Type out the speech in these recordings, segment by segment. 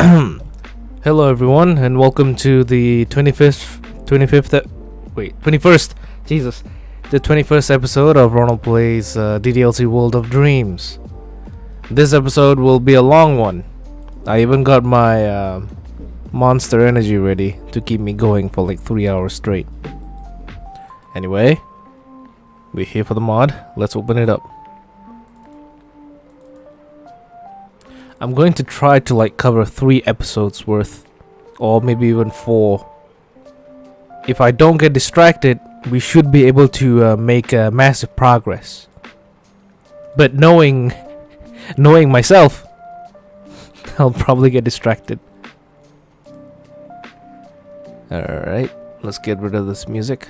Hello everyone and welcome to the 21st, Jesus, the 21st episode of Ronald Plays DDLC World of Dreams. This episode will be a long one. I even got my monster energy ready to keep me going for like 3 hours straight. Anyway, we're here for the mod. Let's open it up. I'm going to try to like cover 3 episodes worth, or maybe even 4. If I don't get distracted, we should be able to make massive progress. But knowing myself, I'll probably get distracted. Alright, let's get rid of this music.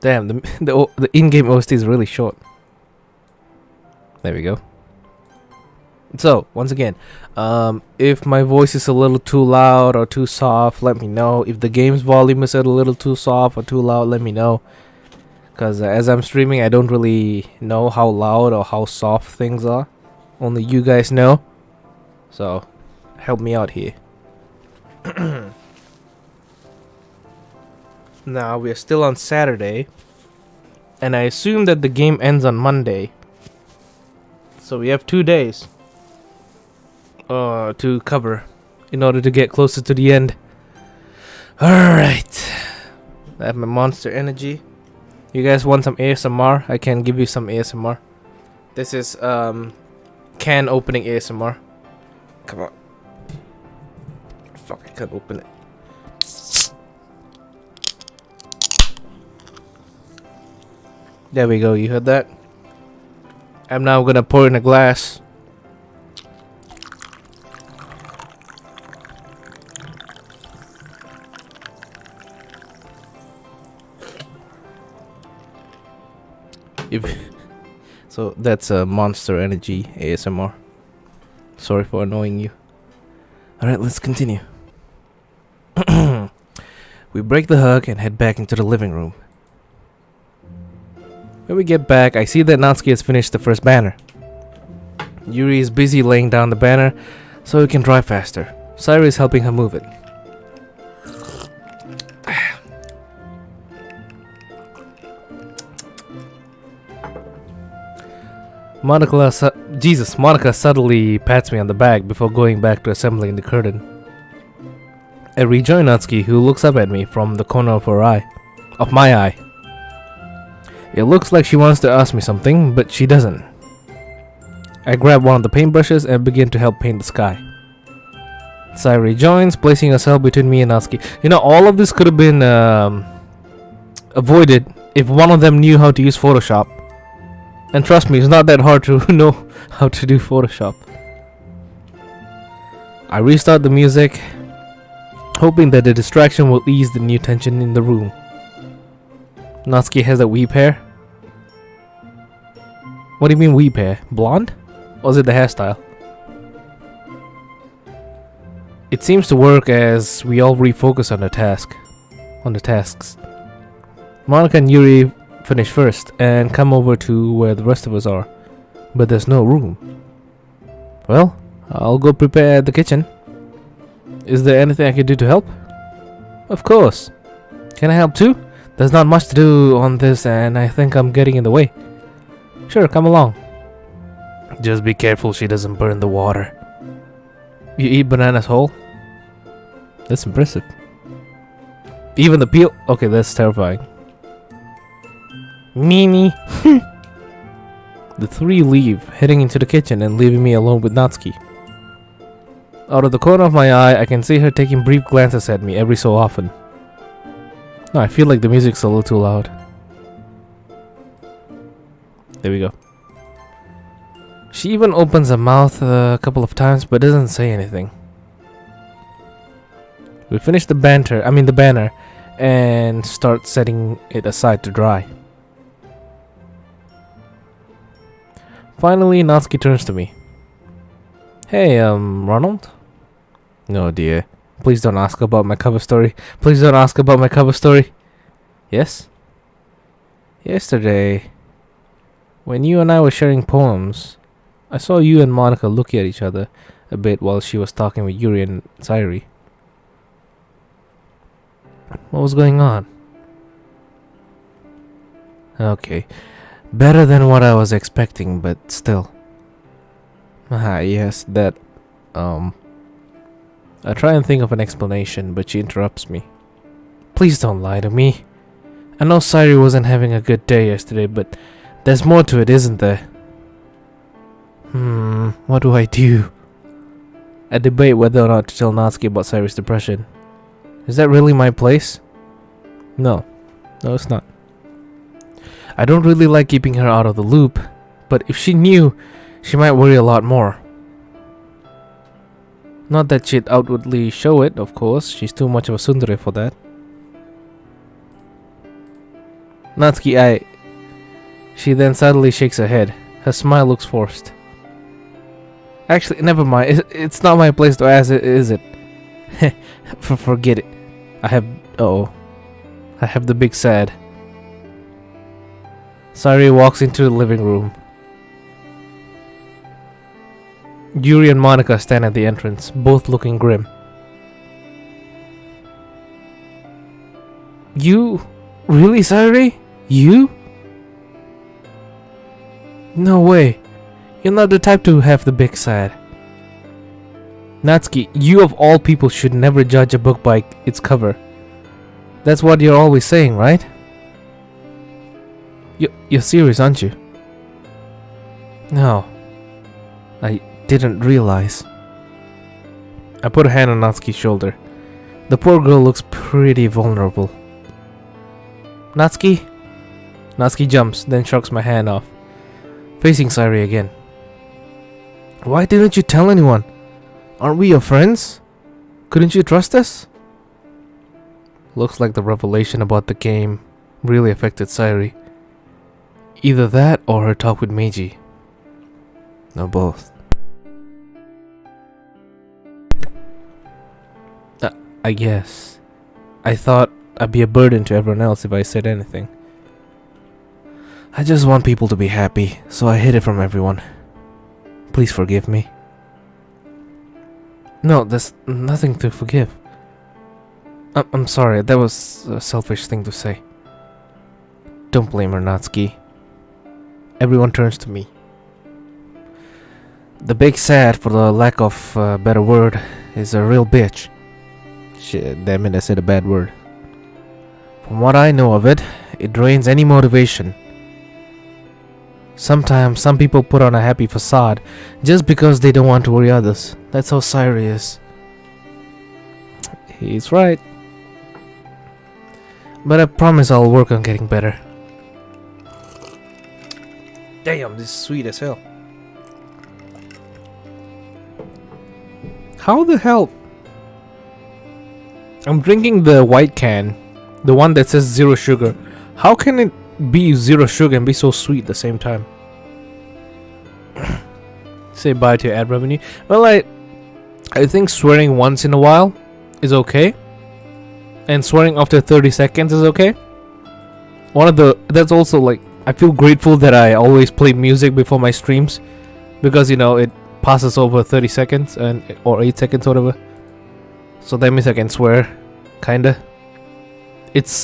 Damn, the in-game OST is really short. There we go. So, once again, if my voice is a little too loud or too soft, let me know. If the game's volume is a little too soft or too loud, let me know. Because as I'm streaming, I don't really know how loud or how soft things are. Only you guys know. So, help me out here. Now, we are still on Saturday. And I assume that the game ends on Monday. So we have 2 days to cover in order to get closer to the end. Alright. I have my monster energy. You guys want some ASMR? I can give you some ASMR. This is can opening ASMR. Come on. Fuck, I can't open it. There we go, you heard that? I'm now gonna pour in a glass. So that's a monster energy ASMR. Sorry for annoying you. Alright, let's continue. We break the hug and head back into the living room. When we get back, I see that Natsuki has finished the first banner. Yuri is busy laying down the banner so he can drive faster. Sairi is helping her move it. Monica subtly pats me on the back before going back to assembling the curtain. I rejoin Natsuki, who looks up at me from the corner of my eye. It looks like she wants to ask me something, but she doesn't. I grab one of the paintbrushes and begin to help paint the sky. Sairi joins, placing herself between me and Natsuki. You know, all of this could have been avoided if one of them knew how to use Photoshop. And trust me, it's not that hard to know how to do Photoshop. I restart the music, hoping that the distraction will ease the new tension in the room. Natsuki has a weave hair. What do you mean weave hair? Blonde? Or is it the hairstyle? It seems to work as we all refocus on the tasks. Monica and Yuri finish first and come over to where the rest of us are. But there's no room. Well, I'll go prepare the kitchen. Is there anything I can do to help? Of course. Can I help too? There's not much to do on this and I think I'm getting in the way. Sure, come along. Just be careful she doesn't burn the water. You eat bananas whole? That's impressive. Even the peel? Okay, that's terrifying. Mimi. The 3 leave, heading into the kitchen and leaving me alone with Natsuki. Out of the corner of my eye, I can see her taking brief glances at me every so often. No, I feel like the music's a little too loud. There we go. She even opens her mouth a couple of times but doesn't say anything. We finish the banner and start setting it aside to dry. Finally, Natsuki turns to me. Hey, Ronald? No, dear. Please don't ask about my cover story. Please don't ask about my cover story. Yes? Yesterday, when you and I were sharing poems, I saw you and Monica look at each other a bit while she was talking with Yuri and Sairi. What was going on? Okay. Better than what I was expecting, but still. Yes, that... I try and think of an explanation, but she interrupts me. Please don't lie to me. I know Sairi wasn't having a good day yesterday, but there's more to it, isn't there? What do I do? I debate whether or not to tell Natsuki about Sairi's depression. Is that really my place? No. No, it's not. I don't really like keeping her out of the loop, but if she knew, she might worry a lot more. Not that she'd outwardly show it, of course. She's too much of a tsundere for that. Natsuki, She then suddenly shakes her head. Her smile looks forced. Actually, never mind. It's not my place to ask it, is it? Forget it. I have the big sad. Sairi walks into the living room. Yuri and Monica stand at the entrance, both looking grim. You? Really, Sairi? You? No way. You're not the type to have the big sad. Natsuki, you of all people should never judge a book by its cover. That's what you're always saying, right? You're serious, aren't you? No. I didn't realize. I put a hand on Natsuki's shoulder. The poor girl looks pretty vulnerable. Natsuki? Natsuki jumps, then shrugs my hand off, facing Sairi again. Why didn't you tell anyone? Aren't we your friends? Couldn't you trust us? Looks like the revelation about the game really affected Sairi. Either that or her talk with Meiji. No, both. I guess. I thought I'd be a burden to everyone else if I said anything. I just want people to be happy, so I hid it from everyone. Please forgive me. No, there's nothing to forgive. I'm sorry, that was a selfish thing to say. Don't blame her, Natsuki. Everyone turns to me. The big sad, for the lack of a better word, is a real bitch. Shit, damn it, I said a bad word. From what I know of it, it drains any motivation. Sometimes some people put on a happy facade just because they don't want to worry others. That's how Sairi is. He's right. But I promise I'll work on getting better. Damn, this is sweet as hell. How the hell? I'm drinking the white can, the one that says 0 sugar. How can it be 0 sugar and be so sweet at the same time? Say bye to ad revenue. Well, I think swearing once in a while is okay, and swearing after 30 seconds is okay. That's also like, I feel grateful that I always play music before my streams, because you know it passes over 30 seconds or 8 seconds or whatever. So that means I can swear, kinda.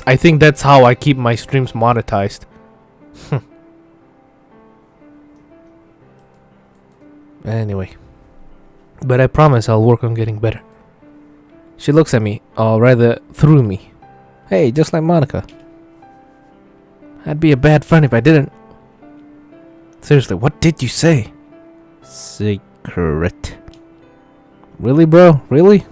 I think that's how I keep my streams monetized. Anyway. But I promise I'll work on getting better. She looks at me, or rather through me. Hey, just like Monica. I'd be a bad friend if I didn't. Seriously, what did you say? Secret. Really, bro? Really?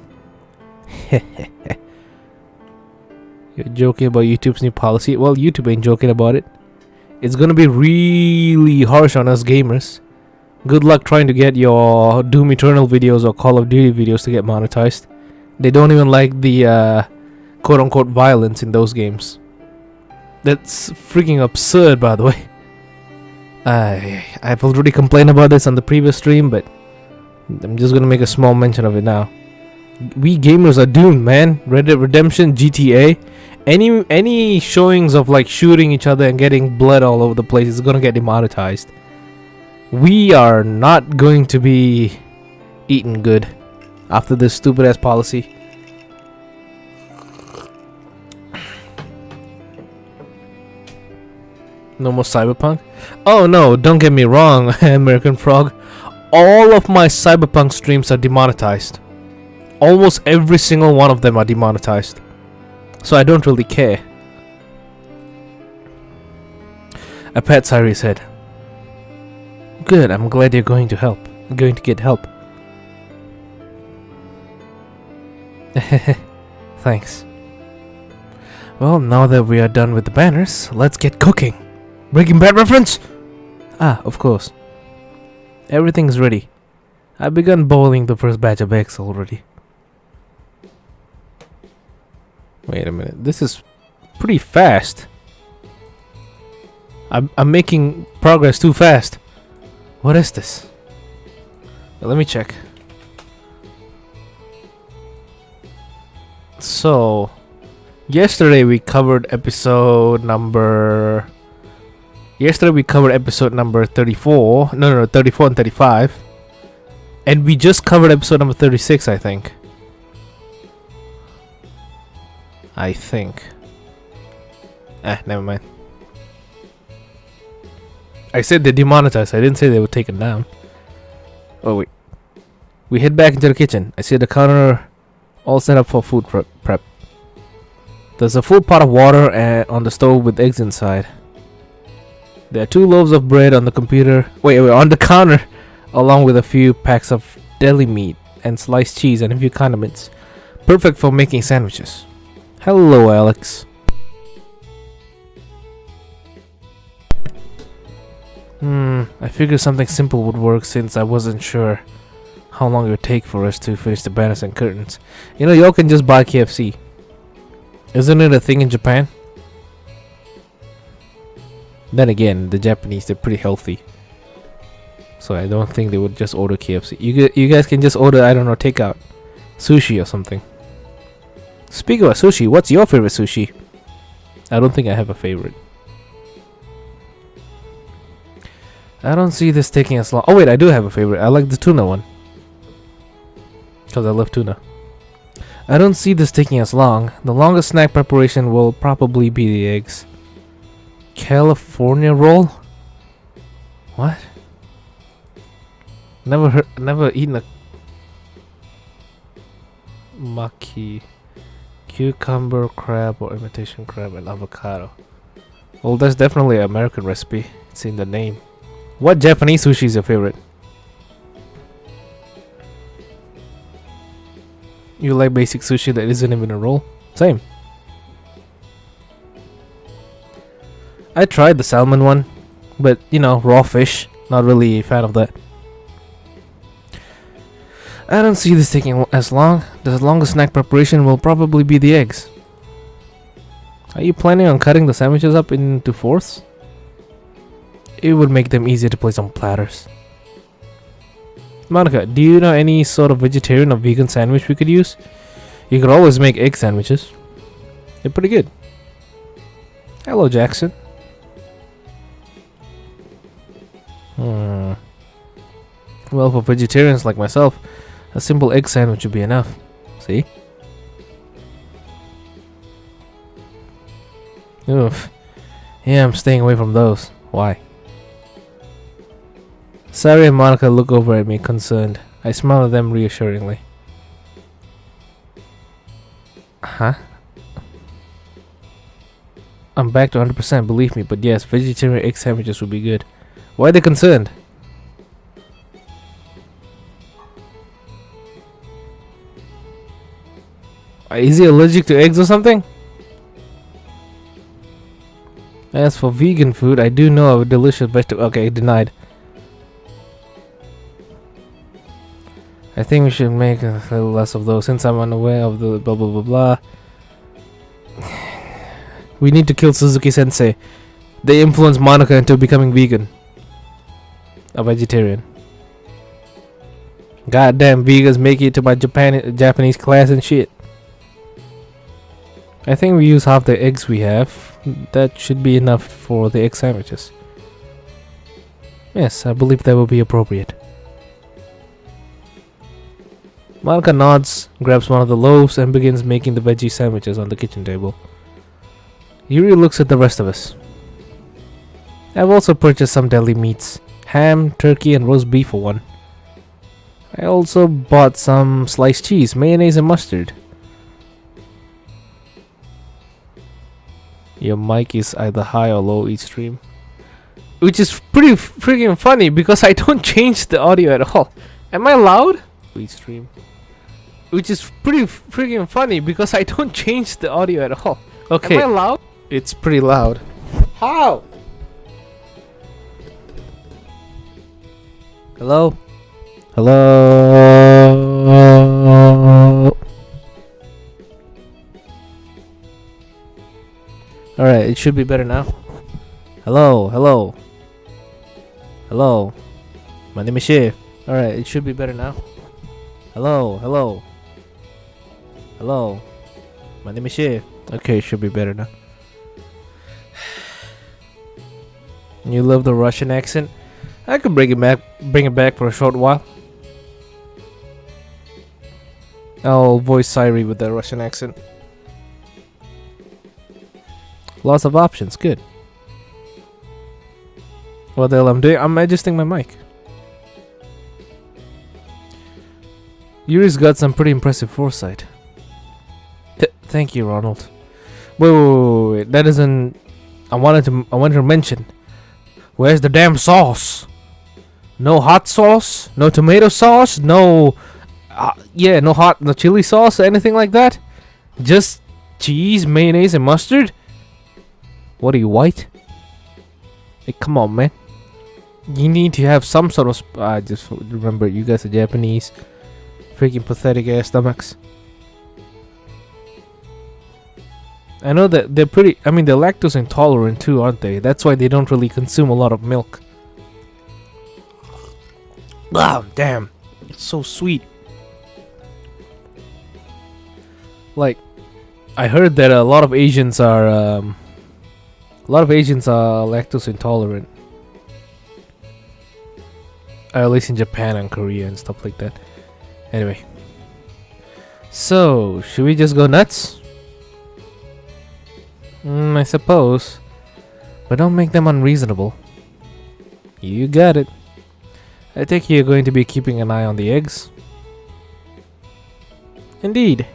You're joking about YouTube's new policy? Well, YouTube ain't joking about it. It's gonna be really harsh on us gamers. Good luck trying to get your Doom Eternal videos or Call of Duty videos to get monetized. They don't even like the quote-unquote violence in those games. That's freaking absurd, by the way. I've already complained about this on the previous stream, but I'm just gonna make a small mention of it now. We gamers are doomed, man. Red Dead Redemption, GTA, any showings of like shooting each other and getting blood all over the place is gonna get demonetized. We are not going to be eating good after this stupid ass policy. No more cyberpunk? Oh no, don't get me wrong, American Frog. All of my cyberpunk streams are demonetized. Almost every single one of them are demonetized. So I don't really care. A pet Siri said. Good, I'm glad you're going to help. Going to get help. Thanks. Well, now that we are done with the banners, let's get cooking. Breaking Bad reference? Ah, of course. Everything's ready. I've begun boiling the first batch of eggs already. Wait a minute, this is pretty fast. I'm making progress too fast. What is this? Well, let me check. So, yesterday we covered episode number 34. No, 34 and 35. And we just covered episode number 36, I think. Never mind. I said they demonetized. I didn't say they were taken down. Oh wait. We head back into the kitchen. I see the counter all set up for food prep. There's a full pot of water on the stove with eggs inside. There are 2 loaves of bread on the on the counter, along with a few packs of deli meat and sliced cheese and a few condiments. Perfect for making sandwiches. Hello, Alex. I figured something simple would work since I wasn't sure how long it would take for us to finish the banners and curtains. You know, y'all can just buy KFC. Isn't it a thing in Japan? Then again, the Japanese, they're pretty healthy. So I don't think they would just order KFC. You guys can just order, I don't know, takeout. Sushi or something. Speaking of sushi, what's your favorite sushi? I don't think I have a favorite. I don't see this taking as long. Oh wait, I do have a favorite. I like the tuna one. Because I love tuna. I don't see this taking as long. The longest snack preparation will probably be the eggs. California roll? What? Never eaten a maki, cucumber crab or imitation crab and avocado. Well, that's definitely an American recipe. It's in the name. What Japanese sushi is your favorite? You like basic sushi that isn't even a roll? Same. I tried the salmon one, but you know, raw fish. Not really a fan of that. I don't see this taking as long. The longest snack preparation will probably be the eggs. Are you planning on cutting the sandwiches up into fourths? It would make them easier to place on platters. Monica, do you know any sort of vegetarian or vegan sandwich we could use? You could always make egg sandwiches. They're pretty good. Hello, Jackson. Well, for vegetarians like myself, a simple egg sandwich would be enough. See? Oof. Yeah, I'm staying away from those. Why? Sari and Monica look over at me, concerned. I smile at them reassuringly. Huh? I'm back to 100%, believe me, but yes, vegetarian egg sandwiches would be good. Why are they concerned? Is he allergic to eggs or something? As for vegan food, I do know of a delicious vegetable. Okay, denied. I think we should make a little less of those since I'm unaware of the blah blah blah blah. We need to kill Suzuki Sensei. They influenced Monica into becoming vegan. A vegetarian. Goddamn vegans make it to my Japanese class and shit. I think we use half the eggs we have. That should be enough for the egg sandwiches. Yes, I believe that would be appropriate. Monica nods, grabs one of the loaves, and begins making the veggie sandwiches on the kitchen table. Yuri looks at the rest of us. I've also purchased some deli meats. Ham, turkey, and roast beef for one. I also bought some sliced cheese, mayonnaise, and mustard. Your mic is either high or low each stream. Which is pretty freaking funny because I don't change the audio at all. Am I loud? Each stream. Which is pretty freaking funny because I don't change the audio at all. Okay. Am I loud? It's pretty loud. How? Hello? Hello? Alright, it should be better now. Hello, hello. Hello. My name is Shiv. Alright, it should be better now. Hello, hello. Hello. My name is Shiv. Okay, it should be better now. You love the Russian accent? I could bring it back for a short while. I'll voice Sairi with the Russian accent. Lots of options, good. What the hell I'm doing? I'm adjusting my mic. Yuri's got some pretty impressive foresight. Thank you, Ronald. Wait. That isn't. I wanted to mention. Where's the damn sauce? No hot sauce? No tomato sauce? No. No chili sauce or anything like that. Just cheese, mayonnaise, and mustard. What are you, white? Hey, come on, man. You need to have some sort of. Just remember, you guys are Japanese. Freaking pathetic ass stomachs. I know that they're pretty. I mean, they're lactose intolerant too, aren't they? That's why they don't really consume a lot of milk. Wow, damn. It's so sweet. Like, I heard that a lot of Asians are. Lactose intolerant. At least in Japan and Korea and stuff like that. Anyway. So, should we just go nuts? I suppose. But don't make them unreasonable. You got it. I think you're going to be keeping an eye on the eggs. Indeed.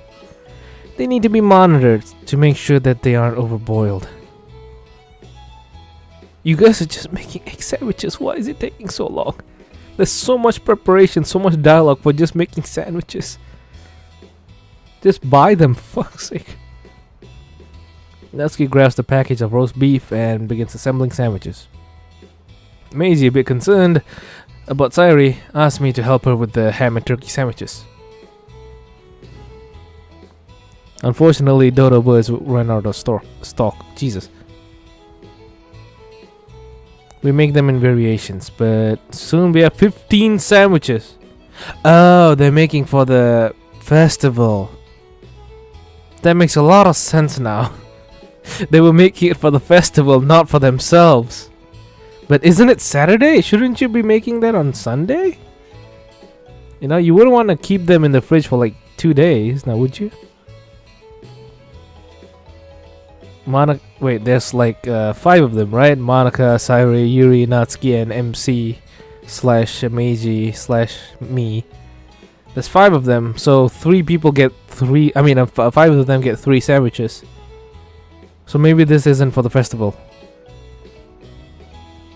They need to be monitored to make sure that they aren't overboiled. You guys are just making egg sandwiches. Why is it taking so long? There's so much preparation, so much dialogue for just making sandwiches. Just buy them, for fuck's sake. Natsuki grabs the package of roast beef and begins assembling sandwiches. Maisie, a bit concerned about Sairi, asked me to help her with the ham and turkey sandwiches. Unfortunately, dodo birds ran out of stock. Jesus. We make them in variations, but soon we have 15 sandwiches. Oh, they're making for the festival. That makes a lot of sense now. They were making it for the festival, not for themselves. But isn't it Saturday? Shouldn't you be making that on Sunday? You know, you wouldn't want to keep them in the fridge for like 2 days, now would you? Wait, there's like 5 of them, right? Monica, Sairi, Yuri, Natsuki, and MC / Meiji / me. There's 5 of them, so 3 people get 3. I mean, 5 of them get 3 sandwiches. So maybe this isn't for the festival.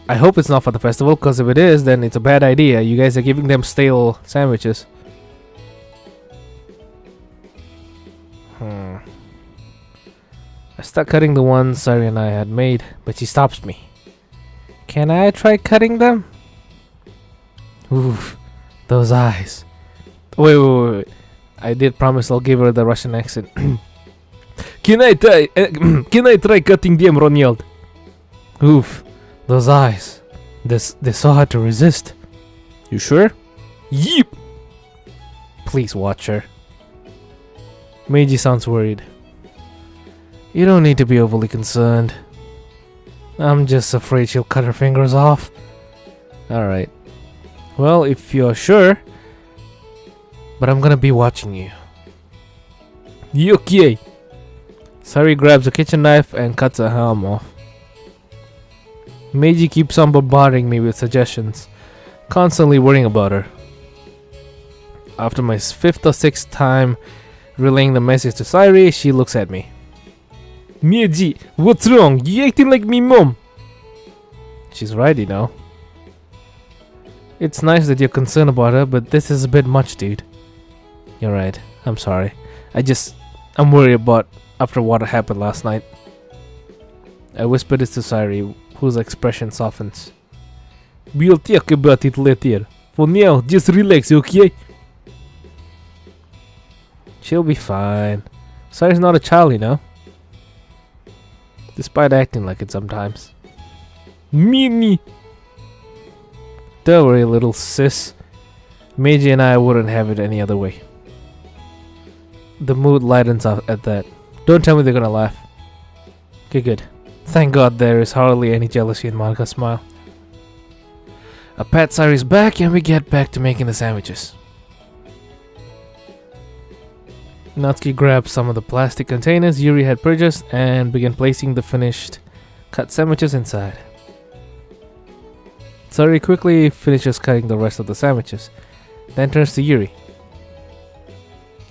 I hope it's not for the festival, because if it is, then it's a bad idea. You guys are giving them stale sandwiches. I start cutting the ones Sairi and I had made, but she stops me. Can I try cutting them? Oof, those eyes. Wait. I did promise I'll give her the Russian accent. Can I try cutting them, Ronald? Oof, those eyes. They're so hard to resist. You sure? Yep. Please watch her. Meiji sounds worried. You don't need to be overly concerned. I'm just afraid she'll cut her fingers off. Alright. Well, if you're sure. But I'm gonna be watching you. Okay. Sari grabs a kitchen knife and cuts a ham off. Meiji keeps on bombarding me with suggestions, constantly worrying about her. After my 5th or 6th time relaying the message to Sari, she looks at me. Meiji, what's wrong? You acting like me mom. She's right, you know. It's nice that you're concerned about her, but this is a bit much, dude. You're right. I'm sorry. I'm worried about after what happened last night. I whispered this to Sari, whose expression softens. We'll talk about it later. For now, just relax, okay? She'll be fine. Sari's not a child, you know. Despite acting like it sometimes. Mimi! Don't worry, little sis. Meiji and I wouldn't have it any other way. The mood lightens up at that. Don't tell me they're gonna laugh. Okay, good. Thank God there is hardly any jealousy in Monika's smile. I pat Sari's back and we get back to making the sandwiches. Natsuki grabs some of the plastic containers Yuri had purchased and began placing the finished cut sandwiches inside. Sari quickly finishes cutting the rest of the sandwiches, then turns to Yuri.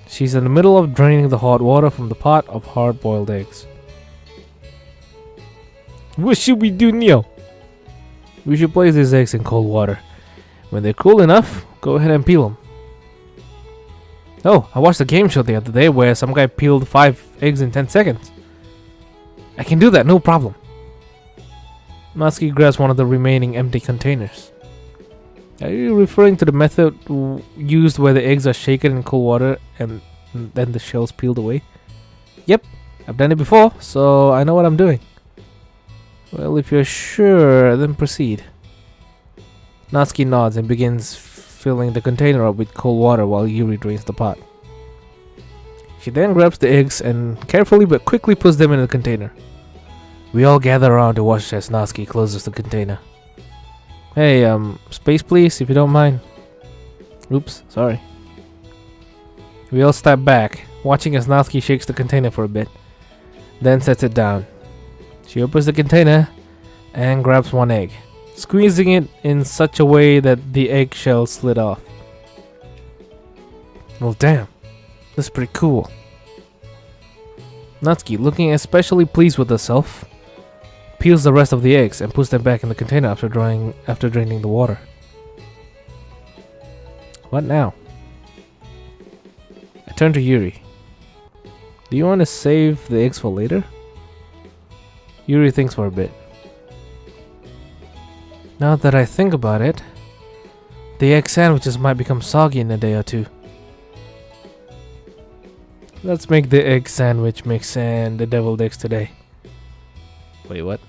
She's in the middle of draining the hot water from the pot of hard-boiled eggs. What should we do now? We should place these eggs in cold water. When they're cool enough, go ahead and peel them. Oh, I watched a game show the other day where some guy peeled 5 eggs in 10 seconds. I can do that, no problem. Natsuki grabs one of the remaining empty containers. Are you referring to the method used where the eggs are shaken in cold water and then the shells peeled away? Yep, I've done it before, so I know what I'm doing. Well, if you're sure, then proceed. Natsuki nods and begins filling the container up with cold water while Yuri drains the pot. She then grabs the eggs and carefully but quickly puts them in the container. We all gather around to watch as Natsuki closes the container. Hey, space please, if you don't mind. Oops, sorry. We all step back, watching as Natsuki shakes the container for a bit, then sets it down. She opens the container and grabs one egg, squeezing it in such a way that the eggshell slid off. Well, damn, that's pretty cool. Natsuki, looking especially pleased with herself, peels the rest of the eggs and puts them back in the container after draining the water. What now? I turn to Yuri. Do you want to save the eggs for later? Yuri thinks for a bit. Now that I think about it, the egg sandwiches might become soggy in a day or two. Let's make the egg sandwich mix and the deviled eggs today. Wait, what?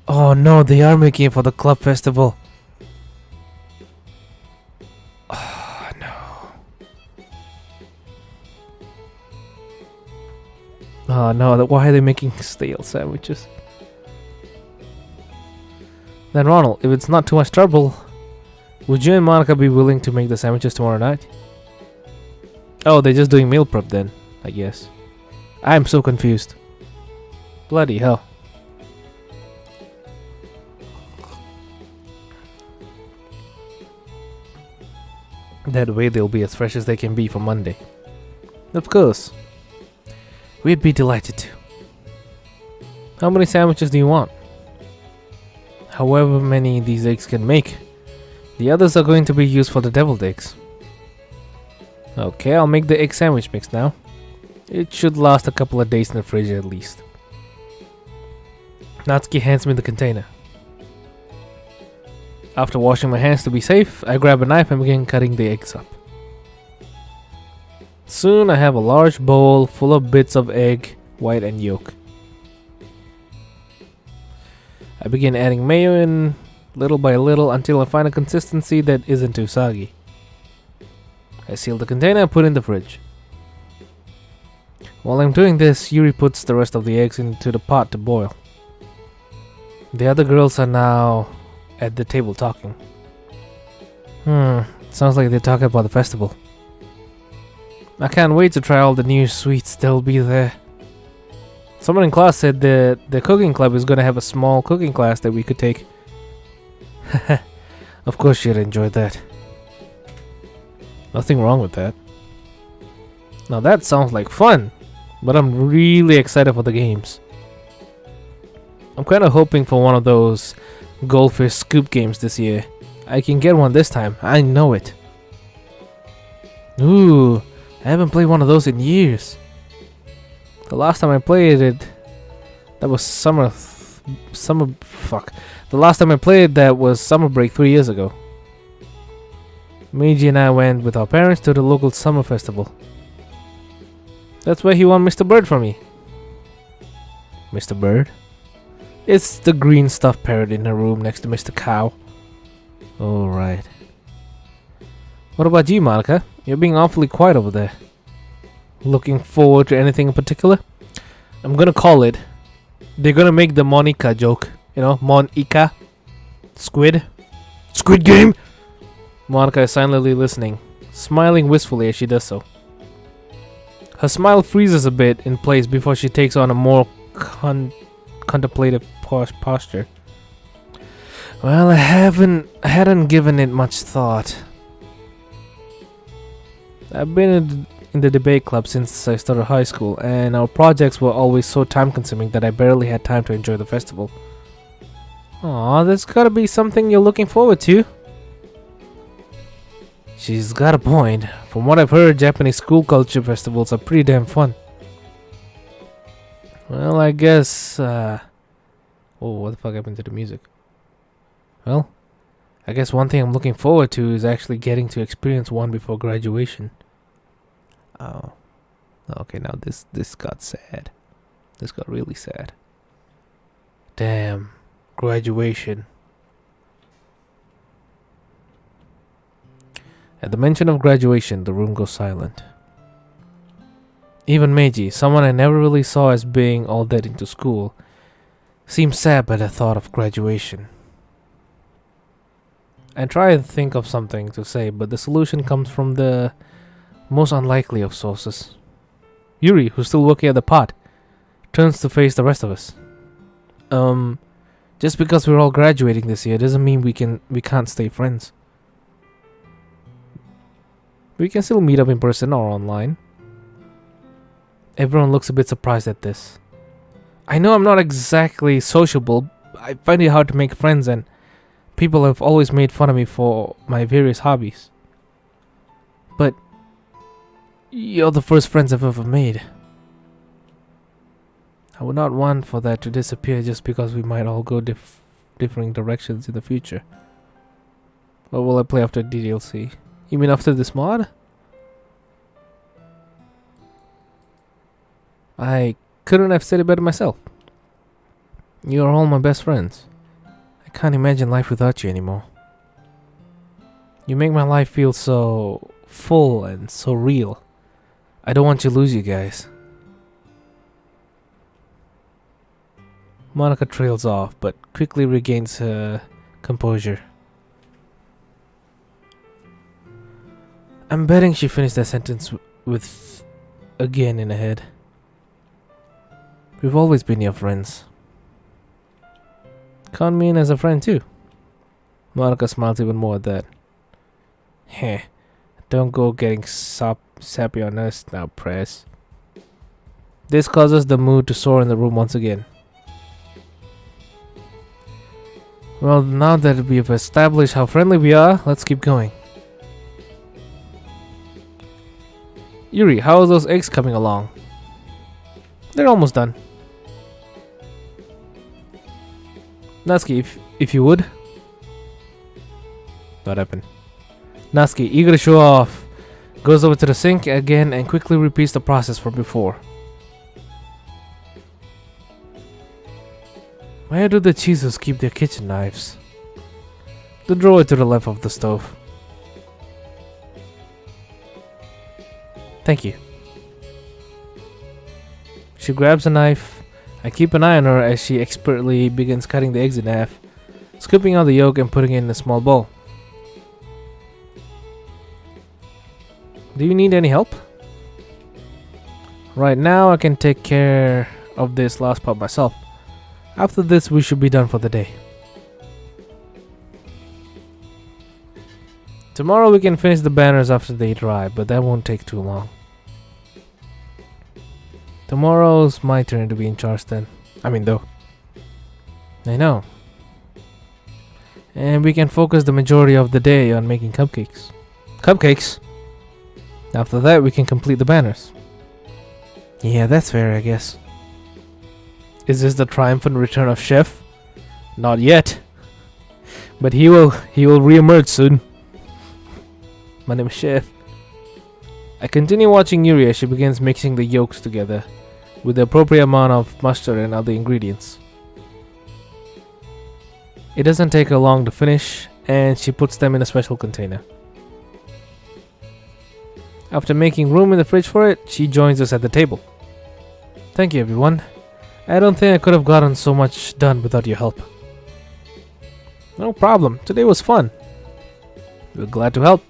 Oh no, they are making it for the club festival. Oh no. Oh no, why are they making stale sandwiches? Then Ronald, if it's not too much trouble, would you and Monica be willing to make the sandwiches tomorrow night? Oh, they're just doing meal prep then, I guess. I'm so confused. Bloody hell. That way they'll be as fresh as they can be for Monday. Of course. We'd be delighted to. How many sandwiches do you want? However many these eggs can make. The others are going to be used for the deviled eggs. Okay, I'll make the egg sandwich mix now. It should last a couple of days in the fridge at least. Natsuki hands me the container. After washing my hands to be safe, I grab a knife and begin cutting the eggs up. Soon I have a large bowl full of bits of egg, white and yolk. I begin adding mayo in little by little until I find a consistency that isn't too soggy. I seal the container and put it in the fridge. While I'm doing this, Yuri puts the rest of the eggs into the pot to boil. The other girls are now at the table talking. Sounds like they're talking about the festival. I can't wait to try all the new sweets that'll be there. Someone in class said that the cooking club is gonna have a small cooking class that we could take. Of course you'd enjoy that. Nothing wrong with that. Now that sounds like fun, but I'm really excited for the games. I'm kinda hoping for one of those goldfish scoop games this year. I can get one this time, I know it. Ooh, I haven't played one of those in years. The last time I played it, that was The last time I played that was summer break 3 years ago. Meiji and I went with our parents to the local summer festival. That's where he won Mr. Bird for me. Mr. Bird? It's the green stuffed parrot in the room next to Mr. Cow. Oh, right. What about you, Monica? You're being awfully quiet over there. Looking forward to anything in particular? I'm gonna call it. They're gonna make the Monica joke. You know, Monica. Squid Game? Monica is silently listening, smiling wistfully as she does so. Her smile freezes a bit in place before she takes on a more contemplative posture. Well, I hadn't given it much thought. I've been in the debate club since I started high school, and our projects were always so time-consuming that I barely had time to enjoy the festival. Aw, there's gotta be something you're looking forward to. She's got a point. From what I've heard, Japanese school culture festivals are pretty damn fun. Well, I guess, oh, what the fuck happened to the music? Well, I guess one thing I'm looking forward to is actually getting to experience one before graduation. Oh. Okay, now this got sad. This got really sad. Damn. Graduation. At the mention of graduation, the room goes silent. Even Meiji, someone I never really saw as being all that into school, seems sad by the thought of graduation. I try to think of something to say, but the solution comes from the most unlikely of sources. Yuri, who's still working at the pot, turns to face the rest of us. Just because we're all graduating this year doesn't mean we can't stay friends. We can still meet up in person or online. Everyone looks a bit surprised at this. I know I'm not exactly sociable. I find it hard to make friends, and people have always made fun of me for my various hobbies. But you're the first friends I've ever made. I would not want for that to disappear just because we might all go differing directions in the future. What will I play after DDLC? You mean after this mod? I couldn't have said it better myself. You are all my best friends. I can't imagine life without you anymore. You make my life feel so full and so real. I don't want to lose you guys. Monica trails off, but quickly regains her composure. I'm betting she finished that sentence with again in her head. We've always been your friends. Count me in as a friend too. Monica smiles even more at that. Heh, don't go getting sappy on us now, Press. This causes the mood to soar in the room once again. Well, now that we've established how friendly we are, let's keep going. Yuri, how are those eggs coming along? They're almost done. Natsuki, if you would. What happened? Natsuki, eager to show off, goes over to the sink again and quickly repeats the process from before. Where do the Chizus keep their kitchen knives? The drawer to the left of the stove. Thank you. She grabs a knife, I keep an eye on her as she expertly begins cutting the eggs in half, scooping out the yolk and putting it in a small bowl. Do you need any help? Right now I can take care of this last part myself. After this we should be done for the day. Tomorrow we can finish the banners after they dry, but that won't take too long. Tomorrow's my turn to be in charge then. I know. And we can focus the majority of the day on making cupcakes. Cupcakes? After that we can complete the banners. Yeah, that's fair, I guess. Is this the triumphant return of Chef? Not yet. But he will re-emerge soon. My name is Chef. I continue watching Yuri as she begins mixing the yolks together with the appropriate amount of mustard and other ingredients. It doesn't take her long to finish, and she puts them in a special container. After making room in the fridge for it, she joins us at the table. Thank you, everyone. I don't think I could have gotten so much done without your help. No problem. Today was fun. We're glad to help.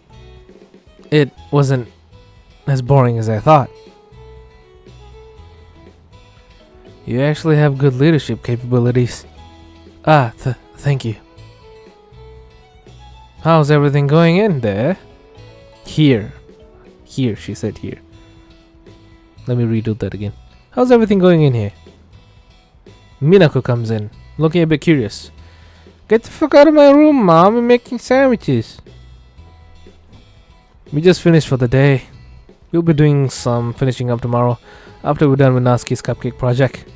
It wasn't as boring as I thought. You actually have good leadership capabilities. Thank you. How's everything going in there? Here, she said here. Let me redo that again. How's everything going in here? Minako comes in, looking a bit curious. Get the fuck out of my room, Mom. I'm making sandwiches. We just finished for the day. We'll be doing some finishing up tomorrow after we're done with Natsuki's cupcake project.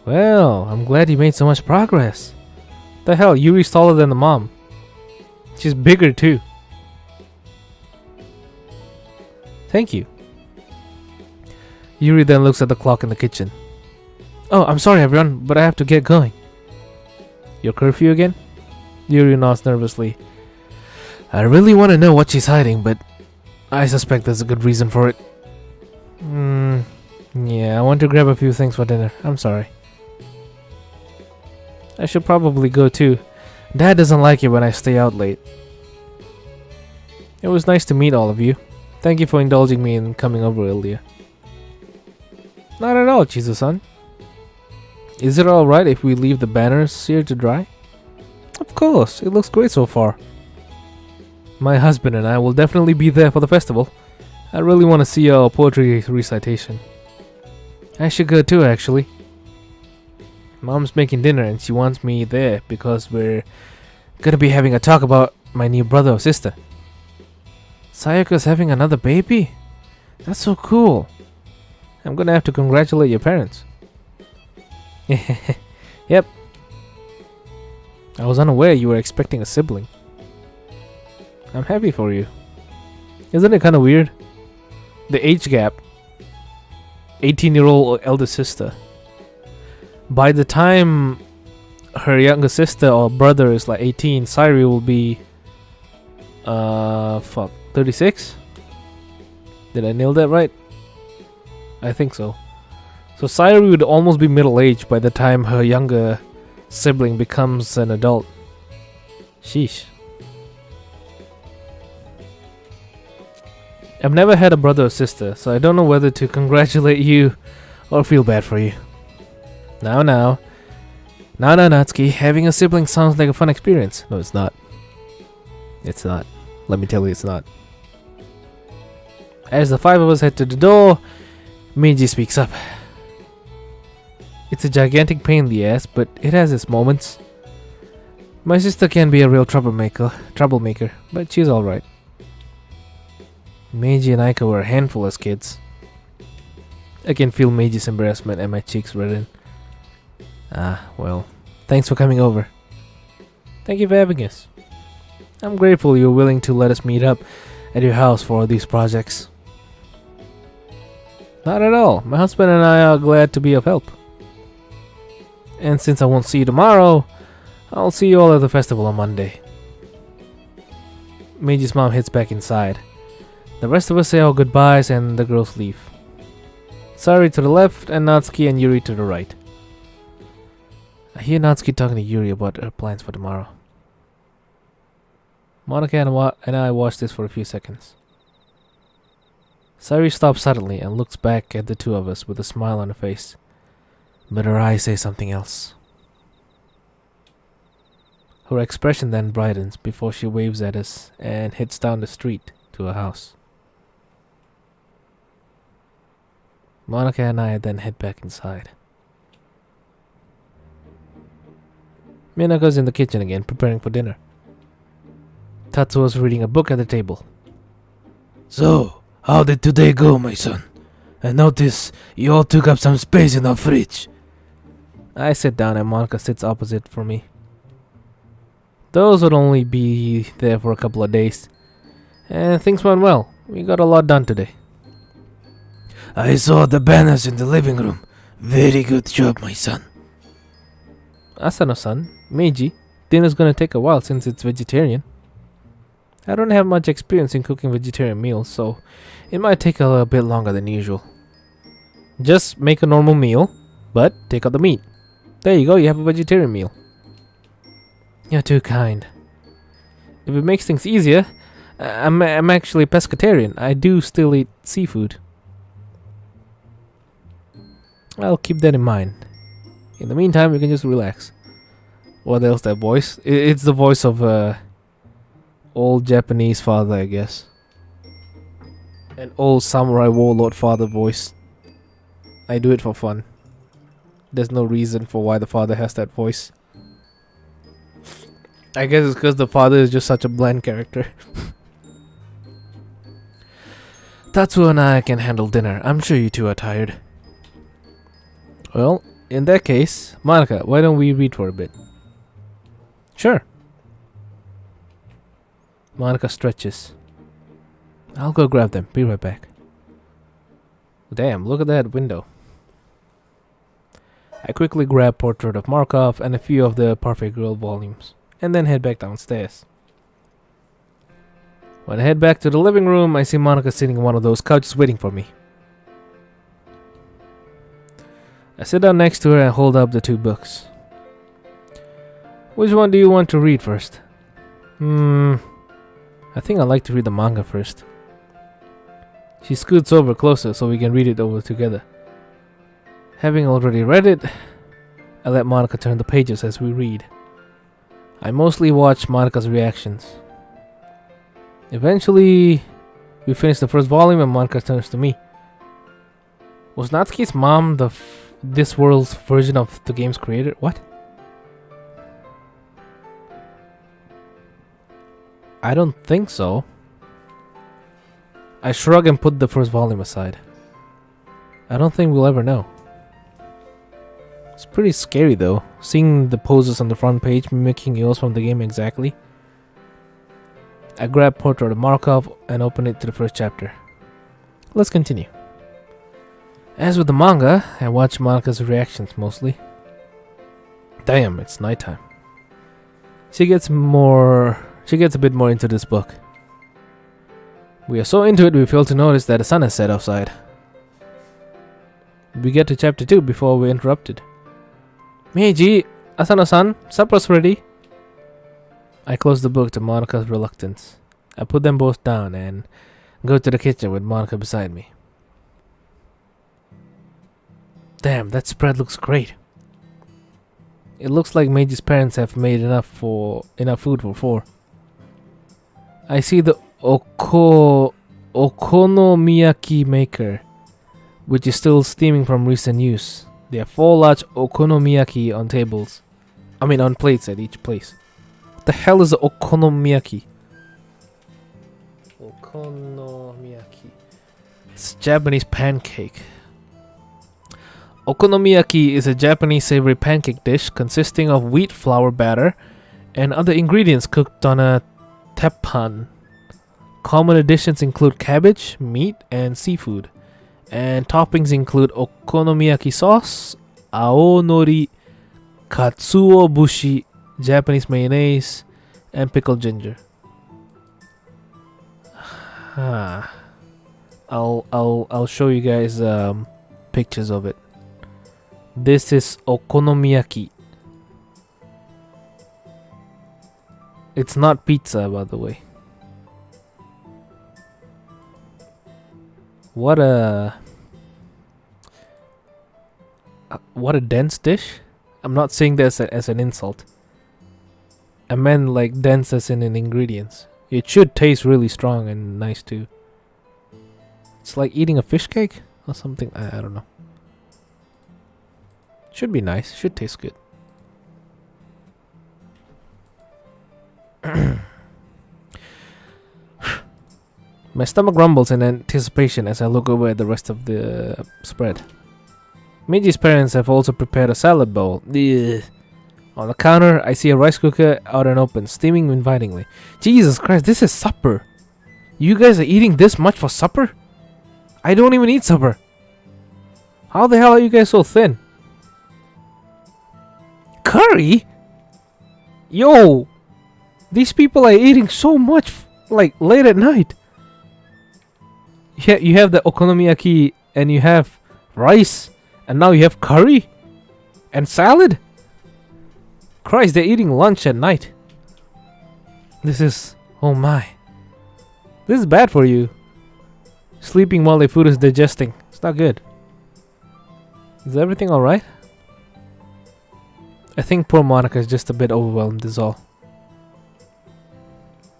Well, I'm glad you made so much progress. The hell, Yuri's taller than the mom. She's bigger too. Thank you. Yuri then looks at the clock in the kitchen. Oh, I'm sorry everyone, but I have to get going. Your curfew again? Yuri nods nervously. I really want to know what she's hiding, but I suspect there's a good reason for it. Yeah, I want to grab a few things for dinner. I'm sorry. I should probably go too. Dad doesn't like it when I stay out late. It was nice to meet all of you. Thank you for indulging me in coming over earlier. Not at all, Chizu-san. Is it alright if we leave the banners here to dry? Of course, it looks great so far. My husband and I will definitely be there for the festival. I really want to see your poetry recitation. I should go too, actually. Mom's making dinner and she wants me there because we're gonna be having a talk about my new brother or sister. Sayaka's having another baby? That's so cool. I'm gonna have to congratulate your parents. Yep. I was unaware you were expecting a sibling. I'm happy for you. Isn't it kind of weird? The age gap. 18-year-old elder sister. By the time her younger sister or brother is like 18, Sairi will be 36? Did I nail that right? I think so. So Sairi would almost be middle-aged by the time her younger sibling becomes an adult. Sheesh. I've never had a brother or sister, so I don't know whether to congratulate you or feel bad for you. Now, Natsuki, having a sibling sounds like a fun experience. No, it's not. It's not. Let me tell you, it's not. As the five of us head to the door, Meiji speaks up. It's a gigantic pain in the ass, but it has its moments. My sister can be a real troublemaker, but she's alright. Meiji and Aika were a handful as kids. I can feel Meiji's embarrassment and my cheeks redden. Well, thanks for coming over. Thank you for having us. I'm grateful you're willing to let us meet up at your house for these projects. Not at all. My husband and I are glad to be of help. And since I won't see you tomorrow, I'll see you all at the festival on Monday. Meiji's mom heads back inside. The rest of us say our goodbyes and the girls leave. Sari to the left, and Natsuki and Yuri to the right. I hear Natsuki talking to Yuri about her plans for tomorrow. Monica and I watch this for a few seconds. Sari stops suddenly and looks back at the two of us with a smile on her face. But her eyes say something else. Her expression then brightens before she waves at us and heads down the street to her house. Monica and I then head back inside. Minako's in the kitchen again, preparing for dinner. Tatsuo's reading a book at the table. So, how did today go, my son? I notice you all took up some space in our fridge. I sit down and Monica sits opposite for me. Those would only be there for a couple of days. And things went well. We got a lot done today. I saw the banners in the living room. Very good job, my son. Asano-san, Meiji, dinner's gonna take a while since it's vegetarian. I don't have much experience in cooking vegetarian meals, so it might take a bit longer than usual. Just make a normal meal, but take out the meat. There you go, you have a vegetarian meal. You're too kind. If it makes things easier, I'm actually a pescatarian. I do still eat seafood. I'll keep that in mind. In the meantime, you can just relax. What else that voice? It's the voice of old Japanese father, I guess. An old samurai warlord father voice. I do it for fun. There's no reason for why the father has that voice. I guess it's because the father is just such a bland character. Tatsuo and I can handle dinner. I'm sure you two are tired. Well, in that case, Monica, why don't we read for a bit? Sure. Monica stretches. I'll go grab them. Be right back. Damn, look at that window. I quickly grab Portrait of Markov and a few of the Perfect Girl volumes, and then head back downstairs. When I head back to the living room, I see Monica sitting on one of those couches waiting for me. I sit down next to her and hold up the two books. Which one do you want to read first? I think I'd like to read the manga first. She scoots over closer so we can read it over together. Having already read it, I let Monica turn the pages as we read. I mostly watch Monica's reactions. Eventually, we finish the first volume and Monica turns to me. Was Natsuki's mom this world's version of the game's creator? What? I don't think so. I shrug and put the first volume aside. I don't think we'll ever know. It's pretty scary though, seeing the poses on the front page mimicking yours from the game exactly. I grab Portrait of Markov and open it to the first chapter. Let's continue. As with the manga, I watch Monica's reactions mostly. Damn, it's nighttime. She gets a bit more into this book. We are so into it we fail to notice that the sun has set outside. We get to chapter 2 before we're interrupted. Meiji, Asano-san, supper's ready. I close the book to Monica's reluctance. I put them both down and go to the kitchen with Monica beside me. Damn, that spread looks great. It looks like Meiji's parents have made enough food for 4. I see the okonomiyaki maker, which is still steaming from recent use. There are 4 large okonomiyaki on tables. On plates at each place. What the hell is okonomiyaki? Okonomiyaki. It's Japanese pancake. Okonomiyaki is a Japanese savory pancake dish consisting of wheat flour batter and other ingredients cooked on a teppan. Common additions include cabbage, meat, and seafood. And toppings include okonomiyaki sauce, aonori, katsuo bushi, Japanese mayonnaise, and pickled ginger. I'll show you guys pictures of it. This is okonomiyaki. It's not pizza, by the way. What a dense dish. I'm not saying this as an insult. I meant like dense as in ingredients. It should taste really strong and nice too. It's like eating a fish cake or something. I don't know. Should be nice. Should taste good. My stomach rumbles in anticipation as I look over at the rest of the spread. Miji's parents have also prepared a salad bowl. Ugh. On the counter, I see a rice cooker out and open, steaming invitingly. Jesus Christ, this is supper. You guys are eating this much for supper? I don't even eat supper. How the hell are you guys so thin? Curry? Yo! These people are eating so much, like, late at night. Yeah, you have the okonomiyaki, and you have rice, and now you have curry? And salad? Christ, they're eating lunch at night. This is... oh my. This is bad for you. Sleeping while the food is digesting. It's not good. Is everything alright? I think poor Monica is just a bit overwhelmed is all.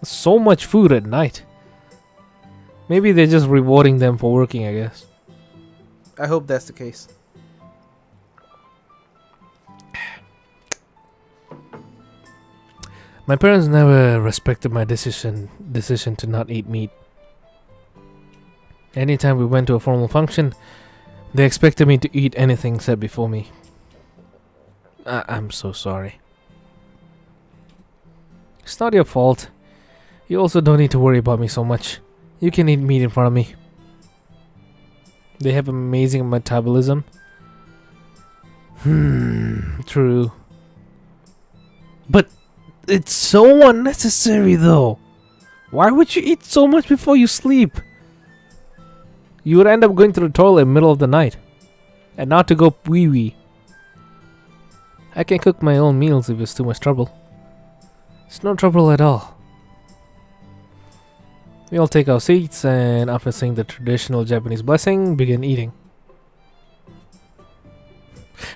So much food at night. Maybe they're just rewarding them for working, I guess. I hope that's the case. My parents never respected my decision to not eat meat. Anytime we went to a formal function, they expected me to eat anything set before me. I'm so sorry. It's not your fault. You also don't need to worry about me so much. You can eat meat in front of me. They have amazing metabolism. True. But it's so unnecessary though. Why would you eat so much before you sleep? You would end up going to the toilet in the middle of the night. And not to go wee-wee. I can cook my own meals if it's too much trouble. It's no trouble at all. We all take our seats and after saying the traditional Japanese blessing, begin eating.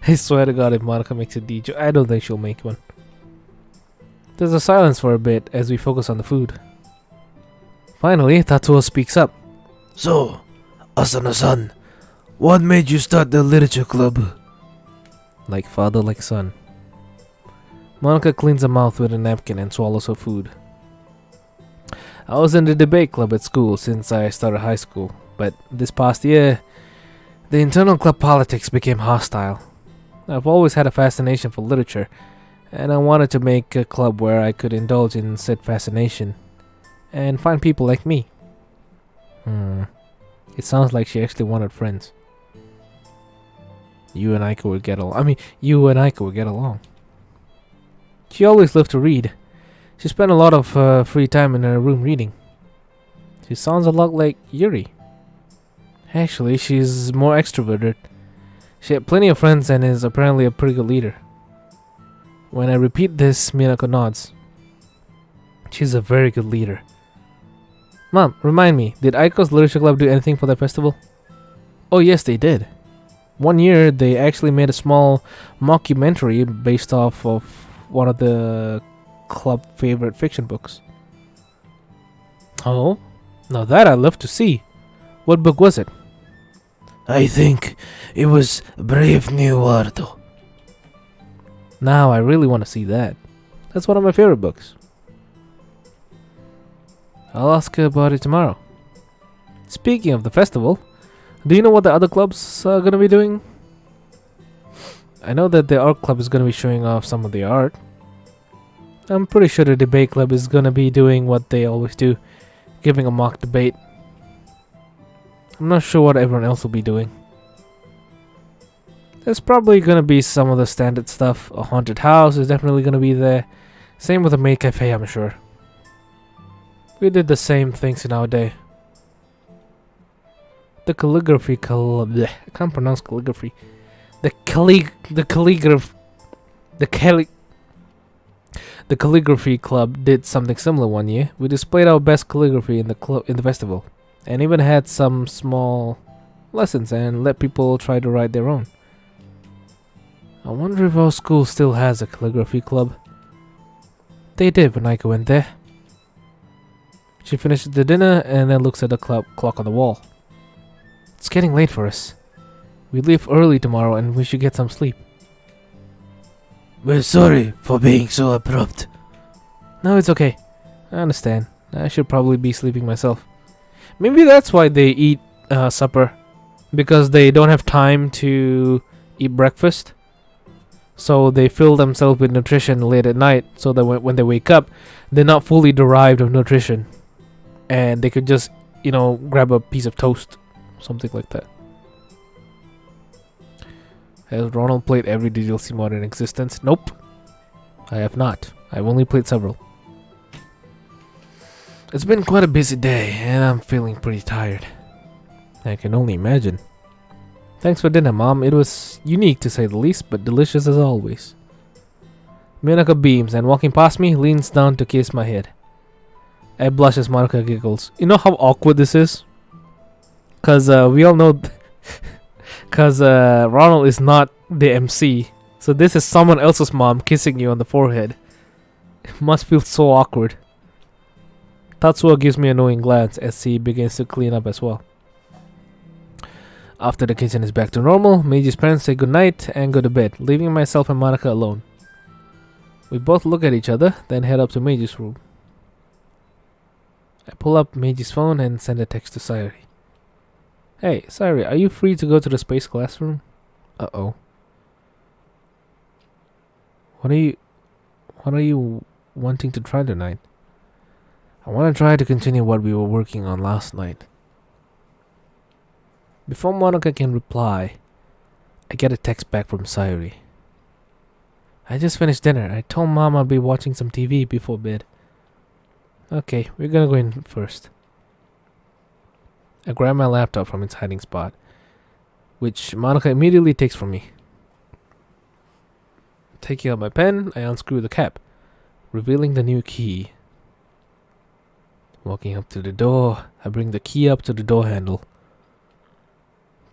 I swear to God, if Monica makes a DJ, I don't think she'll make one. There's a silence for a bit as we focus on the food. Finally, Tatsuo speaks up. So, Asano-san, what made you start the literature club? Like father, like son. Monica cleans her mouth with a napkin and swallows her food. I was in the debate club at school since I started high school, but this past year, the internal club politics became hostile. I've always had a fascination for literature, and I wanted to make a club where I could indulge in said fascination and find people like me. It sounds like she actually wanted friends. You and Aiko would get along. She always loved to read. She spent a lot of free time in her room reading. She sounds a lot like Yuri. Actually, she's more extroverted. She had plenty of friends and is apparently a pretty good leader. When I repeat this, Minako nods. She's a very good leader. Mom, remind me, did Aiko's Literature Club do anything for that festival? Oh yes, they did. One year, they actually made a small mockumentary based off of one of the club favorite fiction books. Oh? Now that I'd love to see. What book was it? I think it was Brave New World. Now I really want to see that. That's one of my favorite books. I'll ask her about it tomorrow. Speaking of the festival, do you know what the other clubs are going to be doing? I know that the art club is going to be showing off some of the art. I'm pretty sure the debate club is going to be doing what they always do, giving a mock debate. I'm not sure what everyone else will be doing. There's probably going to be some of the standard stuff. A haunted house is definitely going to be there. Same with a maid cafe, I'm sure. We did the same things in our day. The calligraphy I can't pronounce calligraphy. The calligraphy club did something similar one year. We displayed our best calligraphy in the festival, and even had some small lessons and let people try to write their own. I wonder if our school still has a calligraphy club. They did when I went there. She finishes the dinner and then looks at the clock on the wall. It's getting late for us. We leave early tomorrow and we should get some sleep. We're sorry for being so abrupt. No, it's okay. I understand. I should probably be sleeping myself. Maybe that's why they eat supper. Because they don't have time to eat breakfast. So they fill themselves with nutrition late at night. So that when they wake up, they're not fully derived of nutrition. And they could just, grab a piece of toast. Something like that. Has Ronald played every DDLC mod in existence? Nope. I have not. I've only played several. It's been quite a busy day, and I'm feeling pretty tired. I can only imagine. Thanks for dinner, Mom. It was unique to say the least, but delicious as always. Monica beams, and walking past me, leans down to kiss my head. I blush as Monica giggles. You know how awkward this is? Cause we all know... Cause Ronald is not the MC. So this is someone else's mom kissing you on the forehead. It must feel so awkward. Tatsuo gives me a knowing glance as he begins to clean up as well. After the kitchen is back to normal, Meiji's parents say goodnight and go to bed, leaving myself and Monica alone. We both look at each other, then head up to Meiji's room. I pull up Meiji's phone and send a text to Sayori. Hey, Sayori, are you free to go to the space classroom? Uh-oh. What are you wanting to try tonight? I want to try to continue what we were working on last night. Before Monica can reply, I get a text back from Sayori. I just finished dinner. I told Mom I'll be watching some TV before bed. Okay, we're gonna go in first. I grab my laptop from its hiding spot, which Monica immediately takes from me. Taking out my pen, I unscrew the cap, revealing the new key. Walking up to the door, I bring the key up to the door handle.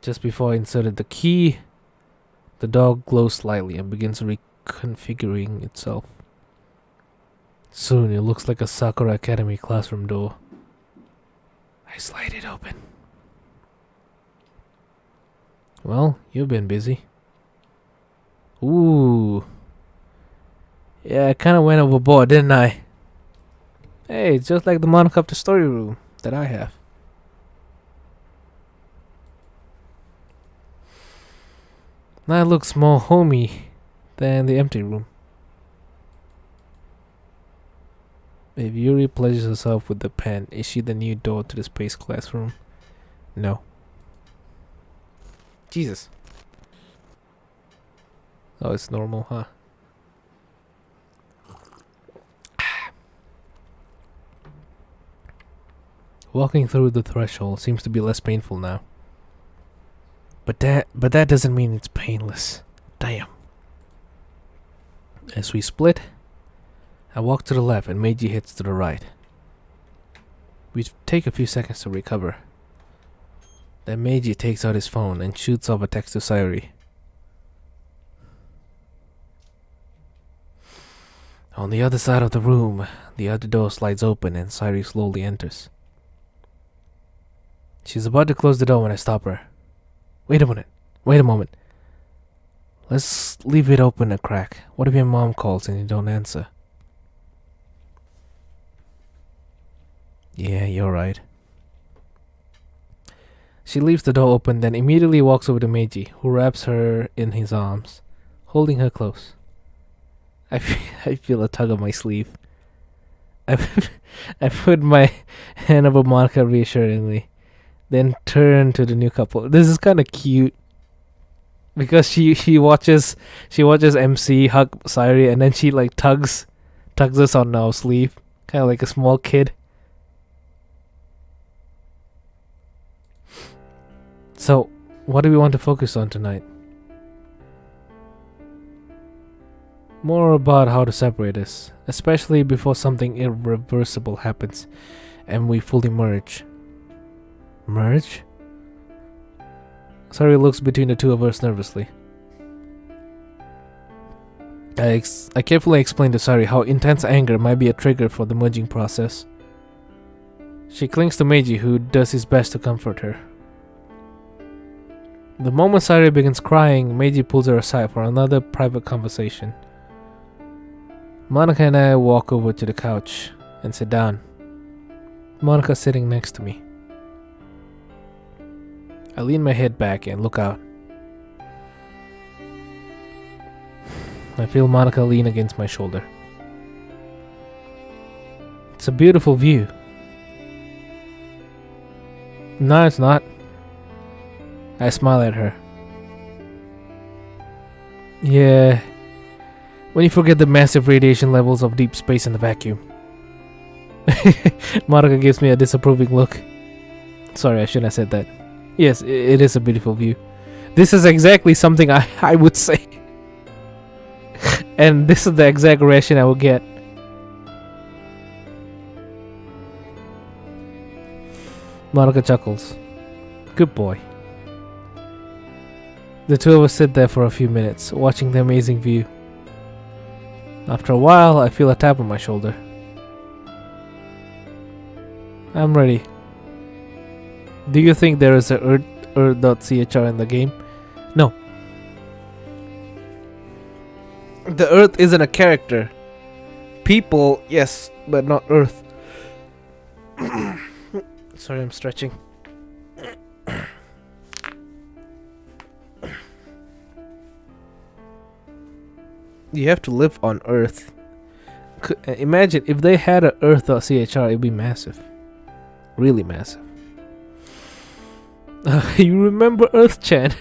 Just before I inserted the key, the door glows slightly and begins reconfiguring itself. Soon it looks like a Sakura Academy classroom door. I slide it open. Well, you've been busy. Ooh. Yeah, I kinda went overboard, didn't I? Hey, it's just like the Monica of the story room that I have. That looks more homey than the empty room. If Yuri pleasures herself with the pen, is she the new door to the space classroom? No. Jesus. Oh, it's normal, huh? Walking through the threshold seems to be less painful now. But that doesn't mean it's painless. Damn. As we split, I walk to the left and Meiji hits to the right. We take a few seconds to recover. Then Meiji takes out his phone and shoots off a text to Sayori. On the other side of the room, the other door slides open and Sayori slowly enters. She's about to close the door when I stop her. Wait a moment. Let's leave it open a crack. What if your mom calls and you don't answer? Yeah, you're right. She leaves the door open, then immediately walks over to Meiji, who wraps her in his arms, holding her close. I feel a tug on my sleeve. I put my hand over Monica reassuringly, then turn to the new couple. This is kind of cute because she watches MC hug Sayori and then she like tugs us on our sleeve, kind of like a small kid. So, what do we want to focus on tonight? More about how to separate us, especially before something irreversible happens and we fully merge. Merge? Sari looks between the two of us nervously. I carefully explain to Sari how intense anger might be a trigger for the merging process. She clings to Meiji, who does his best to comfort her. The moment Sari begins crying, Meiji pulls her aside for another private conversation. Monica and I walk over to the couch and sit down. Monica sitting next to me. I lean my head back and look out. I feel Monica lean against my shoulder. It's a beautiful view. No, it's not. I smile at her. Yeah, when you forget the massive radiation levels of deep space in the vacuum. Monica gives me a disapproving look. Sorry, I shouldn't have said that. Yes, it is a beautiful view. This is exactly something I would say. And this is the exact reaction I will get. Monica chuckles. Good boy. The two of us sit there for a few minutes, watching the amazing view. After a while, I feel a tap on my shoulder. I'm ready. Do you think there is a not.So in the game? No. The Earth isn't a character. People, yes, but not Earth. Sorry, I'm stretching. You have to live on Earth. Imagine if they had a Earth.So, it'd be massive. Really massive. You remember Earth-chan?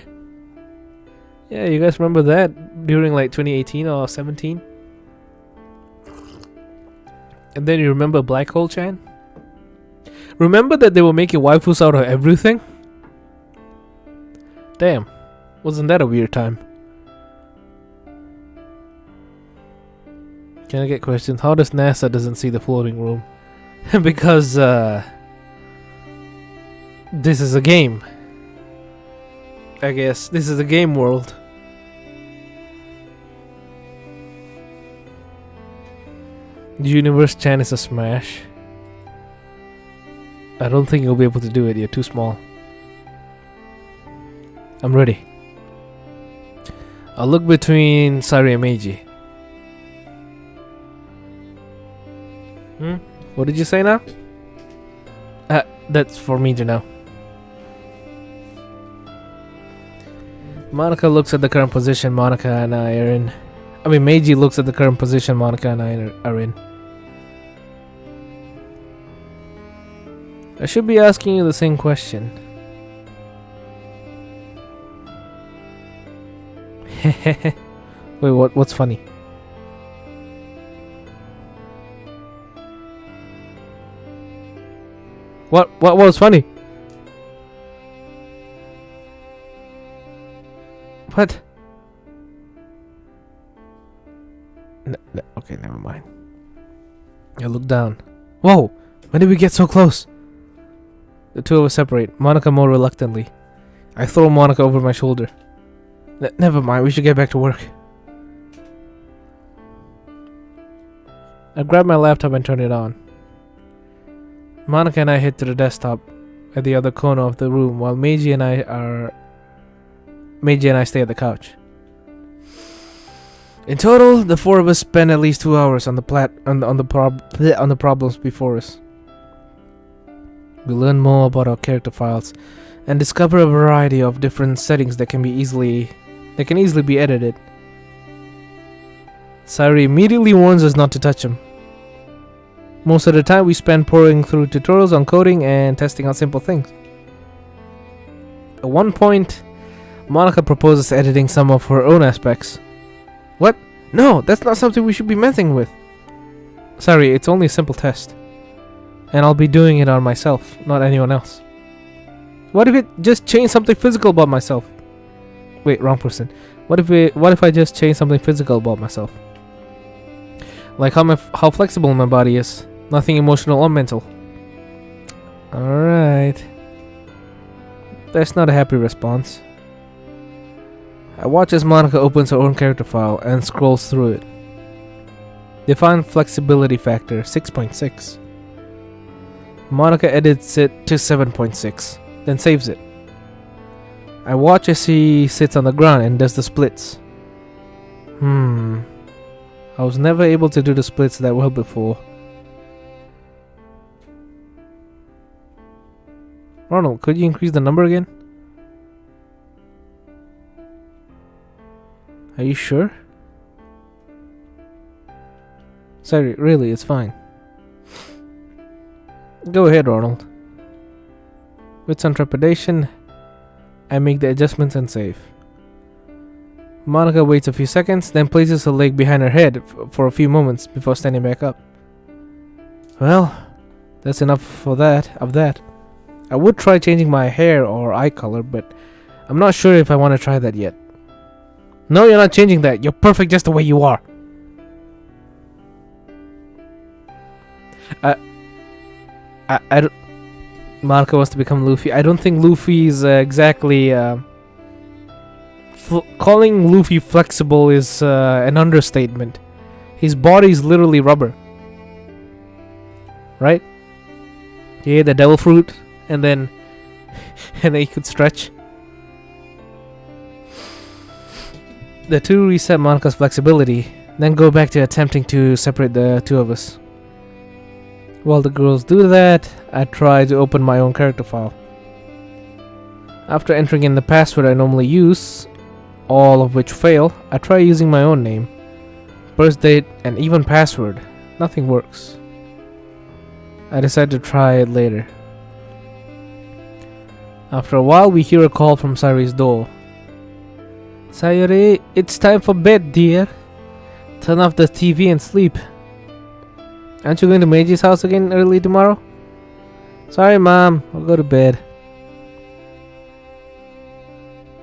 Yeah, you guys remember that during like 2018 or 17? And then you remember Black Hole-chan? Remember that they were making waifus out of everything? Damn, wasn't that a weird time? Can I get questions? How does NASA doesn't see the floating room? Because this is a game. I guess this is a game world. Universe Chan is a smash. I don't think you'll be able to do it. You're too small. I'm ready. I'll look between Sari and Meiji. What did you say now? That's for me to know. Monica looks at the current position Monica and I are in. Meiji looks at the current position Monica and I are in. I should be asking you the same question. Wait, what's funny? What was funny? What? Okay, never mind. I look down. Whoa! When did we get so close? The two of us separate, Monica more reluctantly. I throw Monica over my shoulder. Never mind, we should get back to work. I grab my laptop and turn it on. Monica and I head to the desktop at the other corner of the room while Meiji and I stay at the couch. In total, the four of us spend at least 2 hours on the problems before us. We learn more about our character files and discover a variety of different settings that can easily be edited. Sari immediately warns us not to touch them. Most of the time we spend pouring through tutorials on coding and testing out simple things. At one point, Monica proposes editing some of her own aspects. What? No, that's not something we should be messing with. Sorry, it's only a simple test. And I'll be doing it on myself, not anyone else. What if it just changed something physical about myself? Wait, wrong person. What if I just change something physical about myself? Like how flexible my body is. Nothing emotional or mental. Alright. That's not a happy response. I watch as Monica opens her own character file and scrolls through it. Define flexibility factor 6.6. Monica edits it to 7.6, then saves it. I watch as she sits on the ground and does the splits. I was never able to do the splits that well before. Ronald, could you increase the number again? Are you sure? Sorry, really, it's fine. Go ahead, Ronald. With some trepidation, I make the adjustments and save. Monica waits a few seconds, then places her leg behind her head for a few moments before standing back up. Well, that's enough of that. I would try changing my hair or eye color, but I'm not sure if I want to try that yet. No, you're not changing that. You're perfect just the way you are. I don't... Monica wants to become Luffy. I don't think Luffy is exactly... calling Luffy flexible is an understatement. His body is literally rubber. Right? He ate the devil fruit and then he could stretch. The two reset Monica's flexibility, then go back to attempting to separate the two of us. While the girls do that, I try to open my own character file. After entering in the password I normally use, all of which fail, I try using my own name, birth date, and even password. Nothing works. I decide to try it later. After a while, we hear a call from Sayuri's door. Sayuri, it's time for bed, dear. Turn off the TV and sleep. Aren't you going to Meiji's house again early tomorrow? Sorry, Mom. I'll go to bed.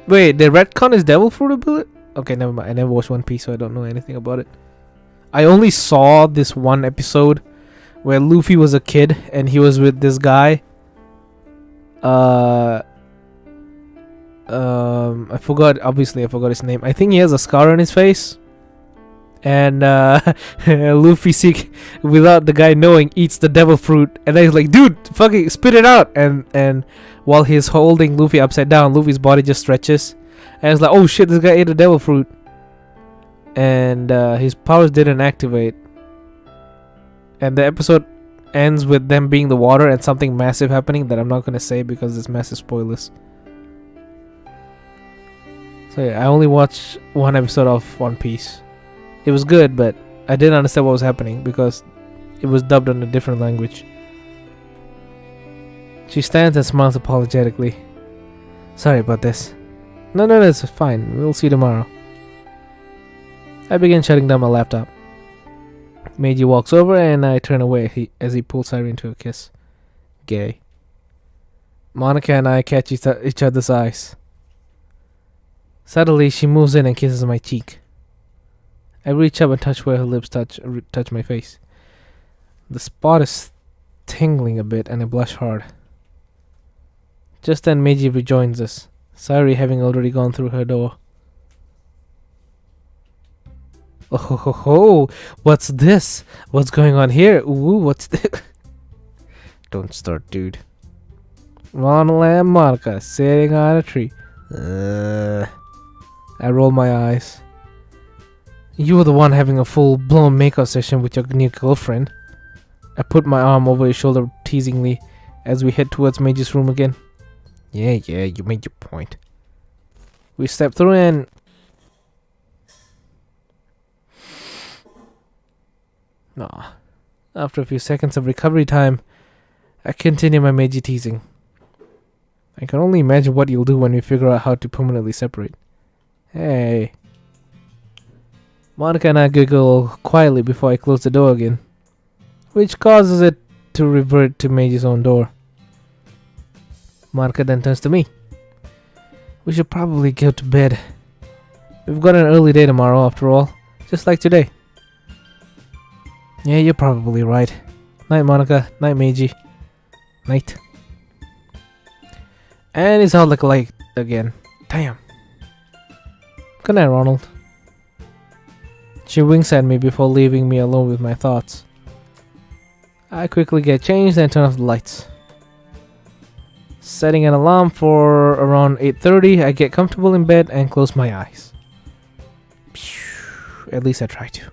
Wait, the retcon is devil fruit ability? Okay, never mind. I never watched One Piece, so I don't know anything about it. I only saw this one episode where Luffy was a kid and he was with this guy. I forgot his name. I think he has a scar on his face. And Luffy, without the guy knowing, eats the devil fruit. And then he's like, dude, fucking spit it out. And while he's holding Luffy upside down, Luffy's body just stretches. And it's like, oh shit, this guy ate a devil fruit. And his powers didn't activate. And the episode ends with them being the water and something massive happening that I'm not going to say because it's massive spoilers. So yeah, I only watched one episode of One Piece. It was good, but I didn't understand what was happening because it was dubbed in a different language. She stands and smiles apologetically. Sorry about this. No, it's fine. We'll see you tomorrow. I begin shutting down my laptop. Meiji walks over and I turn away as he pulls Sayuri into a kiss. Gay. Monica and I catch each other's eyes. Suddenly, she moves in and kisses my cheek. I reach up and touch where her lips touch my face. The spot is tingling a bit and I blush hard. Just then Meiji rejoins us, Sayuri having already gone through her door. Oh ho ho ho! What's this? What's going on here? Ooh, what's this? Don't start, dude. Ronald and Monica sitting on a tree. I roll my eyes. You were the one having a full-blown makeout session with your new girlfriend. I put my arm over his shoulder teasingly as we head towards Meiji's room again. Yeah, you made your point. We step through and... Aw. After a few seconds of recovery time, I continue my Meiji teasing. I can only imagine what you'll do when we figure out how to permanently separate. Hey. Monica and I giggle quietly before I close the door again, which causes it to revert to Meiji's own door. Monica then turns to me. We should probably go to bed. We've got an early day tomorrow after all, just like today. Yeah, you're probably right. Night, Monica. Night, Meiji. Night. And it's all like light again. Damn. Good night, Ronald. She winks at me before leaving me alone with my thoughts. I quickly get changed and turn off the lights. Setting an alarm for around 8:30, I get comfortable in bed and close my eyes. At least I try to.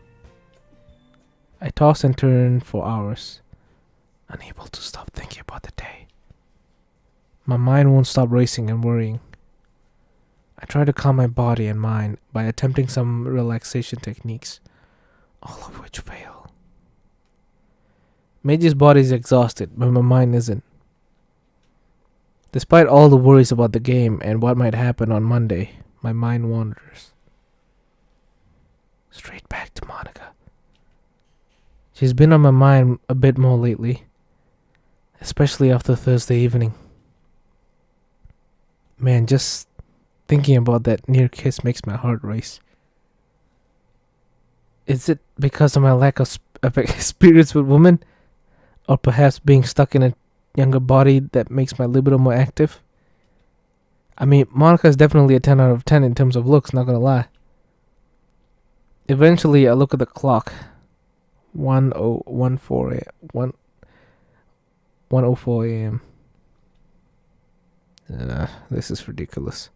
I toss and turn for hours, unable to stop thinking about the day. My mind won't stop racing and worrying. I try to calm my body and mind by attempting some relaxation techniques, all of which fail. Meiji's body is exhausted, but my mind isn't. Despite all the worries about the game and what might happen on Monday, my mind wanders. Straight back to Monica. She's been on my mind a bit more lately, especially after Thursday evening. Man, just thinking about that near kiss makes my heart race. Is it because of my lack of experience with women? Or perhaps being stuck in a younger body that makes my libido more active? I mean, Monica is definitely a 10 out of 10 in terms of looks, not gonna lie. Eventually, I look at the clock. 1:04 a.m. This is ridiculous.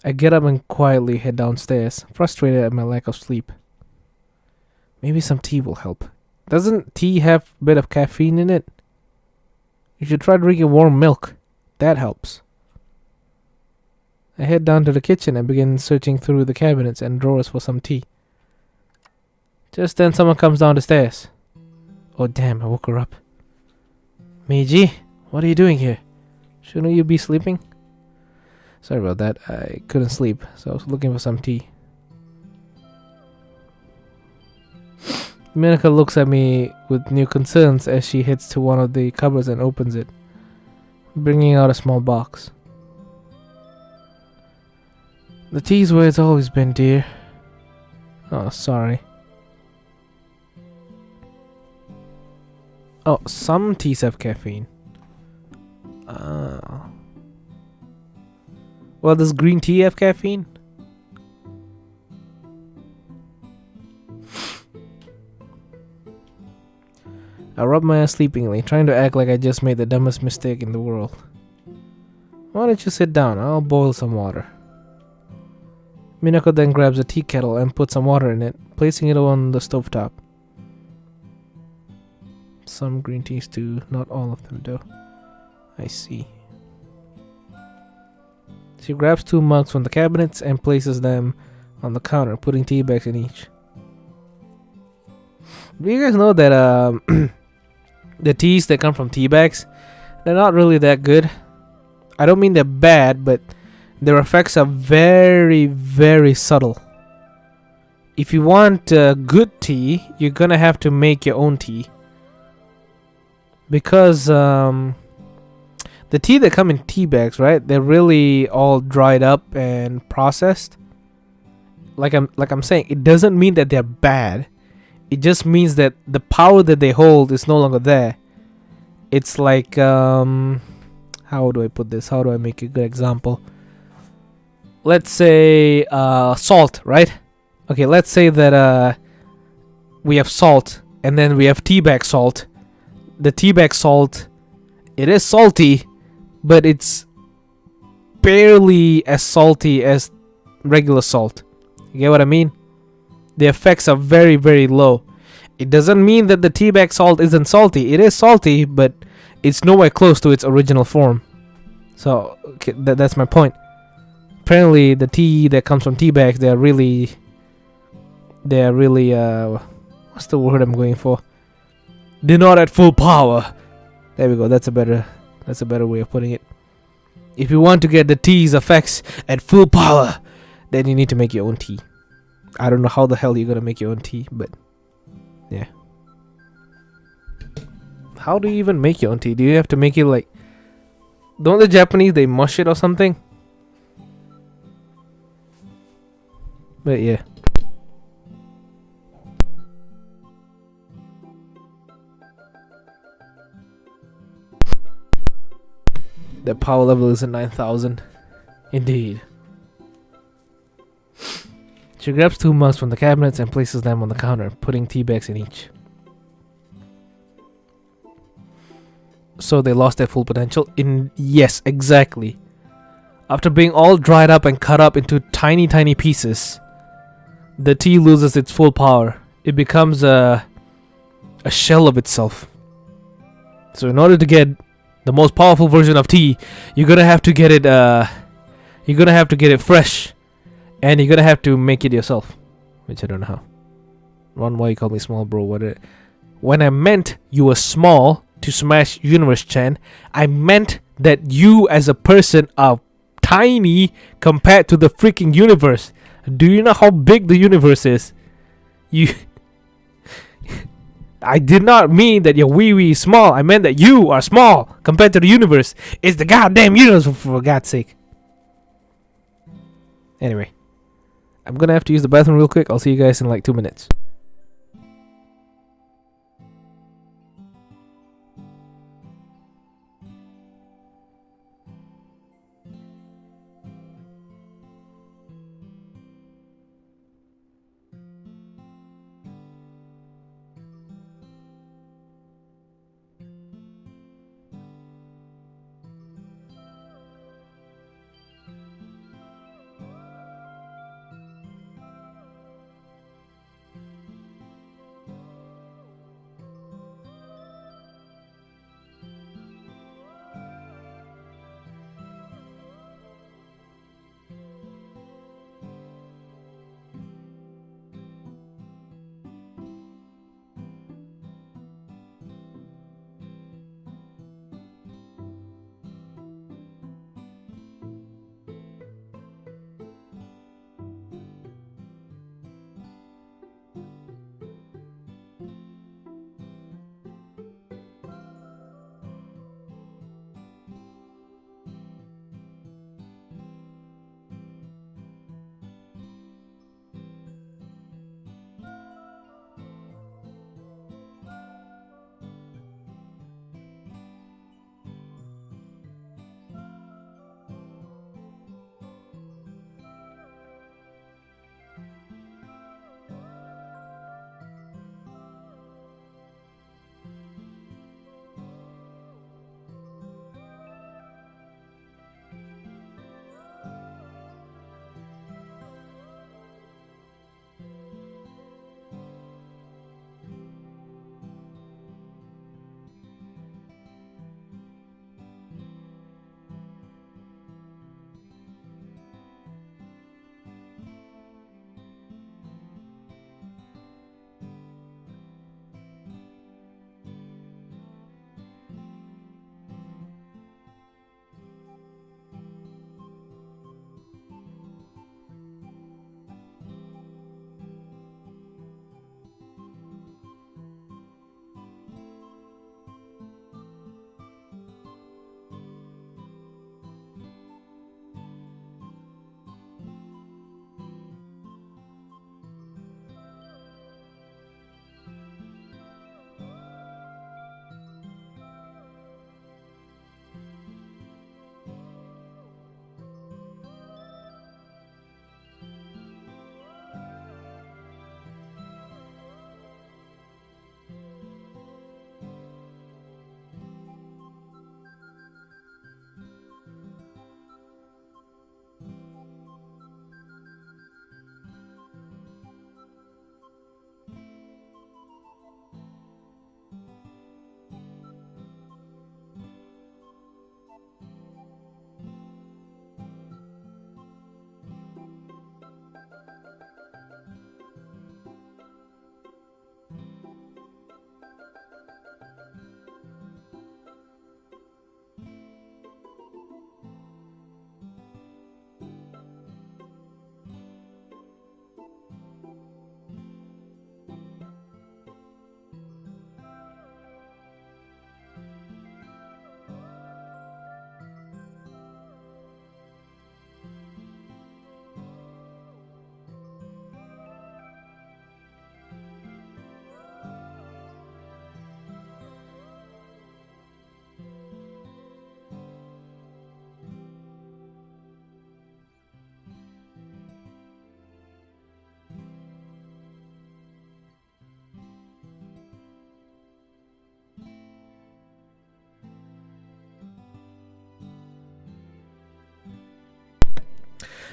I get up and quietly head downstairs, frustrated at my lack of sleep. Maybe some tea will help. Doesn't tea have a bit of caffeine in it? You should try drinking warm milk. That helps. I head down to the kitchen and begin searching through the cabinets and drawers for some tea. Just then someone comes down the stairs. Oh damn, I woke her up. Meiji, what are you doing here? Shouldn't you be sleeping? Sorry about that, I couldn't sleep, so I was looking for some tea. Minaka looks at me with new concerns as she heads to one of the cupboards and opens it, bringing out a small box. The tea's where it's always been, dear. Oh, sorry. Oh, some teas have caffeine. Well, does green tea have caffeine? I rub my eyes sleepingly, trying to act like I just made the dumbest mistake in the world. Why don't you sit down? I'll boil some water. Minako then grabs a tea kettle and puts some water in it, placing it on the stovetop. Some green teas too, not all of them though. I see. She grabs 2 mugs from the cabinets and places them on the counter, putting tea bags in each. Do you guys know that the teas that come from tea bags, they're not really that good? I don't mean they're bad, but their effects are very, very subtle. If you want good tea, you're gonna have to make your own tea. Because the tea that come in tea bags, right? They're really all dried up and processed. Like I'm saying, it doesn't mean that they're bad. It just means that the power that they hold is no longer there. It's like how do I put this? How do I make a good example? Let's say salt, right? Okay, let's say that we have salt and then we have tea bag salt. The tea bag salt, it is salty, but it's barely as salty as regular salt. You get what I mean? The effects are very, very low. It doesn't mean that the tea bag salt isn't salty. It is salty, but it's nowhere close to its original form. So okay, that's my point. Apparently, the tea that comes from tea bags, they're really what's the word I'm going for? They're not at full power. There we go. That's a better way of putting it. If you want to get the tea's effects at full power, then you need to make your own tea. I don't know how the hell you're gonna make your own tea, but yeah. How do you even make your own tea? Do you have to make it like... Don't the Japanese, they mush it or something? But yeah. The power level is at 9,000. Indeed. She grabs 2 mugs from the cabinets and places them on the counter, putting tea bags in each. So they lost their full potential? Yes, exactly. After being all dried up and cut up into tiny, tiny pieces, the tea loses its full power. It becomes a shell of itself. So in order to get the most powerful version of tea, you're gonna have to get it. You're gonna have to get it fresh, and you're gonna have to make it yourself, which I don't know how. Ron, why you call me small, bro? When I meant you were small to Smash Universe Chan, I meant that you as a person are tiny compared to the freaking universe. Do you know how big the universe is? I did not mean that you're wee small. I meant that you are small compared to the universe. It's the goddamn universe, for God's sake. Anyway, I'm gonna have to use the bathroom real quick. I'll see you guys in like 2 minutes.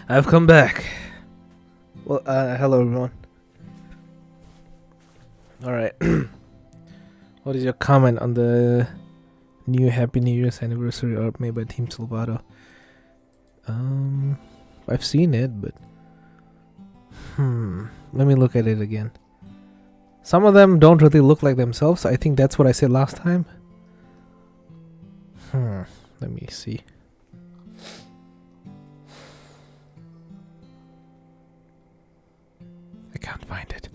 I've come back. Well, hello everyone. Alright. What is your comment on the new Happy New Year's anniversary art made by Team Salvato? I've seen it, but let me look at it again. Some of them don't really look like themselves. I think that's what I said last time. Let me see. I can't find it.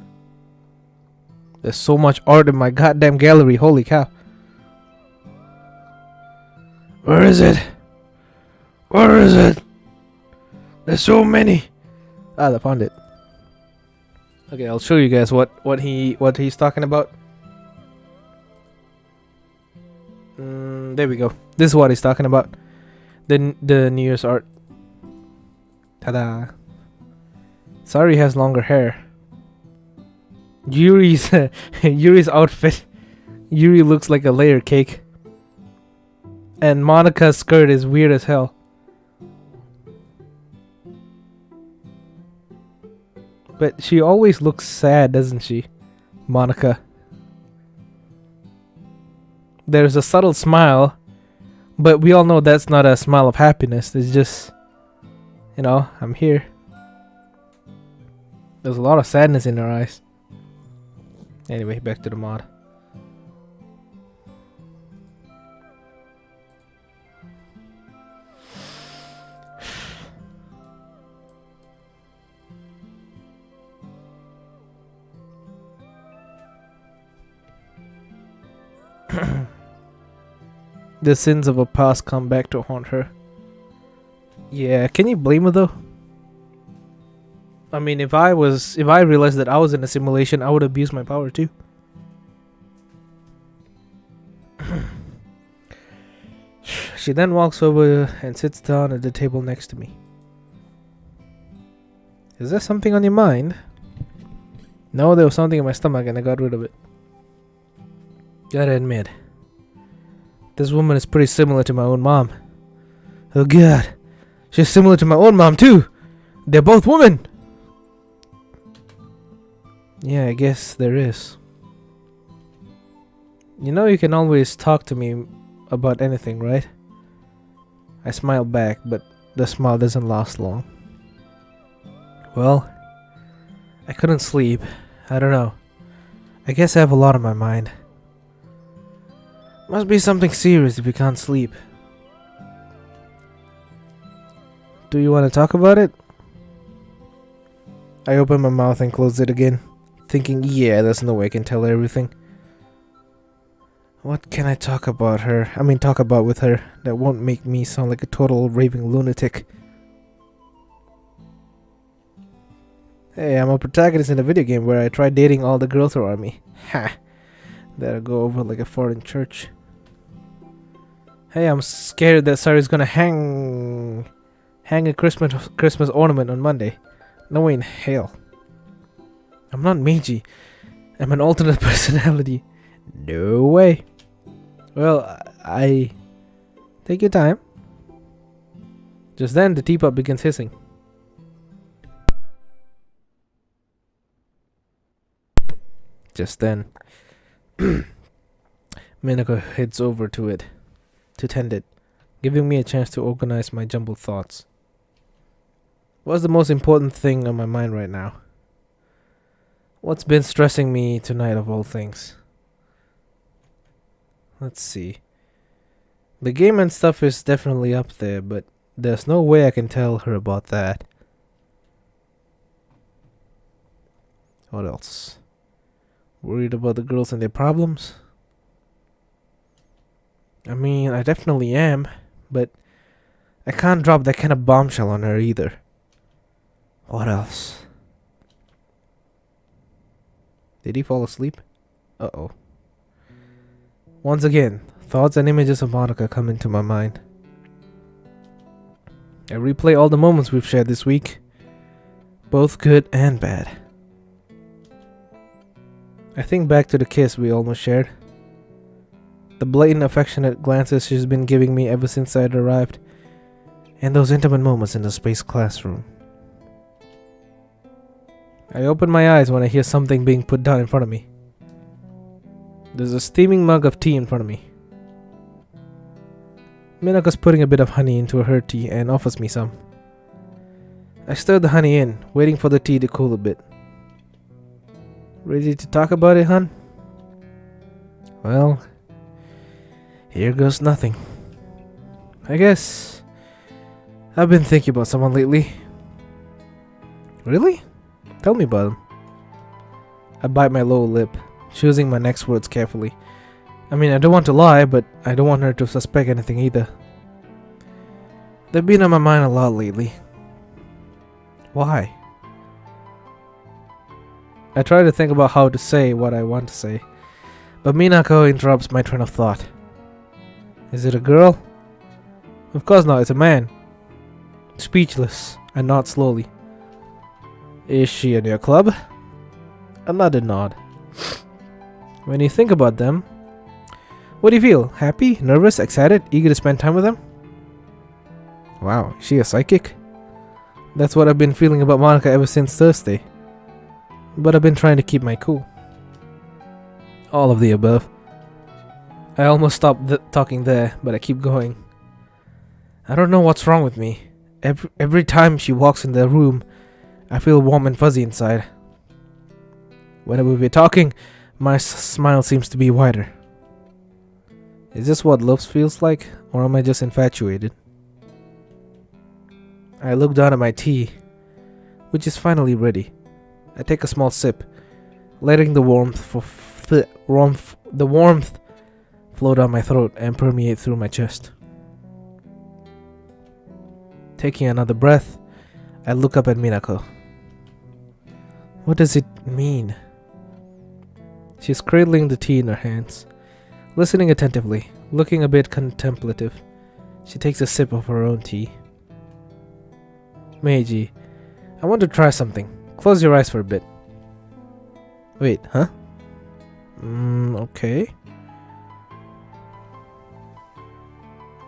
There's so much art in my goddamn gallery. Holy cow. Where is it? Where is it? There's so many. Ah, I found it. Okay, I'll show you guys what he's talking about. There we go. This is what he's talking about. The New Year's art. Ta-da. Sari has longer hair. Yuri's Yuri's outfit. Yuri looks like a layer cake. And Monika's skirt is weird as hell. But she always looks sad, doesn't she? Monika. There's a subtle smile, but we all know that's not a smile of happiness. It's just, you know, I'm here. There's a lot of sadness in her eyes. Anyway, back to the mod. The sins of a past come back to haunt her. Yeah, can you blame her though? I mean, if I realized that I was in a simulation, I would abuse my power too. She then walks over and sits down at the table next to me. Is there something on your mind? No, there was something in my stomach and I got rid of it. Gotta admit, this woman is pretty similar to my own mom. Oh god, she's similar to my own mom too! They're both women! Yeah, I guess there is. You know you can always talk to me about anything, right? I smile back, but the smile doesn't last long. Well, I couldn't sleep. I don't know. I guess I have a lot on my mind. Must be something serious if you can't sleep. Do you want to talk about it? I open my mouth and close it again, thinking, yeah, there's no way I can tell her everything. What can I talk about with her that won't make me sound like a total raving lunatic? Hey, I'm a protagonist in a video game where I try dating all the girls around me. Ha! That'll go over like a fart in church. Hey, I'm scared that Sari's gonna hang a Christmas ornament on Monday. No way in hell. I'm not Meiji. I'm an alternate personality. No way. Well, I take your time. Just then, the teapot begins hissing. Just then, Minako heads over to it to tend it, giving me a chance to organize my jumbled thoughts. What's the most important thing on my mind right now? What's been stressing me tonight of all things? Let's see. The game and stuff is definitely up there, but there's no way I can tell her about that. What else? Worried about the girls and their problems? I mean, I definitely am, but I can't drop that kind of bombshell on her either. What else? Did he fall asleep? Uh-oh. Once again, thoughts and images of Monika come into my mind. I replay all the moments we've shared this week, both good and bad. I think back to the kiss we almost shared. The blatant affectionate glances she's been giving me ever since I'd arrived. And those intimate moments in the space classroom. I open my eyes when I hear something being put down in front of me. There's a steaming mug of tea in front of me. Minako's putting a bit of honey into her tea and offers me some. I stir the honey in, waiting for the tea to cool a bit. Ready to talk about it, hun? Well, here goes nothing. I guess I've been thinking about someone lately. Really? Tell me about him. I bite my lower lip, choosing my next words carefully. I mean, I don't want to lie, but I don't want her to suspect anything either. They've been on my mind a lot lately. Why? I try to think about how to say what I want to say, but Minako interrupts my train of thought. Is it a girl? Of course not, it's a man. Speechless, I nod slowly. Is she in your club? Another nod. When you think about them, what do you feel? Happy, nervous, excited, eager to spend time with them? Wow, is she a psychic? That's what I've been feeling about Monica ever since Thursday. But I've been trying to keep my cool. All of the above. I almost stopped talking there, but I keep going. I don't know what's wrong with me. Every time she walks in the room, I feel warm and fuzzy inside. Whenever we're talking, my smile seems to be wider. Is this what love feels like, or am I just infatuated? I look down at my tea, which is finally ready. I take a small sip, letting the warmth flow down my throat and permeate through my chest. Taking another breath, I look up at Minako. What does it mean? She's cradling the tea in her hands, listening attentively, looking a bit contemplative. She takes a sip of her own tea. Meiji, I want to try something. Close your eyes for a bit. Wait, huh? Okay.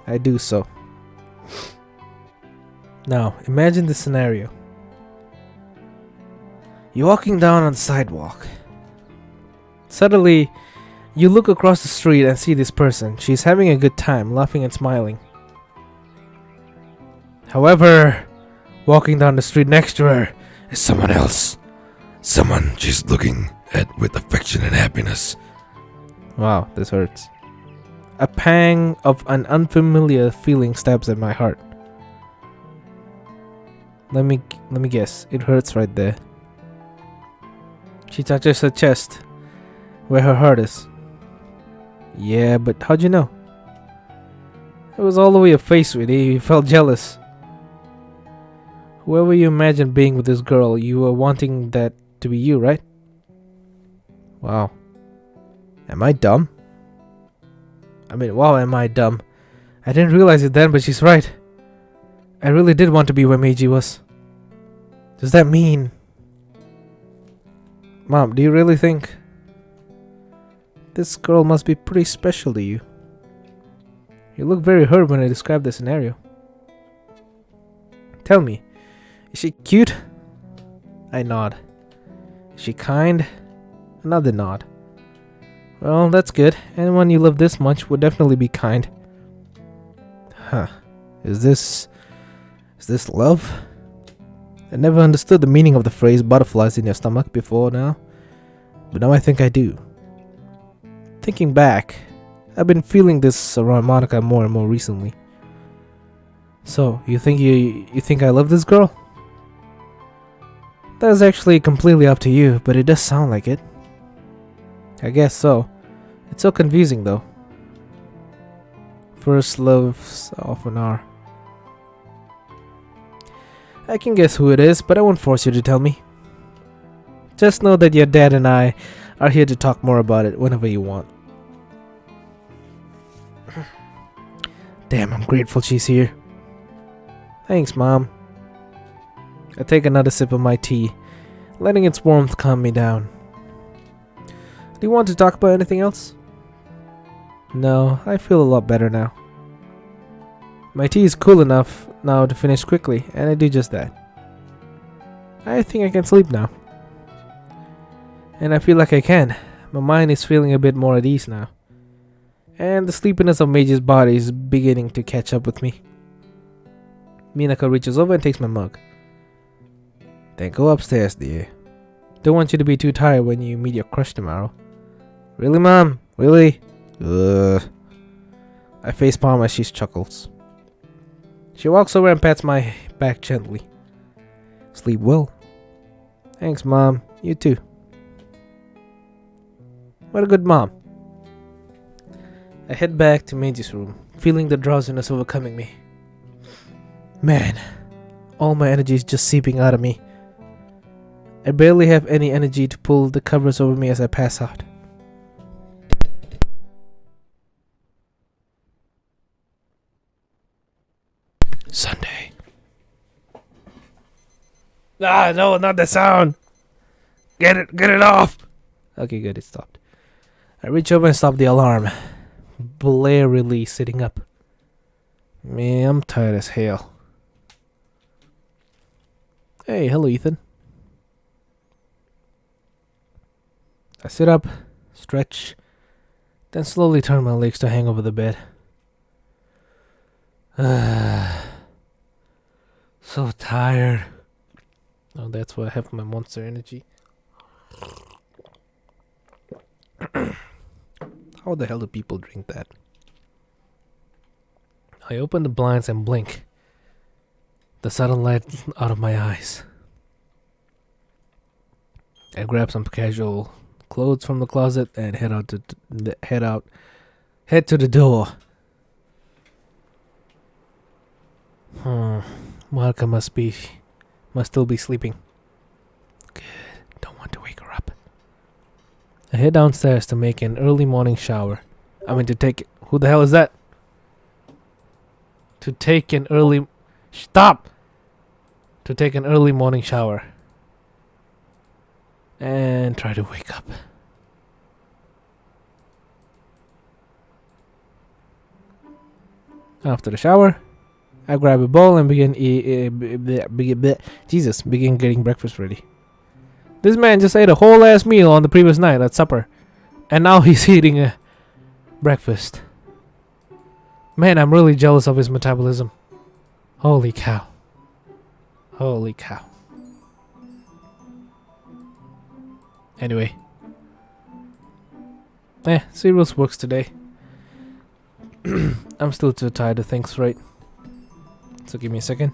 I do so. Now, imagine this scenario. You're walking down on the sidewalk. Suddenly, you look across the street and see this person. She's having a good time, laughing and smiling. However, walking down the street next to her is someone else. Someone she's looking at with affection and happiness. Wow, this hurts. A pang of an unfamiliar feeling stabs at my heart. Let me guess. It hurts right there. She touches her chest, where her heart is. Yeah, but how'd you know? It was all over your face, sweetie. You felt jealous. Whoever you imagined being with this girl, you were wanting that to be you, right? Wow. Am I dumb? Wow, am I dumb? I didn't realize it then, but she's right. I really did want to be where Meiji was. Does that mean... Mom, do you really think... This girl must be pretty special to you? You look very hurt when I describe the scenario. Tell me, is she cute? I nod. Is she kind? Another nod. Well, that's good. Anyone you love this much would definitely be kind. Huh. Is this love? I never understood the meaning of the phrase butterflies in your stomach before now. But now I think I do. Thinking back, I've been feeling this around Monica more and more recently. So, you think I love this girl? That's actually completely up to you, but it does sound like it. I guess so. It's so confusing though. First loves often are. I can guess who it is, but I won't force you to tell me. Just know that your dad and I are here to talk more about it whenever you want. Damn, I'm grateful she's here. Thanks, Mom. I take another sip of my tea, letting its warmth calm me down. Do you want to talk about anything else? No, I feel a lot better now. My tea is cool enough now to finish quickly, and I do just that. I think I can sleep now. And I feel like I can. My mind is feeling a bit more at ease now. And the sleepiness of Mage's body is beginning to catch up with me. Minako reaches over and takes my mug. Then go upstairs, dear. Don't want you to be too tired when you meet your crush tomorrow. Really, Mom? Really? Ugh. I facepalm as she chuckles. She walks over and pats my back gently. Sleep well. Thanks, Mom. You too. What a good mom. I head back to Maisy's room, feeling the drowsiness overcoming me. Man, all my energy is just seeping out of me. I barely have any energy to pull the covers over me as I pass out. Sunday. Ah, no, not the sound. Get it off. Okay, good, it stopped. I reach over and stop the alarm, blarily sitting up. Man, I'm tired as hell. Hey, hello, Ethan. I sit up, stretch, then slowly turn my legs to hang over the bed. So tired. Oh, that's why I have my monster energy. How the hell do people drink that? I open the blinds and blink. The sudden light out of my eyes. I grab some casual clothes from the closet and head to the door. Marka must still be sleeping. Good. Don't want to wake her up. I head downstairs to make an early morning shower. Who the hell is that? To take an early morning shower. And try to wake up. After the shower, I grab a bowl and begin getting breakfast ready. This man just ate a whole ass meal on the previous night at supper, and now he's eating a breakfast. Man, I'm really jealous of his metabolism. Holy cow. Holy cow. Anyway. Cereals works today. I'm still too tired to think straight. So give me a second.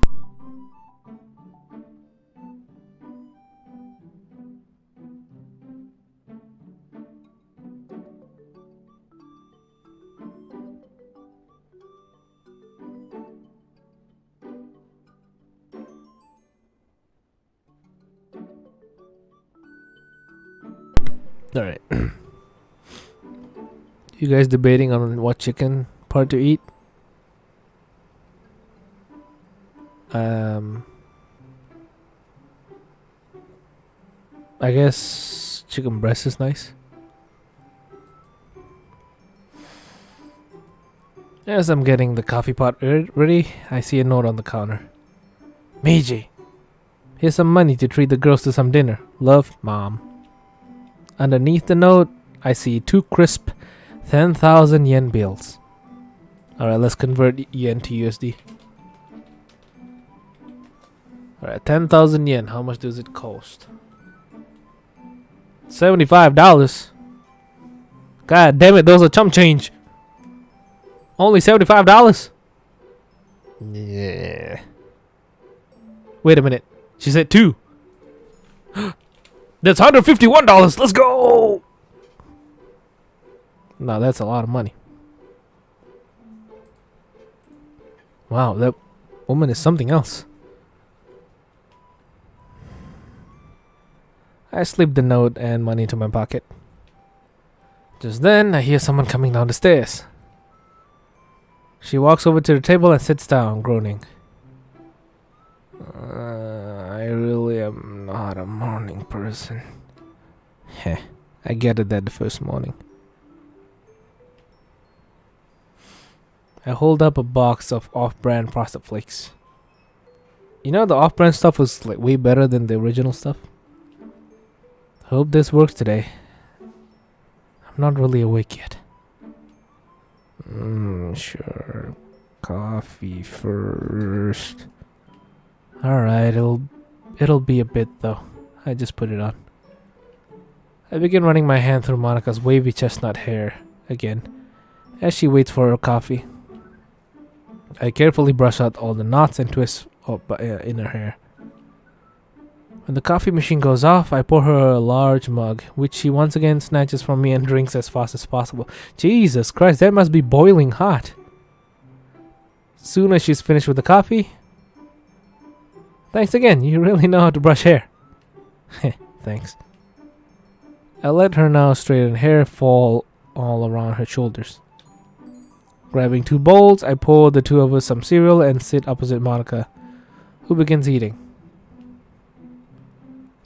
Alright. You guys debating on what chicken part to eat? I guess chicken breast is nice. As I'm getting the coffee pot ready, I see a note on the counter. Meiji, here's some money to treat the girls to some dinner. Love, Mom. Underneath the note, I see 2 crisp 10,000 yen bills. Alright, let's convert yen to USD. Alright, 10,000 yen. How much does it cost? $75. God damn it, those are chump change. Only $75? Yeah. Wait a minute. She said 2. That's $151. Let's go. No, that's a lot of money. Wow, that woman is something else. I slip the note and money into my pocket. Just then, I hear someone coming down the stairs. She walks over to the table and sits down, groaning. I really am not a morning person. Heh, I gathered that the first morning. I hold up a box of off-brand Frosted Flakes. You know, the off-brand stuff was like way better than the original stuff. Hope this works today. I'm not really awake yet. Sure. Coffee first. Alright, it'll be a bit though. I just put it on. I begin running my hand through Monica's wavy chestnut hair again as she waits for her coffee. I carefully brush out all the knots and twists in her hair. When the coffee machine goes off, I pour her a large mug, which she once again snatches from me and drinks as fast as possible. Jesus Christ, that must be boiling hot. Soon as she's finished with the coffee... Thanks again, you really know how to brush hair. Thanks. I let her now straighten hair fall all around her shoulders. Grabbing 2 bowls, I pour the 2 of us some cereal and sit opposite Monica, who begins eating.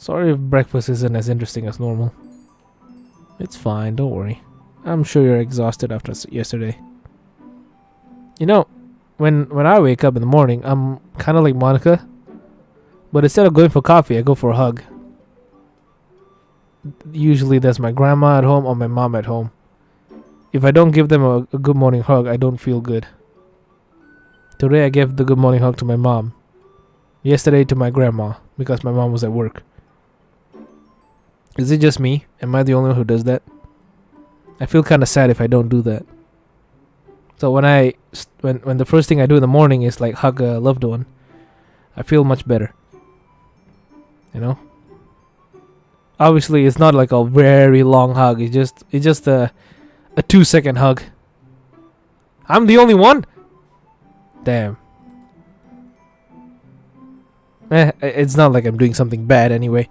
Sorry if breakfast isn't as interesting as normal. It's fine, don't worry. I'm sure you're exhausted after yesterday. You know, when I wake up in the morning, I'm kind of like Monica, but instead of going for coffee, I go for a hug. Usually there's my grandma at home or my mom at home. If I don't give them a good morning hug, I don't feel good. Today I gave the good morning hug to my mom. Yesterday to my grandma, because my mom was at work. Is it just me? Am I the only one who does that? I feel kind of sad if I don't do that. So when the first thing I do in the morning is like hug a loved one, I feel much better. You know? Obviously, it's not like a very long hug. It's just a 2-second hug. I'm the only one? Damn. It's not like I'm doing something bad anyway.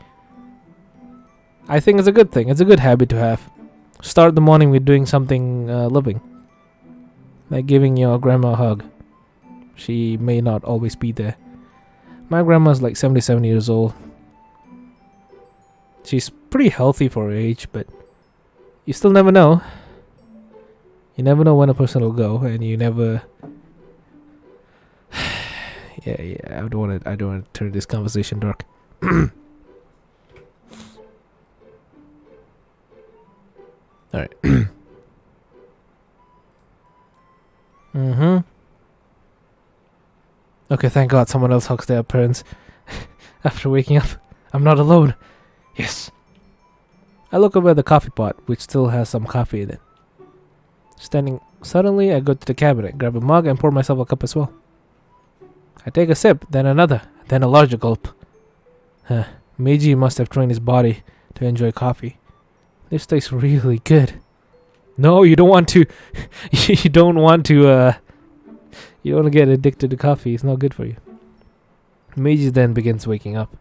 I think it's a good thing. It's a good habit to have. Start the morning with doing something loving. Like giving your grandma a hug. She may not always be there. My grandma's like 77 years old. She's pretty healthy for her age, but you still never know. You never know when a person will go, and you never... yeah, I don't want to turn this conversation dark. Alright. Okay, thank God someone else hugs their parents after waking up. I'm not alone. Yes. I look over at the coffee pot, which still has some coffee in it. Suddenly, I go to the cabinet, grab a mug, and pour myself a cup as well. I take a sip, then another, then a larger gulp. Meiji must have trained his body to enjoy coffee. This tastes really good. No, you don't want to. You don't want to get addicted to coffee. It's not good for you. Meiji then begins waking up.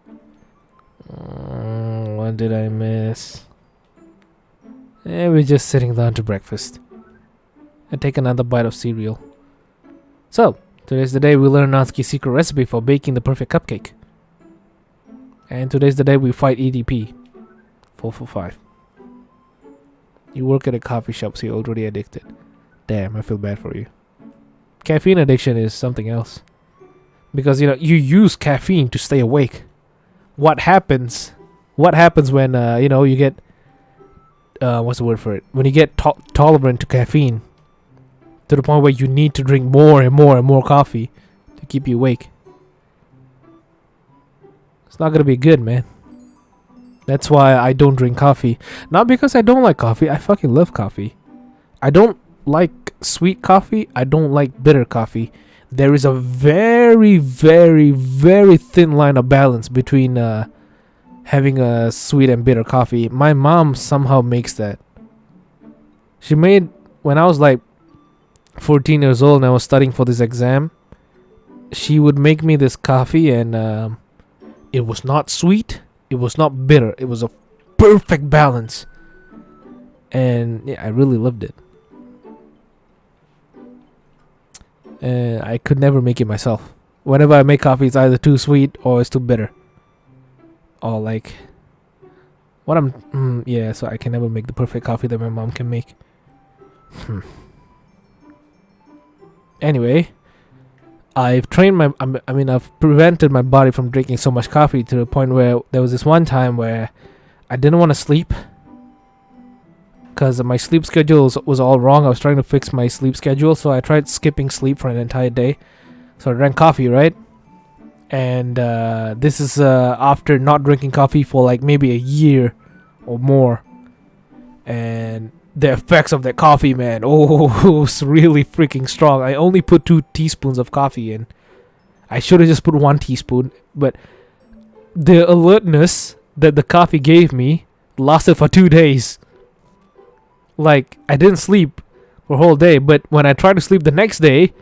What did I miss? We're just sitting down to breakfast. I take another bite of cereal. So, today's the day we learn Natsuki's secret recipe for baking the perfect cupcake. And today's the day we fight EDP. 4 for 5. You work at a coffee shop, so you're already addicted. Damn, I feel bad for you. Caffeine addiction is something else. Because, you use caffeine to stay awake. What happens when, you get... what's the word for it? When you get tolerant to caffeine. To the point where you need to drink more and more and more coffee to keep you awake. It's not gonna be good, man. That's why I don't drink coffee. Not because I don't like coffee. I fucking love coffee. I don't like sweet coffee. I don't like bitter coffee. There is a very, very, very thin line of balance between having a sweet and bitter coffee. My mom somehow makes that. She made, when I was like 14 years old and I was studying for this exam, she would make me this coffee, and it was not sweet, it was not bitter, it was a perfect balance, and yeah, I really loved it. And I could never make it myself. Whenever I make coffee, it's either too sweet or it's too bitter, or like what so I can never make the perfect coffee that my mom can make. Anyway, I've trained I've prevented my body from drinking so much coffee to the point where there was this one time where I didn't want to sleep because my sleep schedule was all wrong. I was trying to fix my sleep schedule, so I tried skipping sleep for an entire day. So I drank coffee, right? And this is after not drinking coffee for like maybe a year or more. And the effects of that coffee, man, oh, it's really freaking strong. I only put 2 teaspoons of coffee in. I should have just put 1 teaspoon, but the alertness that the coffee gave me lasted for 2 days. Like, I didn't sleep for a whole day, but when I tried to sleep the next day,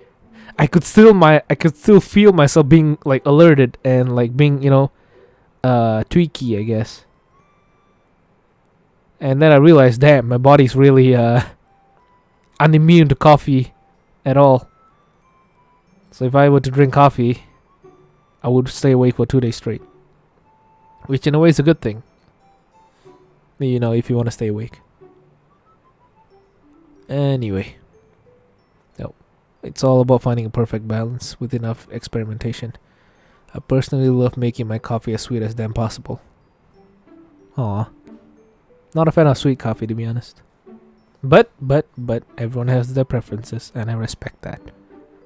I could still feel myself being like alerted and like being, you know, tweaky, I guess. And then I realized, damn, my body's really unimmune to coffee at all. So if I were to drink coffee, I would stay awake for 2 days straight. Which in a way is a good thing. You know, if you want to stay awake. Anyway. No. It's all about finding a perfect balance with enough experimentation. I personally love making my coffee as sweet as damn possible. Aww. Not a fan of sweet coffee, to be honest. But everyone has their preferences, and I respect that.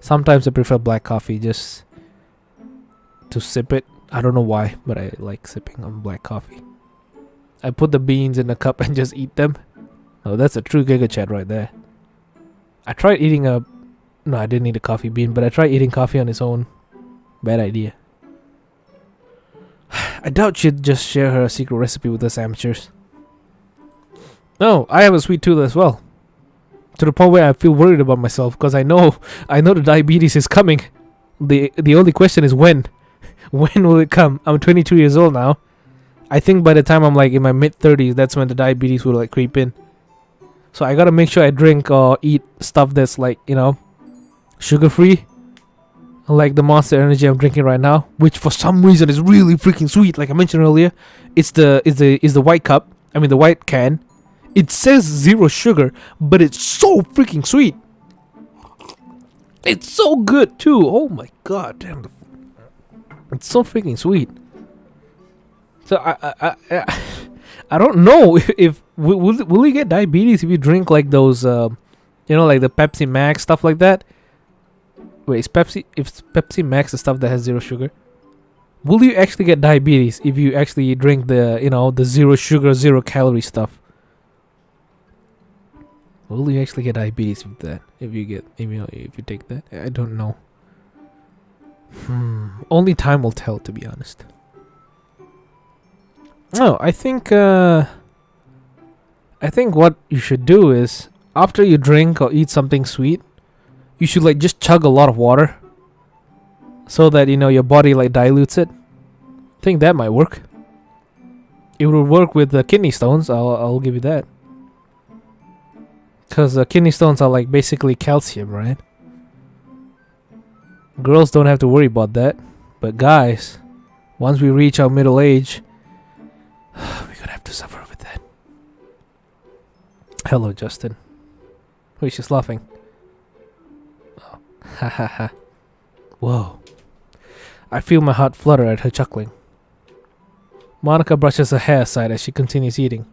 Sometimes I prefer black coffee just to sip it. I don't know why, but I like sipping on black coffee. I put the beans in a cup and just eat them. Oh, that's a true Giga Chat right there. I tried eating a... No, I didn't eat a coffee bean, but I tried eating coffee on its own. Bad idea. I doubt she'd just share her secret recipe with us amateurs. No, I have a sweet tooth as well. To the point where I feel worried about myself because I know the diabetes is coming. The only question is when. When will it come? I'm 22 years old now. I think by the time I'm like in my mid-30s, that's when the diabetes will like creep in. So I gotta make sure I drink or eat stuff that's like, you know, sugar-free. Like the Monster Energy I'm drinking right now, which for some reason is really freaking sweet. Like I mentioned earlier, it's the white cup. I mean the white can. It says 0 sugar, but it's so freaking sweet. It's so good too. Oh my god, damn! It's so freaking sweet. So I don't know if will you get diabetes if you drink like those you know, like the Pepsi Max stuff like that. Wait, is Pepsi Max the stuff that has 0 sugar? Will you actually get diabetes if you actually drink the, you know, the 0 sugar, 0 calorie stuff? Will you actually get diabetes with that? If you take that? I don't know. Only time will tell, to be honest. No, I think what you should do is after you drink or eat something sweet, you should like just chug a lot of water so that, you know, your body like dilutes it. I think that might work. It will work with the kidney stones. I'll give you that. Because kidney stones are like basically calcium, right? Girls don't have to worry about that. But guys, once we reach our middle age, we're gonna have to suffer with that. Hello, Justin. Wait, she's laughing. Oh. Ha ha ha. Whoa. I feel my heart flutter at her chuckling. Monica brushes her hair aside as she continues eating.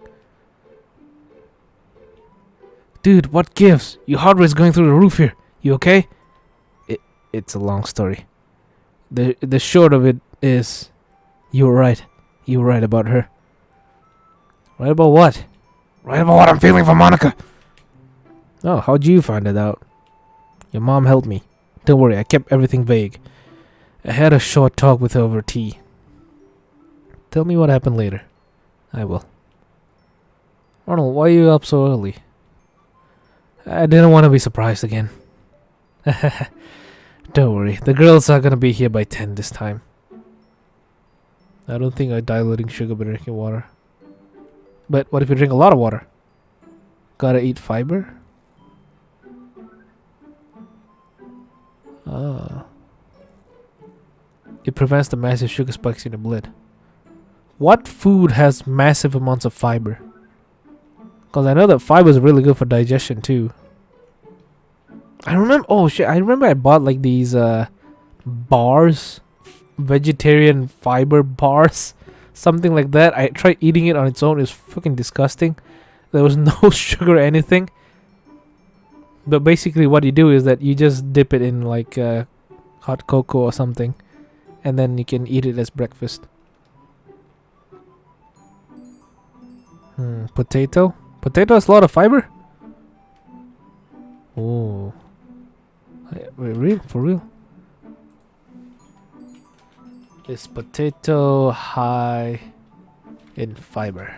Dude, what gives? Your heart rate's going through the roof here. You okay? It's a long story. The short of it is, you were right. You were right about her. Right about what? Right about what I'm feeling for Monica. Oh, how'd you find it out? Your mom helped me. Don't worry, I kept everything vague. I had a short talk with her over tea. Tell me what happened later. I will. Arnold, why are you up so early? I didn't want to be surprised again. Don't worry, the girls are gonna be here by 10 this time. I don't think I'm diluting sugar by drinking water. But what if you drink a lot of water? Gotta eat fiber? Ah. It prevents the massive sugar spikes in the blood. What food has massive amounts of fiber? Because I know that fiber is really good for digestion too. I remember, oh shit, I remember I bought like these bars, vegetarian fiber bars. something like that. I tried eating it on its own. It's fucking disgusting. There was no sugar or anything. But basically what you do is that you just dip it in like hot cocoa or something. And then you can eat it as breakfast. Potato? Potato has a lot of fiber? Oh. Wait, real? For real? Is potato high in fiber?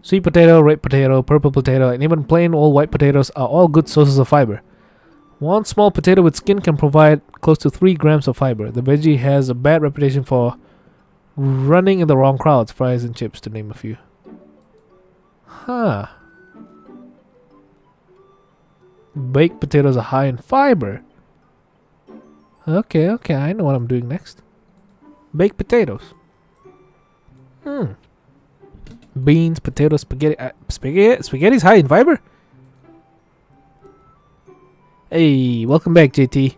Sweet potato, red potato, purple potato, and even plain old white potatoes are all good sources of fiber. One small potato with skin can provide close to 3 grams of fiber. The veggie has a bad reputation for running in the wrong crowds, fries and chips to name a few. Huh. Baked potatoes are high in fiber. Okay, I know what I'm doing next. Baked potatoes. Beans, potatoes, spaghetti. Spaghetti's high in fiber? Hey, welcome back, JT.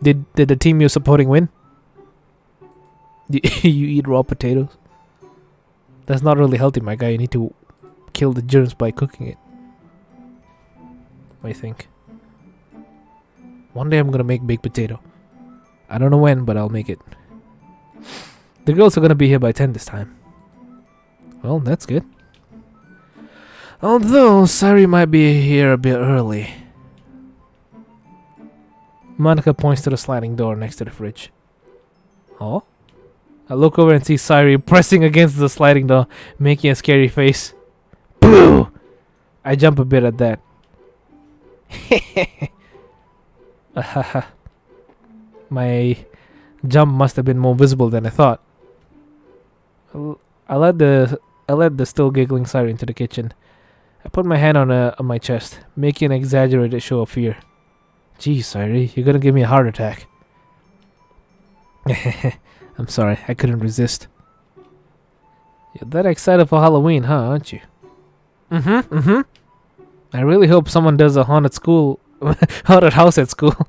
Did the team you're supporting win? You eat raw potatoes? That's not really healthy, my guy. You need to kill the germs by cooking it. I think. One day I'm gonna make baked potato. I don't know when, but I'll make it. The girls are gonna be here by 10 this time. Well, that's good. Although, Sari might be here a bit early. Monica points to the sliding door next to the fridge. Oh? I look over and see Sari pressing against the sliding door, making a scary face. Boo! I jump a bit at that. My jump must have been more visible than I thought. I led the still giggling Sari into the kitchen. I put my hand on my chest, making an exaggerated show of fear. Gee, Sari, you're gonna give me a heart attack. I'm sorry, I couldn't resist. You're that excited for Halloween, huh, aren't you? I really hope someone does a haunted house at school.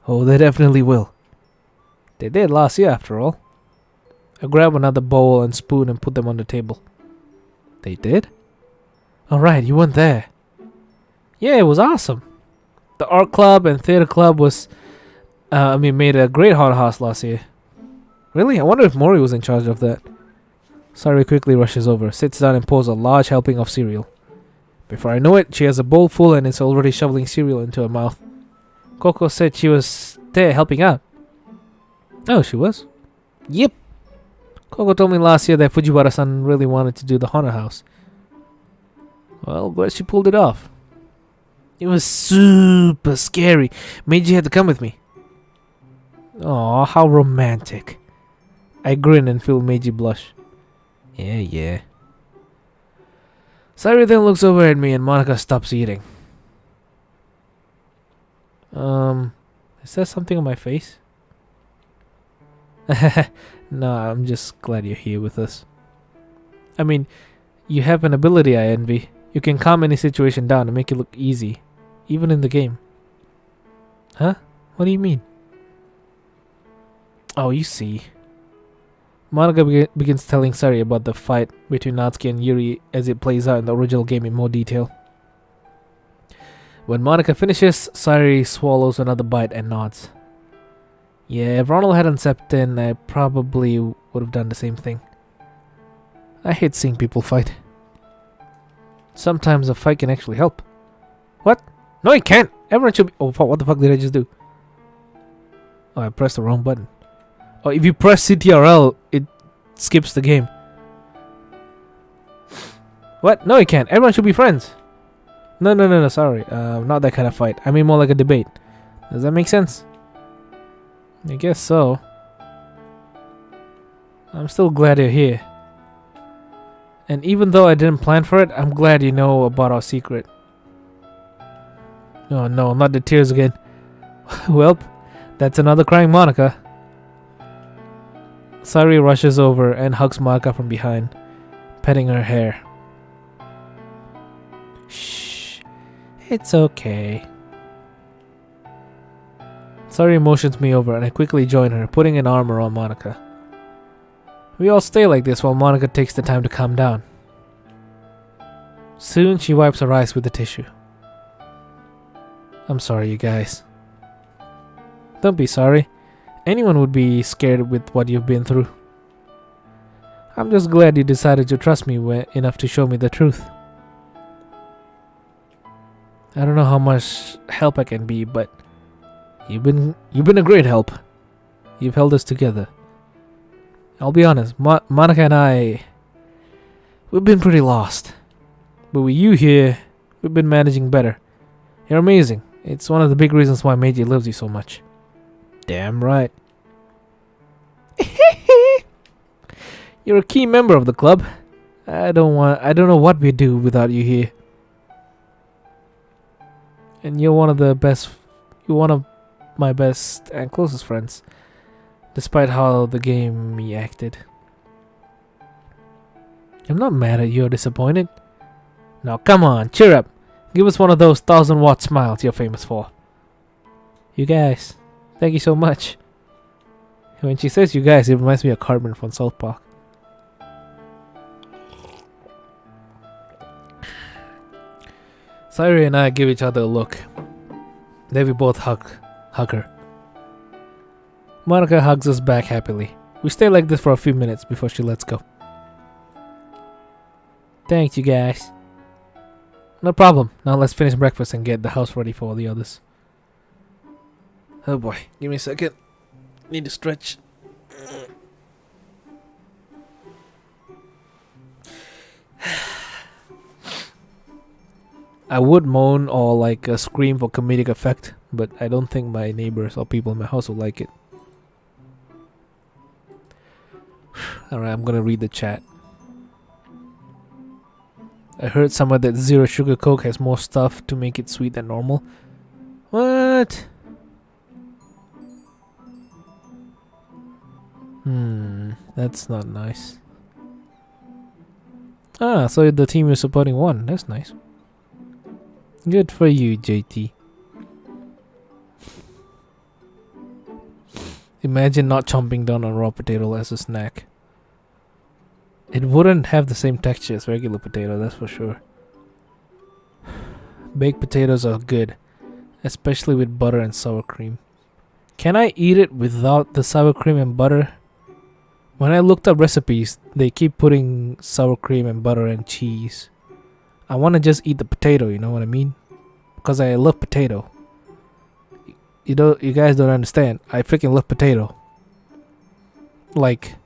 Oh, they definitely will. They did last year, after all. I grabbed another bowl and spoon and put them on the table. They did? Alright, you weren't there. Yeah, it was awesome. The art club and theater club made a great haunted house last year. Really? I wonder if Mori was in charge of that. Sari quickly rushes over, sits down and pours a large helping of cereal. Before I know it, she has a bowl full and is already shoveling cereal into her mouth. Coco said she was there helping out. Oh, she was? Yep. Coco told me last year that Fujiwara-san really wanted to do the haunted house. Well, but she pulled it off. It was super scary. Meiji had to come with me. Aw, how romantic. I grin and feel Meiji blush. Yeah. Sari then looks over at me and Monica stops eating. Is there something on my face? No, I'm just glad you're here with us. I mean, you have an ability I envy. You can calm any situation down and make it look easy, even in the game. Huh? What do you mean? Oh, you see. Monica begins telling Sari about the fight between Natsuki and Yuri as it plays out in the original game in more detail. When Monica finishes, Sari swallows another bite and nods. Yeah, if Ronald hadn't stepped in, I probably would have done the same thing. I hate seeing people fight. Sometimes a fight can actually help. What? No, it can't! Everyone should be— oh fuck, what the fuck did I just do? Oh, I pressed the wrong button. Oh, if you press CTRL, it skips the game. What? No, it can't. Everyone should be friends. No, sorry. Not that kind of fight. I mean more like a debate. Does that make sense? I guess so. I'm still glad you're here. And even though I didn't plan for it, I'm glad you know about our secret. Oh no, not the tears again. Well, that's another crying Monica. Sari rushes over and hugs Monica from behind, petting her hair. Shh, it's okay. Sari motions me over and I quickly join her, putting an arm around Monica. We all stay like this while Monica takes the time to calm down. Soon she wipes her eyes with the tissue. I'm sorry, you guys. Don't be sorry. Anyone would be scared with what you've been through. I'm just glad you decided to trust me enough to show me the truth. I don't know how much help I can be, but you've been a great help. You've held us together. I'll be honest, Monica and I, we've been pretty lost. But with you here, we've been managing better. You're amazing. It's one of the big reasons why Meiji loves you so much. Damn right. You're a key member of the club. I don't know what we'd do without you here. And you're one of my best and closest friends, despite how the game me acted. I'm not mad at you or disappointed. Now come on, cheer up. Give us one of those 1,000-watt smiles you're famous for. You guys, thank you so much. When she says you guys, it reminds me of Cartman from South Park. Sayuri and I give each other a look. Then we both hug her. Monica hugs us back happily. We stay like this for a few minutes before she lets go. Thanks, you guys. No problem. Now let's finish breakfast and get the house ready for all the others. Oh boy, give me a second. Need to stretch. I would moan or like scream for comedic effect, but I don't think my neighbors or people in my house will like it. Alright, I'm gonna read the chat. I heard somewhere that zero sugar Coke has more stuff to make it sweet than normal. What? That's not nice. Ah, so the team is supporting one. That's nice. Good for you, JT. Imagine not chomping down on raw potato as a snack. It wouldn't have the same texture as regular potato, that's for sure. Baked potatoes are good, especially with butter and sour cream. Can I eat it without the sour cream and butter? When I looked up recipes, they keep putting sour cream and butter and cheese. I want to just eat the potato, you know what I mean? Because I love potato. You guys don't understand. I freaking love potato. Like,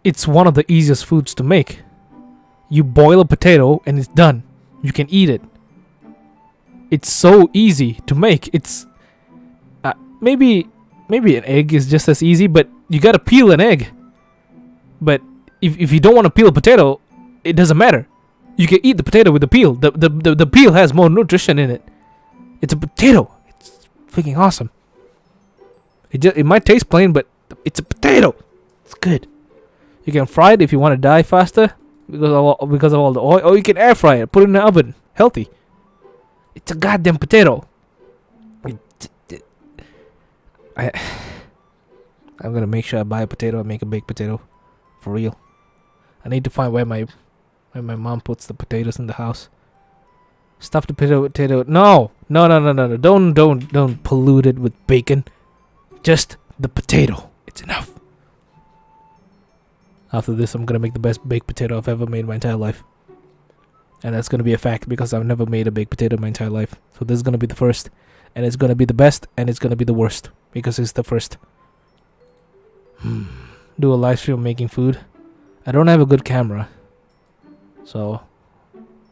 it's one of the easiest foods to make. You boil a potato and it's done. You can eat it. It's so easy to make. It's maybe an egg is just as easy, but you gotta peel an egg. But if you don't want to peel a potato, it doesn't matter. You can eat the potato with the peel. The peel has more nutrition in it. It's a potato. It's freaking awesome. It might taste plain, but it's a potato. It's good. You can fry it if you want to die faster because of all the oil, or you can air fry it, put it in the oven. Healthy. It's a goddamn potato. I'm gonna make sure I buy a potato and make a baked potato, for real. I need to find where my mom puts the potatoes in the house. Stuff the potato. No. Don't pollute it with bacon. Just the potato. It's enough. After this, I'm gonna make the best baked potato I've ever made in my entire life. And that's gonna be a fact because I've never made a baked potato in my entire life. So this is gonna be the first. And it's gonna be the best, and it's gonna be the worst because it's the first. Do a live stream making food. I don't have a good camera. So,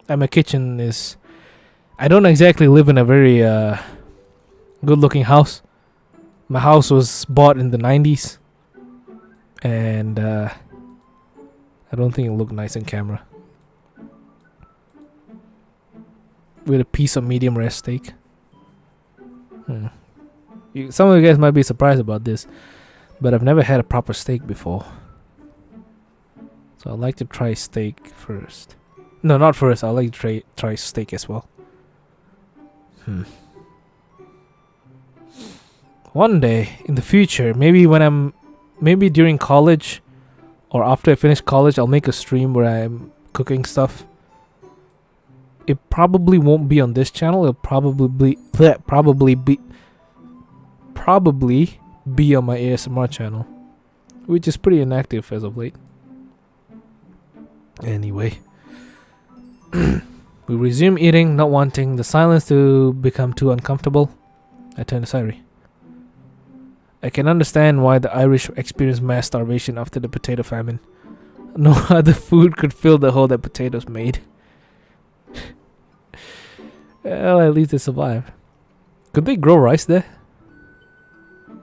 and my kitchen is... I don't exactly live in a very good looking house. My house was bought in the 90s. And I don't think it looked nice in camera. With a piece of medium rare steak. Some of you guys might be surprised about this, but I've never had a proper steak before. So I'd like to try steak first. No, not first. I'd like to try steak as well. One day in the future, maybe during college, or after I finish college, I'll make a stream where I'm cooking stuff. It probably won't be on this channel. It'll probably be on my ASMR channel, which is pretty inactive as of late. Anyway, we resume eating, not wanting the silence to become too uncomfortable. I turn to Sairi. I can understand why the Irish experienced mass starvation after the potato famine. No other food could fill the hole that potatoes made. Well, at least they survived. Could they grow rice there?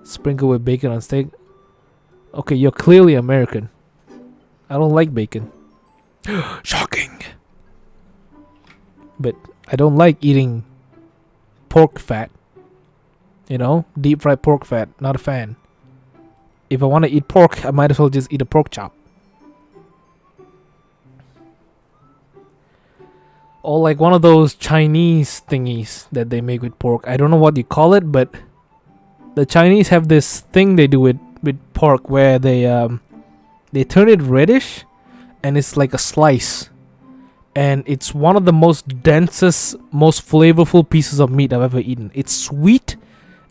Sprinkle with bacon on steak? Okay, you're clearly American. I don't like bacon. Shocking. But I don't like eating pork fat. You know, deep fried pork fat. Not a fan. If I want to eat pork, I might as well just eat a pork chop. Or like one of those Chinese thingies that they make with pork. I don't know what you call it, but the Chinese have this thing they do with pork where they turn it reddish, and it's like a slice, and it's one of the most densest, most flavorful pieces of meat I've ever eaten. It's sweet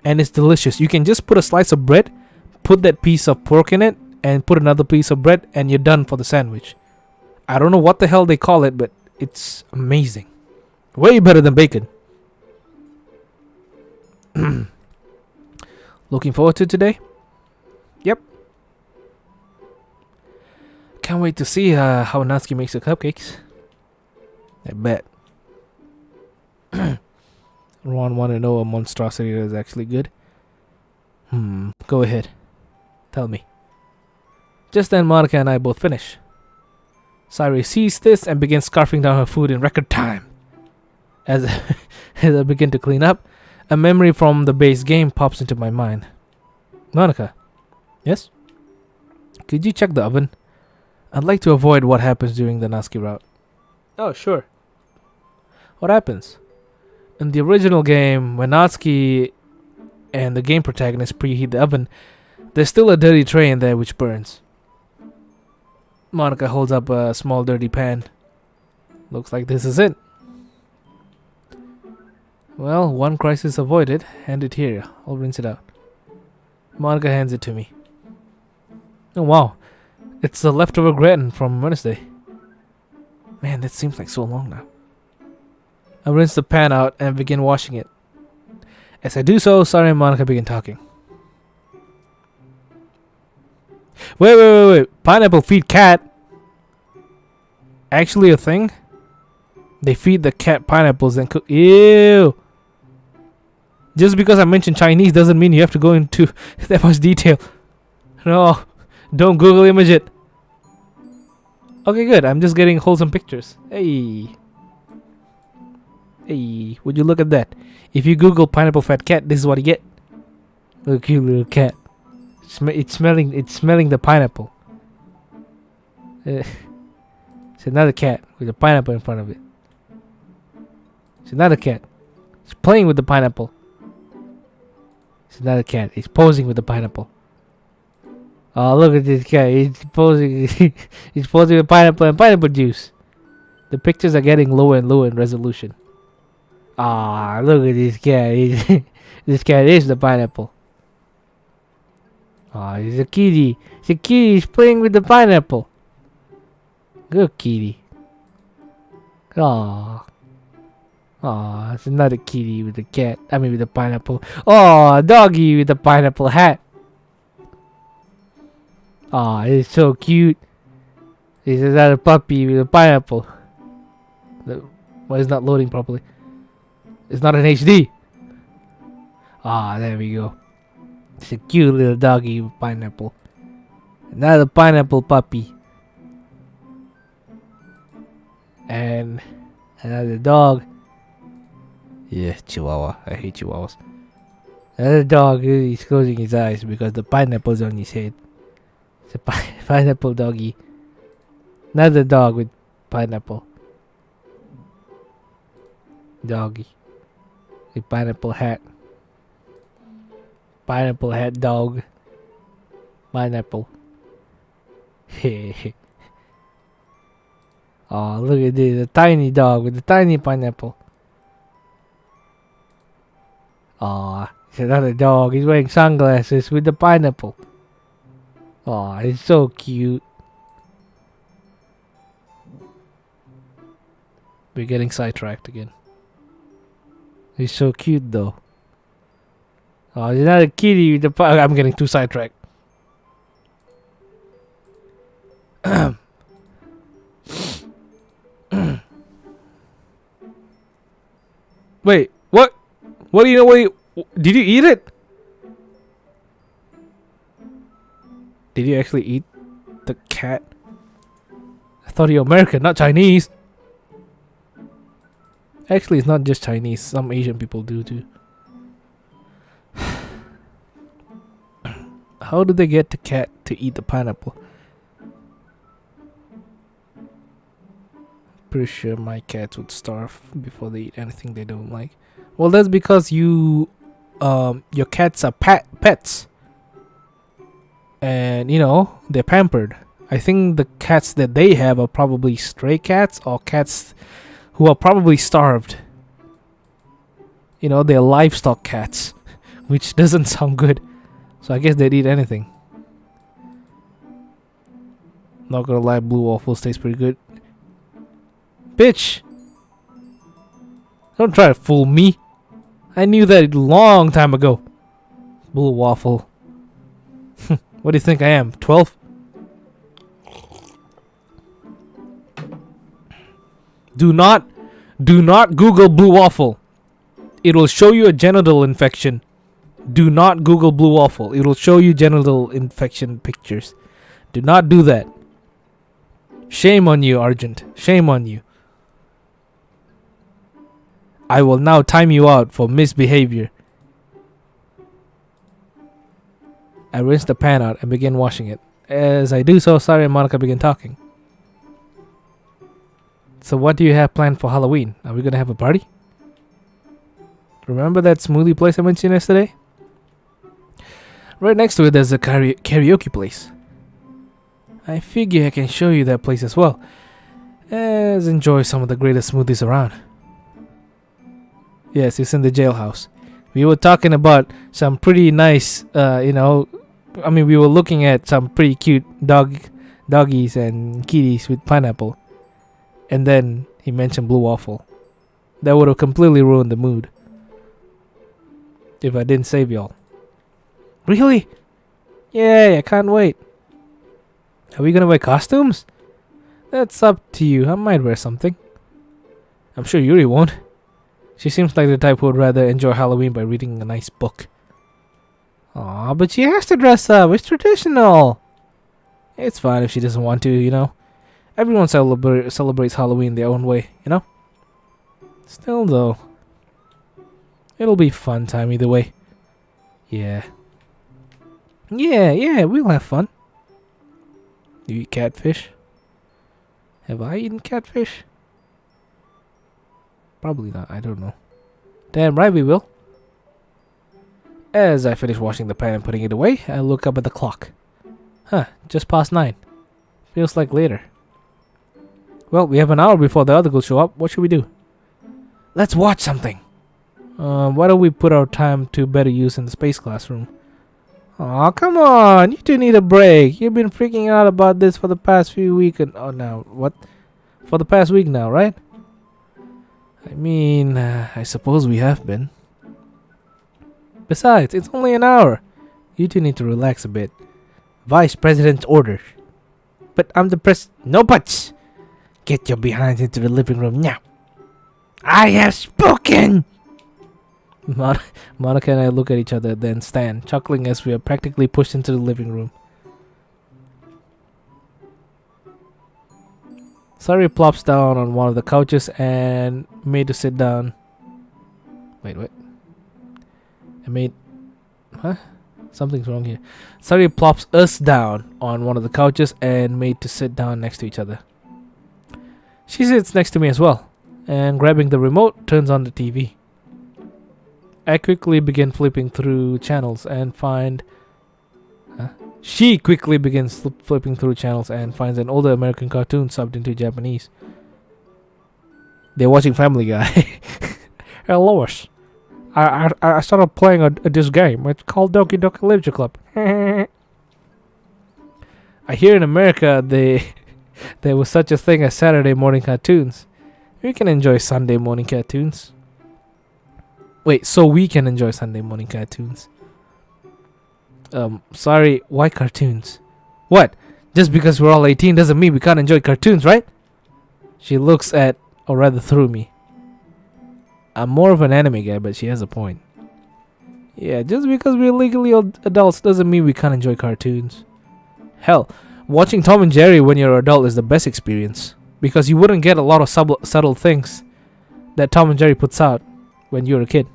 and it's delicious. You can just put a slice of bread, put that piece of pork in it, and put another piece of bread, and you're done for the sandwich. I don't know what the hell they call it, but it's amazing. Way better than bacon. Looking forward to today? Yep. Can't wait to see how Natsuki makes the cupcakes. I bet. Ron want to know a monstrosity that is actually good. Go ahead. Tell me. Just then Monica and I both finish. Sairi sees this and begins scarfing down her food in record time. As I begin to clean up, a memory from the base game pops into my mind. Monica. Yes? Could you check the oven? I'd like to avoid what happens during the Natsuki route. Oh, sure. What happens? In the original game, when Natsuki and the game protagonist preheat the oven, there's still a dirty tray in there which burns. Monica holds up a small dirty pan. Looks like this is it. Well, one crisis avoided. Hand it here. I'll rinse it out. Monica hands it to me. Oh wow. It's the leftover gratin from Wednesday. Man, that seems like so long now. I rinse the pan out and begin washing it. As I do so, Sairi and Monica begin talking. Wait. Pineapple feed cat. Actually a thing? They feed the cat pineapples and cook. Ew. Just because I mentioned Chinese doesn't mean you have to go into that much detail. No. Don't Google image it. Okay, good. I'm just getting wholesome pictures. Hey, would you look at that? If you Google pineapple fat cat, this is what you get. Look, cute little cat. It's smelling the pineapple. It's another cat with a pineapple in front of it. It's another cat. It's playing with the pineapple. It's another cat. It's posing with the pineapple. Oh, look at this cat. He's posing. He's posing with pineapple and pineapple juice. The pictures are getting lower and lower in resolution. Ah, look at this cat. This cat is the pineapple. Ah, he's a kitty. It's a kitty. He's playing with the pineapple. Good kitty. Ah. Ah, it's another kitty with the cat. I mean, with the pineapple. Oh, doggy with the pineapple hat. Aw, it's so cute. This is another puppy with a pineapple. Why is it not loading properly? It's not an HD. Ah, there we go. It's a cute little doggy with pineapple. Another pineapple puppy. And another dog. Yeah, Chihuahua. I hate Chihuahuas. Another dog is closing his eyes because the pineapple's on his head. It's a pineapple doggy. Another dog with pineapple. Doggy. With pineapple hat. Pineapple hat dog. Pineapple. Oh, look at this. A tiny dog with a tiny pineapple. Oh, it's another dog. He's wearing sunglasses with the pineapple. Oh, it's so cute. We're getting sidetracked again. He's so cute though. Oh, it's not a kitty with the I'm getting too sidetracked. Wait, what? What do you know? Wait, did you eat it? Did you actually eat the cat? I thought you're American, not Chinese. Actually, it's not just Chinese. Some Asian people do too. How do they get the cat to eat the pineapple? Pretty sure my cats would starve before they eat anything they don't like. Well, that's because your cats are pets. And, you know, they're pampered. I think the cats that they have are probably stray cats or cats who are probably starved. You know, they're livestock cats, which doesn't sound good. So I guess they'd eat anything. Not gonna lie, blue waffles taste pretty good. Bitch! Don't try to fool me. I knew that a long time ago. Blue waffle. What do you think I am? 12? Do not Google blue waffle. It will show you a genital infection. Do not Google blue waffle. It will show you genital infection pictures. Do not do that. Shame on you, Argent. Shame on you. I will now time you out for misbehavior. I rinse the pan out and begin washing it. As I do so, Sari and Monica begin talking. So what do you have planned for Halloween? Are we gonna have a party? Remember that smoothie place I mentioned yesterday? Right next to it there's a karaoke place. I figure I can show you that place as well, as enjoy some of the greatest smoothies around. Yes, it's in the jailhouse. We were talking about some pretty nice, we were looking at some pretty cute doggies and kitties with pineapple. And then he mentioned blue waffle. That would have completely ruined the mood if I didn't save y'all. Really? Yay, I can't wait. Are we gonna wear costumes? That's up to you. I might wear something. I'm sure Yuri won't. She seems like the type who would rather enjoy Halloween by reading a nice book. Aw, but she has to dress up. It's traditional. It's fine if she doesn't want to, you know. Everyone celebrates Halloween their own way, you know. Still though, it'll be fun time either way. Yeah, we'll have fun. You eat catfish? Have I eaten catfish? Probably not, I don't know. Damn right we will. As I finish washing the pan and putting it away, I look up at the clock. Huh, just past 9. Feels like later. Well, we have an hour before the other girls show up. What should we do? Let's watch something. Why don't we put our time to better use in the space classroom? Aw, come on. You two need a break. You've been freaking out about this for the past few weeks. For the past week now, right? I mean, I suppose we have been. Besides, it's only an hour. You two need to relax a bit. Vice President's orders. But I'm the No buts! Get your behinds into the living room now. I have spoken! Monica and I look at each other, then stand, chuckling as we are practically pushed into the living room. Sari plops down on one of the couches and made to sit down. Wait, what? Something's wrong here. Sari plops us down on one of the couches and made to sit down next to each other. She sits next to me as well, and grabbing the remote, turns on the TV. I quickly begin flipping through channels and find She quickly begins flipping through channels and finds an older American cartoon subbed into Japanese. They're watching Family Guy. Hey Lois, I started playing this game. It's called Doki Doki Literature Club. I hear in America there was such a thing as Saturday morning cartoons. We can enjoy Sunday morning cartoons. Wait, so we can enjoy Sunday morning cartoons. Sorry, why cartoons? What? Just because we're all 18 doesn't mean we can't enjoy cartoons, right? She looks at, or rather through me. I'm more of an anime guy, but she has a point. Yeah, just because we're legally adults doesn't mean we can't enjoy cartoons. Hell, watching Tom and Jerry when you're an adult is the best experience. Because you wouldn't get a lot of subtle things that Tom and Jerry puts out when you're a kid.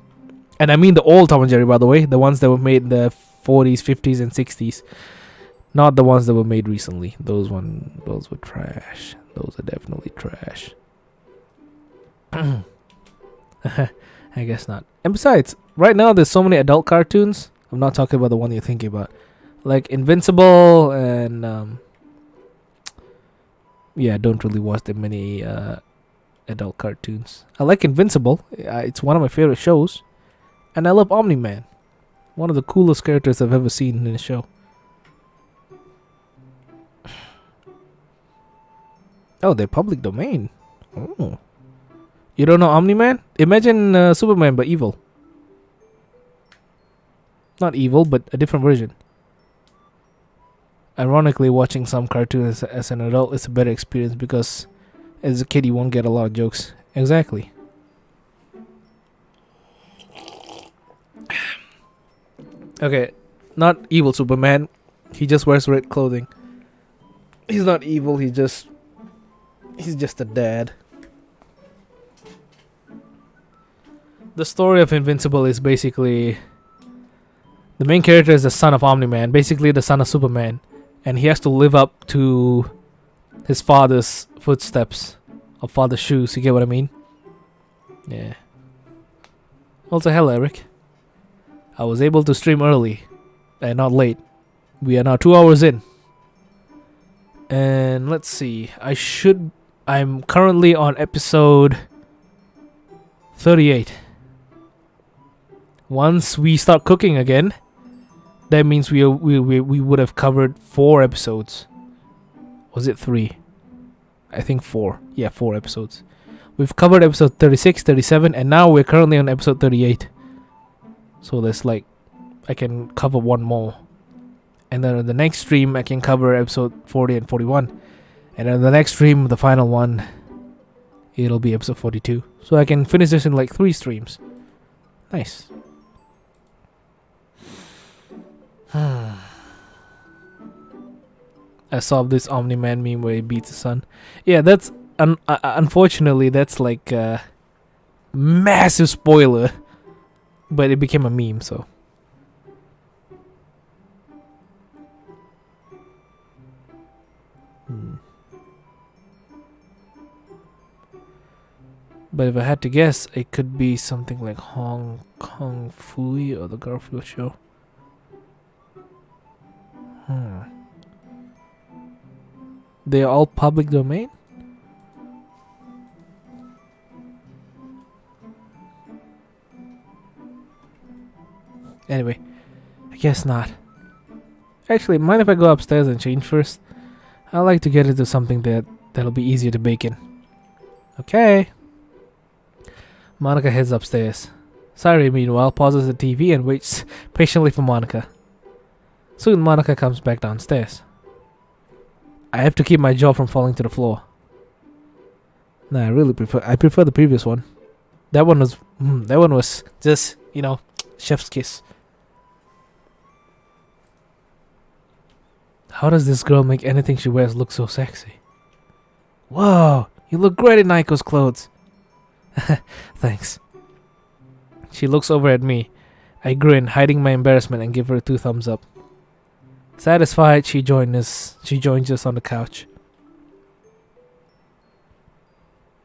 And I mean the old Tom and Jerry, by the way. The ones that were made in the 40s, 50s, and 60s. Not the ones that were made recently. Those were trash. Those are definitely trash. I guess not. And besides, right now there's so many adult cartoons. I'm not talking about the one you're thinking about. Like Invincible and yeah, I don't really watch that many adult cartoons. I like Invincible. It's one of my favorite shows. And I love Omni-Man. One of the coolest characters I've ever seen in a show. Oh, they're public domain. Oh. You don't know Omni-Man? Imagine Superman but evil. Not evil, but a different version. Ironically, watching some cartoons as an adult is a better experience because as a kid you won't get a lot of jokes. Exactly. Okay, not evil Superman. He just wears red clothing. He's not evil, he's just a dad. The story of Invincible is basically the main character is the son of Omni-Man, basically the son of Superman, and he has to live up to his father's footsteps, or father's shoes, you get what I mean? Yeah. Also, hello Eric. I was able to stream early and not late. We are now 2 hours in. And let's see. I'm currently on episode 38. Once we start cooking again, that means we would have covered 4 episodes. Was it 3? I think 4. Yeah, 4 episodes. We've covered episode 36, 37, and now we're currently on episode 38. So there's like, I can cover 1 more. And then on the next stream, I can cover episode 40 and 41. And on the next stream, the final one, it'll be episode 42. So I can finish this in like 3 streams. Nice. I saw this Omni-Man meme where he beats his son. Yeah, that's unfortunately that's like a massive spoiler, but it became a meme. So but if I had to guess, it could be something like Hong Kong Phooey or the Garfield Show. They're all public domain? Anyway, I guess not. Actually, mind if I go upstairs and change first? I like to get into something that'll be easier to bake in. Okay. Monica heads upstairs. Sari, meanwhile, pauses the TV and waits patiently for Monica. Soon, Monica comes back downstairs. I have to keep my jaw from falling to the floor. Nah, I prefer the previous one. That one was just, chef's kiss. How does this girl make anything she wears look so sexy? Whoa, you look great in Naiko's clothes. Thanks. She looks over at me. I grin, hiding my embarrassment, and give her 2 thumbs up. Satisfied, she joins us on the couch.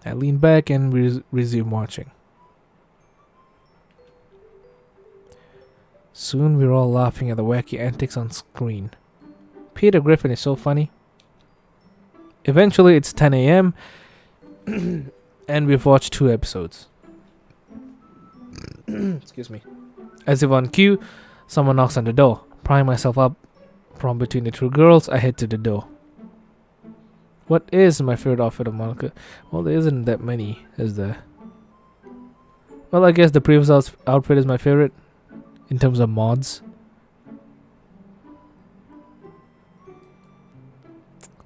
I lean back and resume watching. Soon we're all laughing at the wacky antics on screen. Peter Griffin is so funny. Eventually, it's 10 a.m. and we've watched 2 episodes. Excuse me. As if on cue, someone knocks on the door. Prying myself up from between the 2 girls, I head to the door. What is my favorite outfit of Monica? Well, there isn't that many, is there? Well, I guess the previous outfit is my favorite in terms of mods.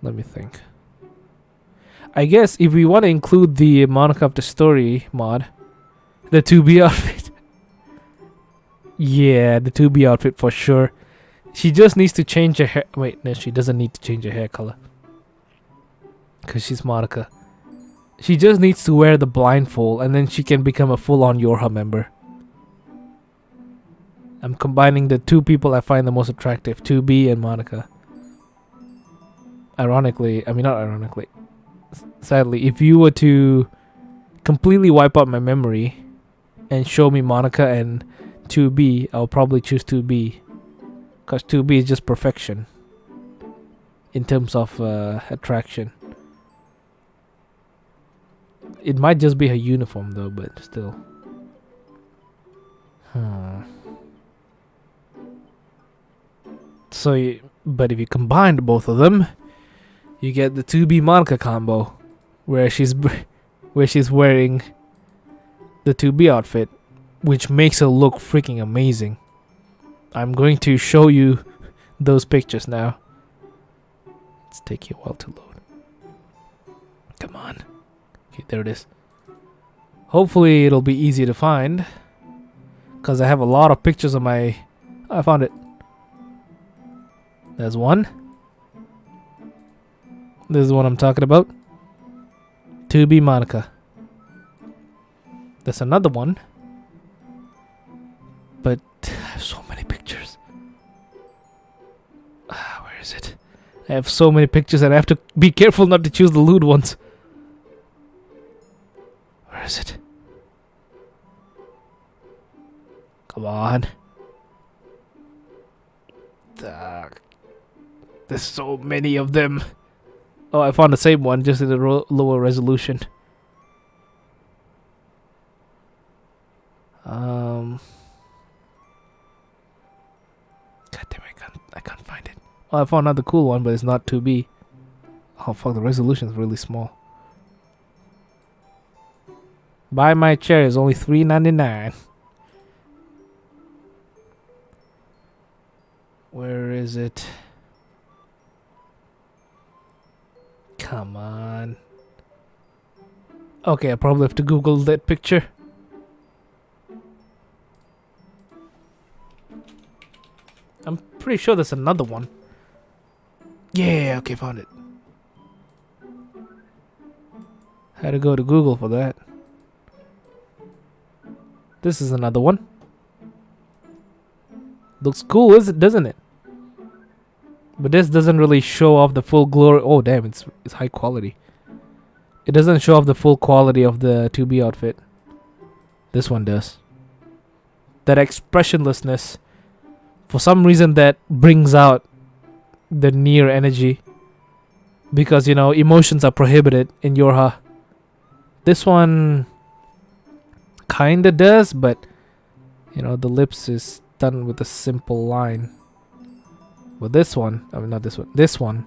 Let me think. I guess if we want to include the Monica of the Story mod, the 2B outfit. Yeah, the 2B outfit for sure. She just needs to change her hair. Wait, no, she doesn't need to change her hair color. Because she's Monica. She just needs to wear the blindfold and then she can become a full-on Yorha member. I'm combining the 2 people I find the most attractive, 2B and Monica. Ironically, I mean not ironically. Sadly, if you were to completely wipe out my memory and show me Monica and 2B, I'll probably choose 2B. Because 2B is just perfection in terms of attraction. It might just be her uniform though, but still. So, but if you combine both of them, you get the 2B Monica combo, where she's wearing the 2B outfit, which makes her look freaking amazing. I'm going to show you those pictures now. It's taking a while to load. Come on. Okay, there it is. Hopefully it'll be easy to find, because I have a lot of pictures of my... I found it. There's one. This is what I'm talking about. 2B Monica. There's another one. But I have so many pictures. Where is it? I have so many pictures and I have to be careful not to choose the lewd ones. Where is it? Come on. There's so many of them. Oh, I found the same one, just in a lower resolution. God damn, I can't find it. Oh, I found another cool one, but it's not 2B. Oh fuck, the resolution is really small. Buy my chair is only $3.99. Where is it? Come on. Okay, I probably have to Google that picture. I'm pretty sure there's another one. Yeah, okay, found it. Had to go to Google for that. This is another one. Looks cool, doesn't it? But this doesn't really show off the full glory. Oh damn, it's high quality. It doesn't show off the full quality of the 2B outfit. This one does. That expressionlessness, for some reason, that brings out the near energy. Because, you know, emotions are prohibited in Yorha. This one kinda does, but, you know, the lips is done with a simple line. But this one, I mean not this one, this one,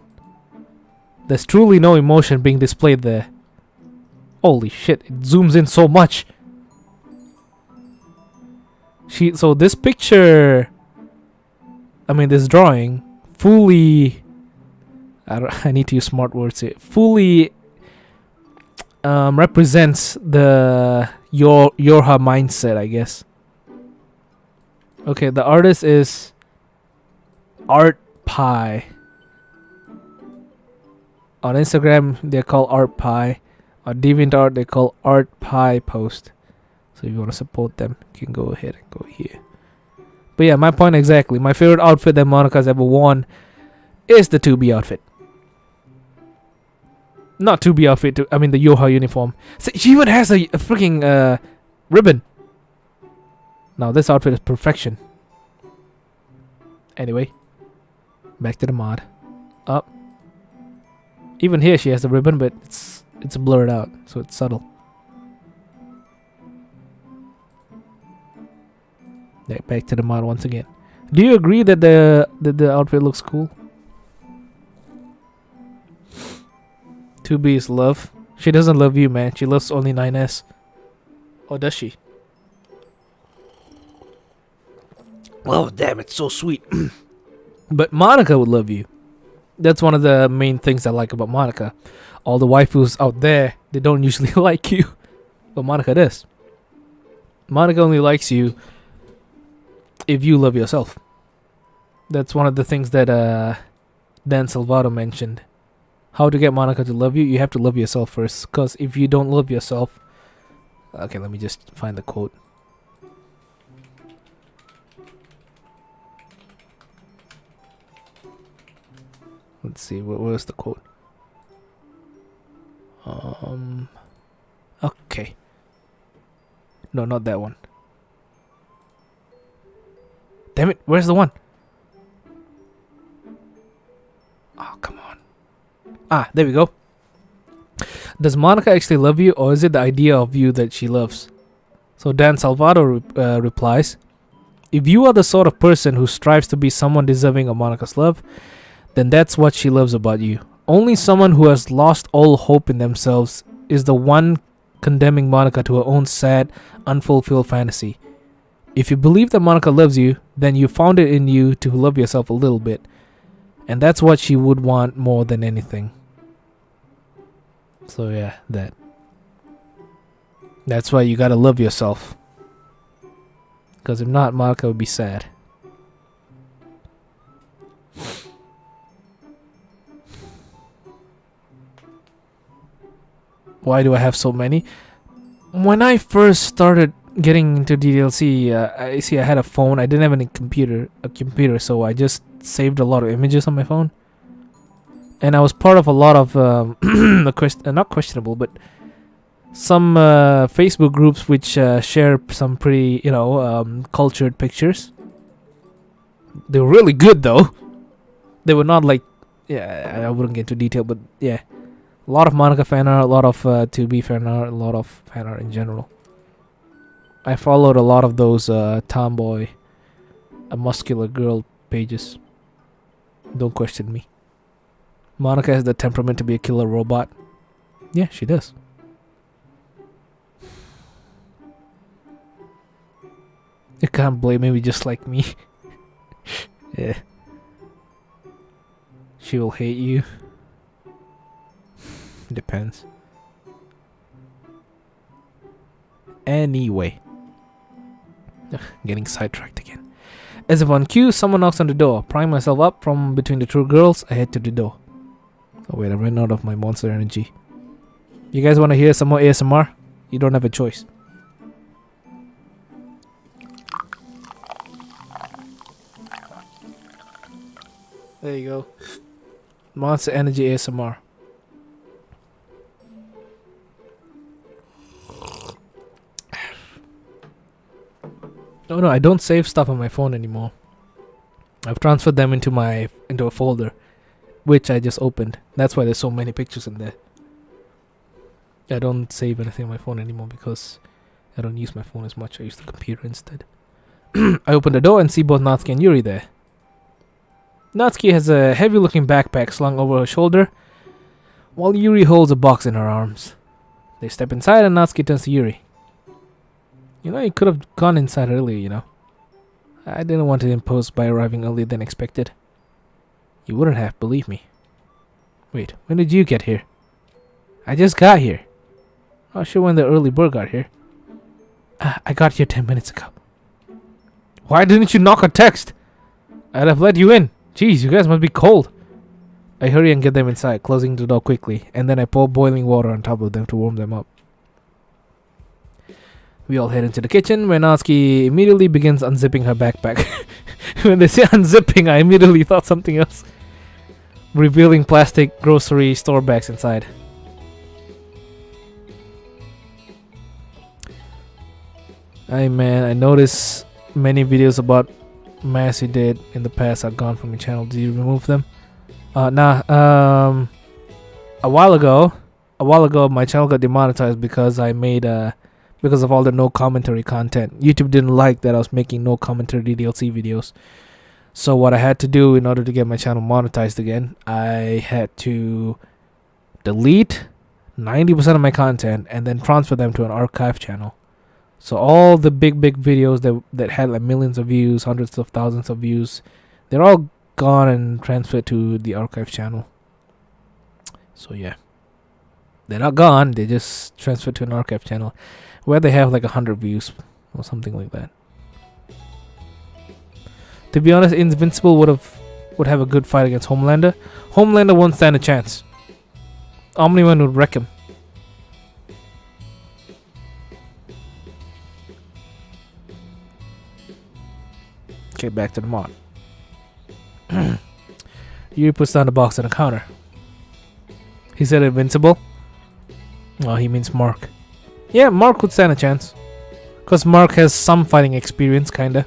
there's truly no emotion being displayed there. Holy shit, it zooms in so much. So this picture, I mean this drawing, fully, I need to use smart words here, fully represents the Yorha mindset, I guess. Okay, the artist is Art Pie. On Instagram, they're called Art Pie. On DeviantArt, they call Art Pie Post. So if you want to support them, you can go ahead and go here. But yeah, my point exactly. My favorite outfit that Monica's ever worn is the 2B outfit. Not 2B outfit, I mean the Yorha uniform. See, she even has a freaking ribbon. Now this outfit is perfection. Anyway, back to the mod. Up. Even here she has the ribbon, but it's blurred out, so it's subtle. Back to the mod once again. Do you agree that the outfit looks cool? 2B is love. She doesn't love you, man. She loves only 9S. Or does she? Oh, damn, it's so sweet. But Monica would love you. That's one of the main things I like about Monica. All the waifus out there, they don't usually like you. But Monica does. Monica only likes you if you love yourself. That's one of the things that Dan Salvato mentioned. How to get Monica to love you? You have to love yourself first. Because if you don't love yourself... Okay, let me just find the quote. Let's see, where's the quote? Okay. No, not that one. Damn it, where's the one? Oh, come on. Ah, there we go. Does Monica actually love you, or is it the idea of you that she loves? So Dan Salvato replies, if you are the sort of person who strives to be someone deserving of Monica's love, then that's what she loves about you. Only someone who has lost all hope in themselves is the one condemning Monica to her own sad, unfulfilled fantasy. If you believe that Monica loves you, then you found it in you to love yourself a little bit. And that's what she would want more than anything. So yeah, that's why you gotta love yourself. Because if not, Monica would be sad. Why do I have so many? When I first started getting into DDLC, I had a phone. I didn't have a computer, so I just saved a lot of images on my phone. And I was part of a lot of not questionable, but some Facebook groups which share some pretty, cultured pictures. They were really good though. They were not like, I wouldn't get into detail, but yeah, a lot of Monica fan art, a lot of 2B fan art, a lot of fan art in general. I followed a lot of those tomboy, a muscular girl pages. Don't question me. Monica has the temperament to be a killer robot. Yeah, she does. You can't blame me, just like me. Yeah. She will hate you. Depends. Anyway. Getting sidetracked again. As if on cue, someone knocks on the door. Prying myself up from between the two girls, I head to the door. Oh wait, I ran out of my monster energy. You guys want to hear some more ASMR? You don't have a choice. There you go. Monster energy ASMR. No, I don't save stuff on my phone anymore. I've transferred them into a folder, which I just opened. That's why there's so many pictures in there. I don't save anything on my phone anymore because I don't use my phone as much. I use the computer instead. I open the door and see both Natsuki and Yuri there. Natsuki has a heavy-looking backpack slung over her shoulder, while Yuri holds a box in her arms. They step inside and Natsuki turns to Yuri. You could have gone inside earlier, I didn't want to impose by arriving earlier than expected. You wouldn't have, believe me. Wait, when did you get here? I just got here. Not sure when the early bird got here. I got here 10 minutes ago. Why didn't you knock or text? I'd have let you in. Jeez, you guys must be cold. I hurry and get them inside, closing the door quickly, and then I pour boiling water on top of them to warm them up. We all head into the kitchen where Natsuki immediately begins unzipping her backpack. When they say unzipping, I immediately thought something else. Revealing plastic grocery store bags inside. Hey man, I noticed many videos about masks you did in the past are gone from your channel. Did you remove them? Nah. A while ago, my channel got demonetized because I made because of all the no commentary content. YouTube didn't like that I was making no commentary DDLC videos. So what I had to do in order to get my channel monetized again, I had to delete 90% of my content and then transfer them to an archive channel. So all the big videos that had like millions of views, hundreds of thousands of views, they're all gone and transferred to the archive channel. So yeah, they're not gone, they just transferred to an archive channel where they have like 100 views or something like that. To be honest, Invincible would have a good fight against Homelander. Homelander won't stand a chance. Omni-Man would wreck him. Okay, back to the mod. Yuri puts down the box on the counter. He said Invincible? Oh, he means Mark. Yeah, Mark would stand a chance. Because Mark has some fighting experience, kinda.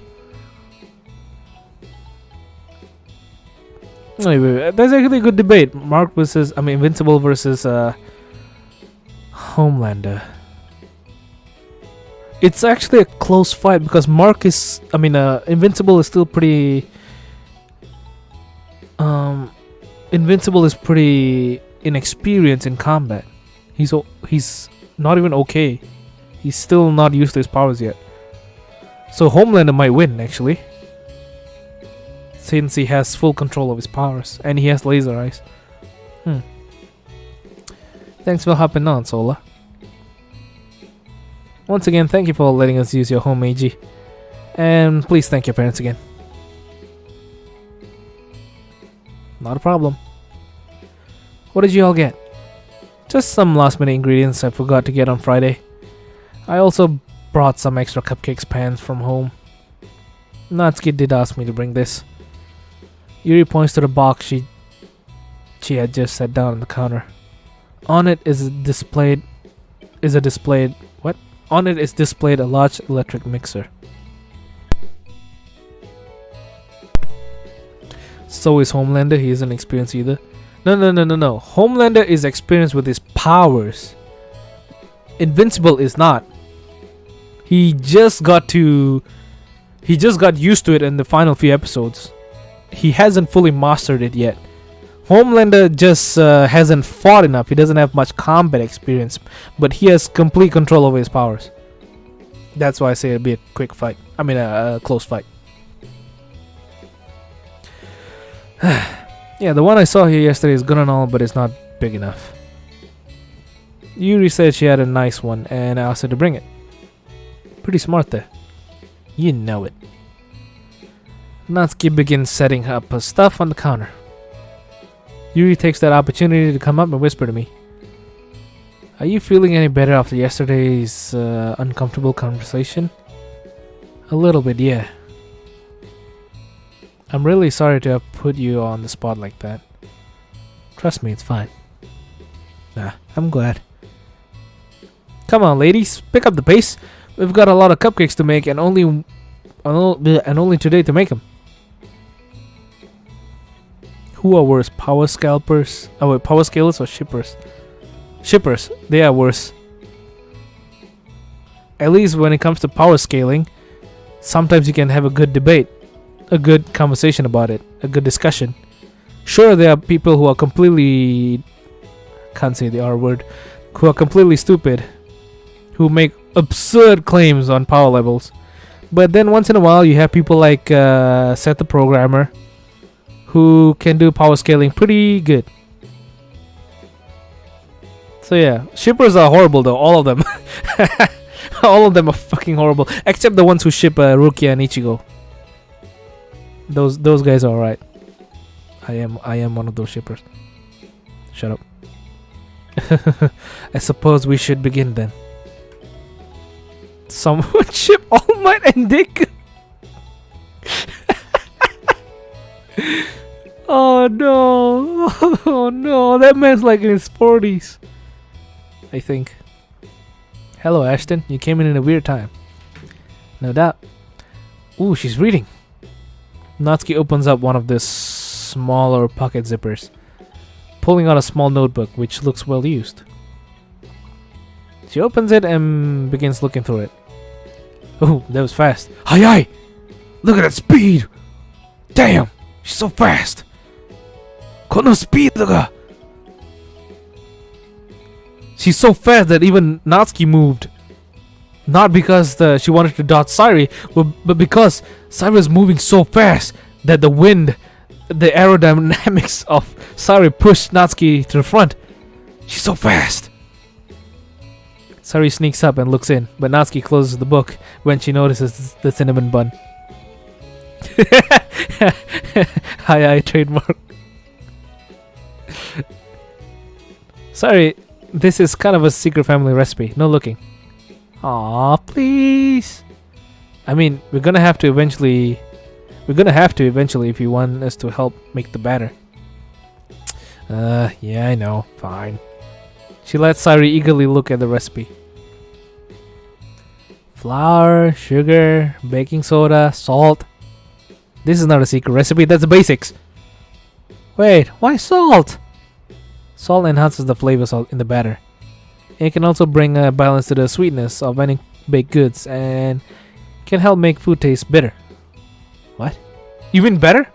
Anyway, that's actually a good debate. Invincible versus Homelander. It's actually a close fight because Invincible is still pretty. Invincible is pretty inexperienced in combat. He's not even okay. He's still not used to his powers yet. So Homelander might win actually, since he has full control of his powers and he has laser eyes. Thanks for hopping on, Sola. Once again, thank you for letting us use your home AG. And please thank your parents again. Not a problem. What did you all get? Just some last minute ingredients I forgot to get on Friday. I also brought some extra cupcakes pans from home. Natsuki did ask me to bring this. Yuri points to the box she had just set down on the counter. On it is displayed a large electric mixer. So is Homelander. He isn't experienced either. No. Homelander is experienced with his powers. Invincible is not. He just got used to it in the final few episodes. He hasn't fully mastered it yet. Homelander just hasn't fought enough. He doesn't have much combat experience, but he has complete control over his powers. That's why I say it'll be a quick fight. A close fight. Yeah, the one I saw here yesterday is good and all, but it's not big enough. Yuri said she had a nice one, and I asked her to bring it. Pretty smart there. You know it. Natsuki begins setting up her stuff on the counter. Yuri takes that opportunity to come up and whisper to me. Are you feeling any better after yesterday's uncomfortable conversation? A little bit, yeah. I'm really sorry to have put you on the spot like that. Trust me, it's fine. Nah, I'm glad. Come on, ladies, pick up the pace. We've got a lot of cupcakes to make and only today to make them. Who are worse, power scalpers? Power scalers or shippers? Shippers, they are worse. At least when it comes to power scaling, sometimes you can have a good debate, a good conversation about it, a good discussion. Sure, there are people who are completely, can't say the R word, who are completely stupid, who make absurd claims on power levels. But then once in a while you have people like Seth the Programmer, who can do power scaling pretty good. So yeah, shippers are horrible though, all of them. All of them are fucking horrible, except the ones who ship Rukia and Ichigo. Those guys are alright. I am one of those shippers. Shut up. I suppose we should begin then. Someone ship All Might and Dick. Oh no. Oh no, that man's like in his 40s, I think. Hello Ashton, you came in a weird time. No doubt. Ooh, she's reading. Natsuki opens up one of this smaller pocket zippers, pulling out a small notebook which looks well used. She opens it and begins looking through it. Oh, that was fast. Hi! Look at that speed! Damn! She's so fast! このスピードが She's so fast that even Natsuki moved. Not because she wanted to dodge Sairi, but because Sairi was moving so fast that the wind, the aerodynamics of Sairi pushed Natsuki to the front. She's so fast! Sairi sneaks up and looks in, but Natsuki closes the book when she notices the cinnamon bun. Hi, trademark. Sorry, this is kind of a secret family recipe. No looking. Aw, please. I mean, we're gonna have to eventually if you want us to help make the batter. Yeah, I know. Fine. She lets Sairi eagerly look at the recipe. Flour, sugar, baking soda, salt. This is not a secret recipe, that's the basics. Wait, why salt? Salt enhances the flavors in the batter. It can also bring a balance to the sweetness of any baked goods and can help make food taste bitter. What? You mean better?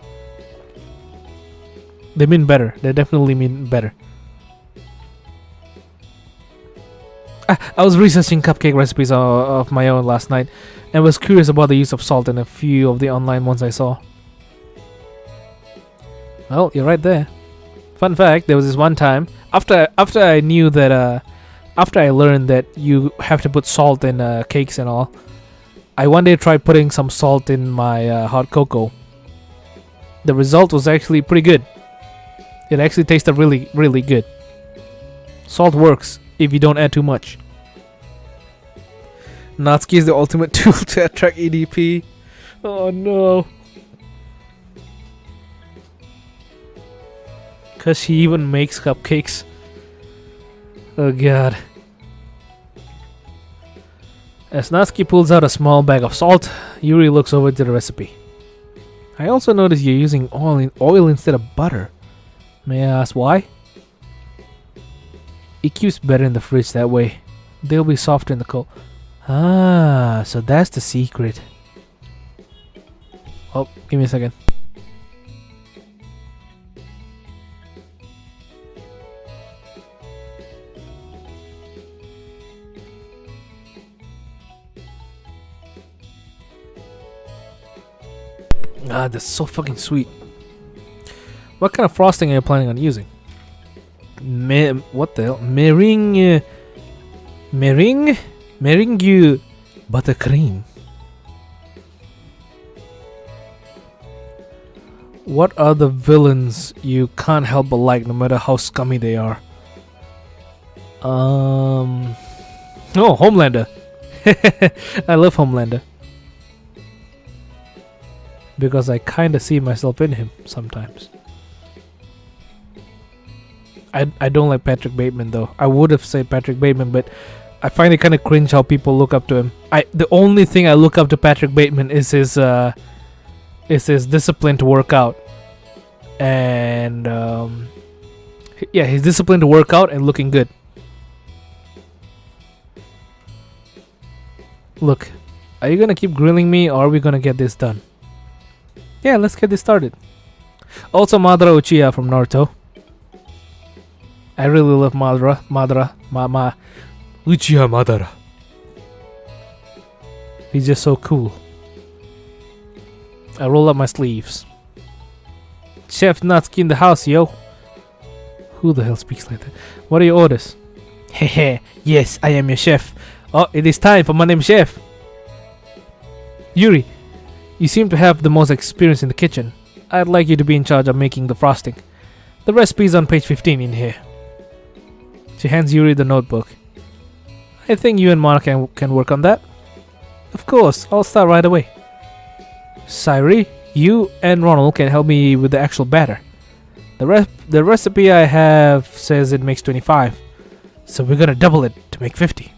They mean better. They definitely mean better. I was researching cupcake recipes of my own last night and was curious about the use of salt in a few of the online ones I saw. Well, you're right there. Fun fact, there was this one time after I knew that after I learned that you have to put salt in cakes and all, I one day tried putting some salt in my hot cocoa. The result was actually pretty good. It actually tasted really, really good. Salt works if you don't add too much. Natsuki is the ultimate tool to attract EDP. Oh no. Cause she even makes cupcakes. Oh god. As Natsuki pulls out a small bag of salt, Yuri looks over to the recipe. I also noticed you're using oil instead of butter. May I ask why? It keeps better in the fridge that way. They'll be softer in the cold. Ah, so that's the secret. Oh, give me a second. Ah, that's so fucking sweet. What kind of frosting are you planning on using? What the hell? Meringue buttercream. What are the villains you can't help but like no matter how scummy they are? Oh, Homelander. I love Homelander. Because I kinda see myself in him sometimes. I don't like Patrick Bateman though. I would have said Patrick Bateman, but I find it kind of cringe how people look up to him. The only thing I look up to Patrick Bateman is his discipline to work out, and yeah, his discipline to work out and looking good. Look, are you gonna keep grilling me, or are we gonna get this done? Yeah, let's get this started. Also, Madara Uchiha from Naruto. I really love Madara. Uchiha Madara. He's just so cool. I roll up my sleeves. Chef Natsuki in the house, yo. Who the hell speaks like that? What are your orders? Hehe, yes, I am your chef. Oh, it is time for my name, chef. Yuri, you seem to have the most experience in the kitchen. I'd like you to be in charge of making the frosting. The recipe is on page 15 in here. She hands Yuri the notebook. I think you and Monica can work on that. Of course, I'll start right away. Sairi, you and Ronald can help me with the actual batter. The recipe I have says it makes 25, so we're gonna double it to make 50.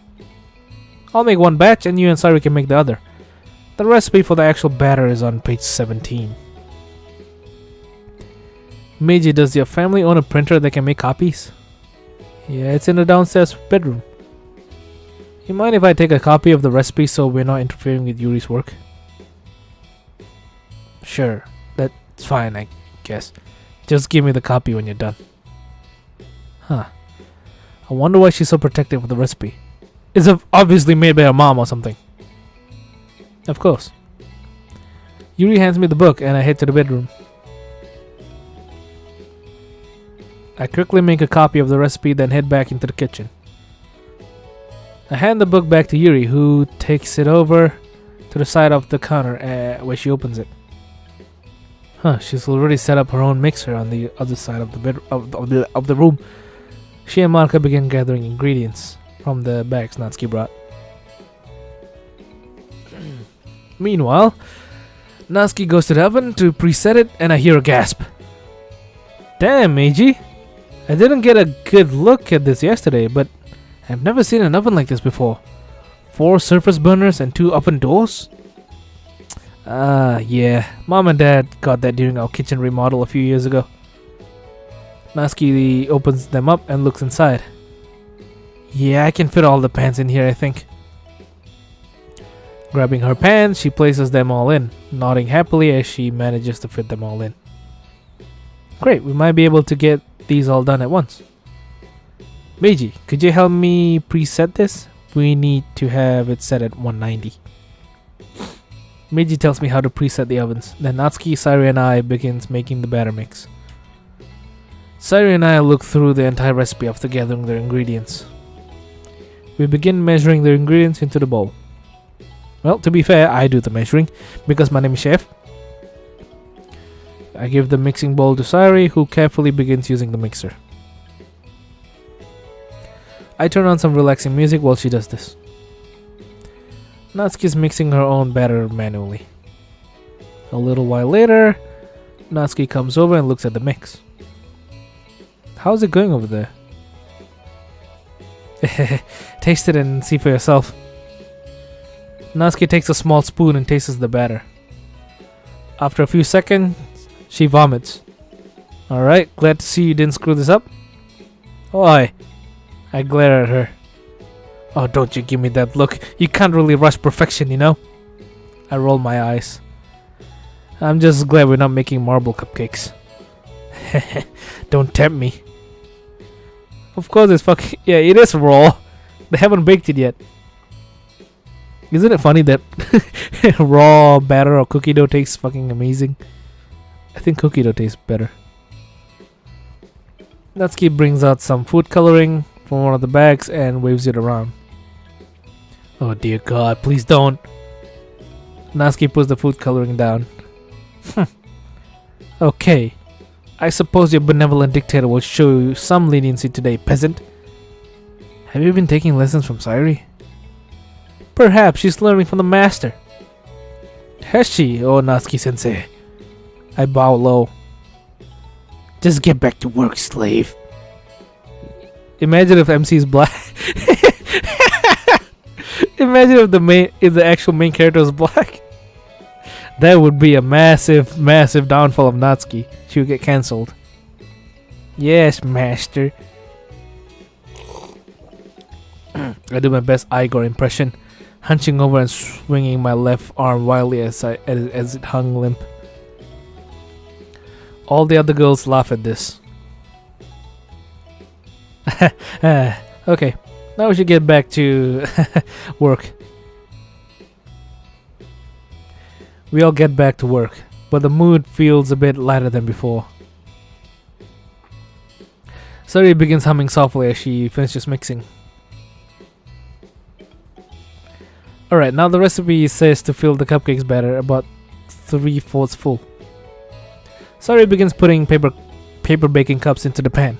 I'll make one batch and you and Sairi can make the other. The recipe for the actual batter is on page 17. Meiji, does your family own a printer that can make copies? Yeah, it's in the downstairs bedroom. You mind if I take a copy of the recipe so we're not interfering with Yuri's work? Sure, that's fine, I guess. Just give me the copy when you're done. Huh. I wonder why she's so protective of the recipe. It's obviously made by her mom or something. Of course. Yuri hands me the book and I head to the bedroom. I quickly make a copy of the recipe, then head back into the kitchen. I hand the book back to Yuri, who takes it over to the side of the counter where she opens it. Huh, she's already set up her own mixer on the other side of the bed of the room. She and Monica begin gathering ingredients from the bags Natsuki brought. Meanwhile, Natsuki goes to the oven to preset it and I hear a gasp. Damn, Meiji! I didn't get a good look at this yesterday, but I've never seen an oven like this before. 4 surface burners and 2 oven doors? Yeah. Mom and Dad got that during our kitchen remodel a few years ago. Natsuki opens them up and looks inside. Yeah, I can fit all the pans in here, I think. Grabbing her pans, she places them all in, nodding happily as she manages to fit them all in. Great, we might be able to get these all done at once. Meiji, could you help me preset this? We need to have it set at 190. Meiji tells me how to preset the ovens. Then Natsuki, Sairi and I begins making the batter mix. Sairi and I look through the entire recipe after gathering their ingredients. We begin measuring the ingredients into the bowl. Well, to be fair, I do the measuring because my name is Chef. I give the mixing bowl to Sairi, who carefully begins using the mixer. I turn on some relaxing music while she does this. Natsuki is mixing her own batter manually. A little while later, Natsuki comes over and looks at the mix. How's it going over there? Taste it and see for yourself. Natsuki takes a small spoon and tastes the batter. After a few seconds, she vomits. Alright, glad to see you didn't screw this up. Oi! I glare at her. Oh, don't you give me that look. You can't really rush perfection, you know? I roll my eyes. I'm just glad we're not making marble cupcakes. Don't tempt me. Of course it's fucking... Yeah, it is raw. They haven't baked it yet. Isn't it funny that raw batter or cookie dough tastes fucking amazing? I think cookie dough tastes better. Natsuki brings out some food coloring from one of the bags and waves it around. Oh dear god, please don't. Natsuki puts the food coloring down. Okay. I suppose your benevolent dictator will show you some leniency today, peasant. Have you been taking lessons from Sairi? Perhaps she's learning from the master. Has she, oh Natsuki-sensei? I bow low. Just get back to work, slave. Imagine if MC is black. Imagine if the actual main character is black. That would be a massive, massive downfall of Natsuki. She would get cancelled. Yes, master. I do my best Igor impression, hunching over and swinging my left arm wildly as it hung limp. All the other girls laugh at this. Okay, now we should get back to work. We all get back to work, but the mood feels a bit lighter than before. Sairi begins humming softly as she finishes mixing. Alright, now the recipe says to fill the cupcakes batter about 3/4 full. Sairi begins putting paper baking cups into the pan.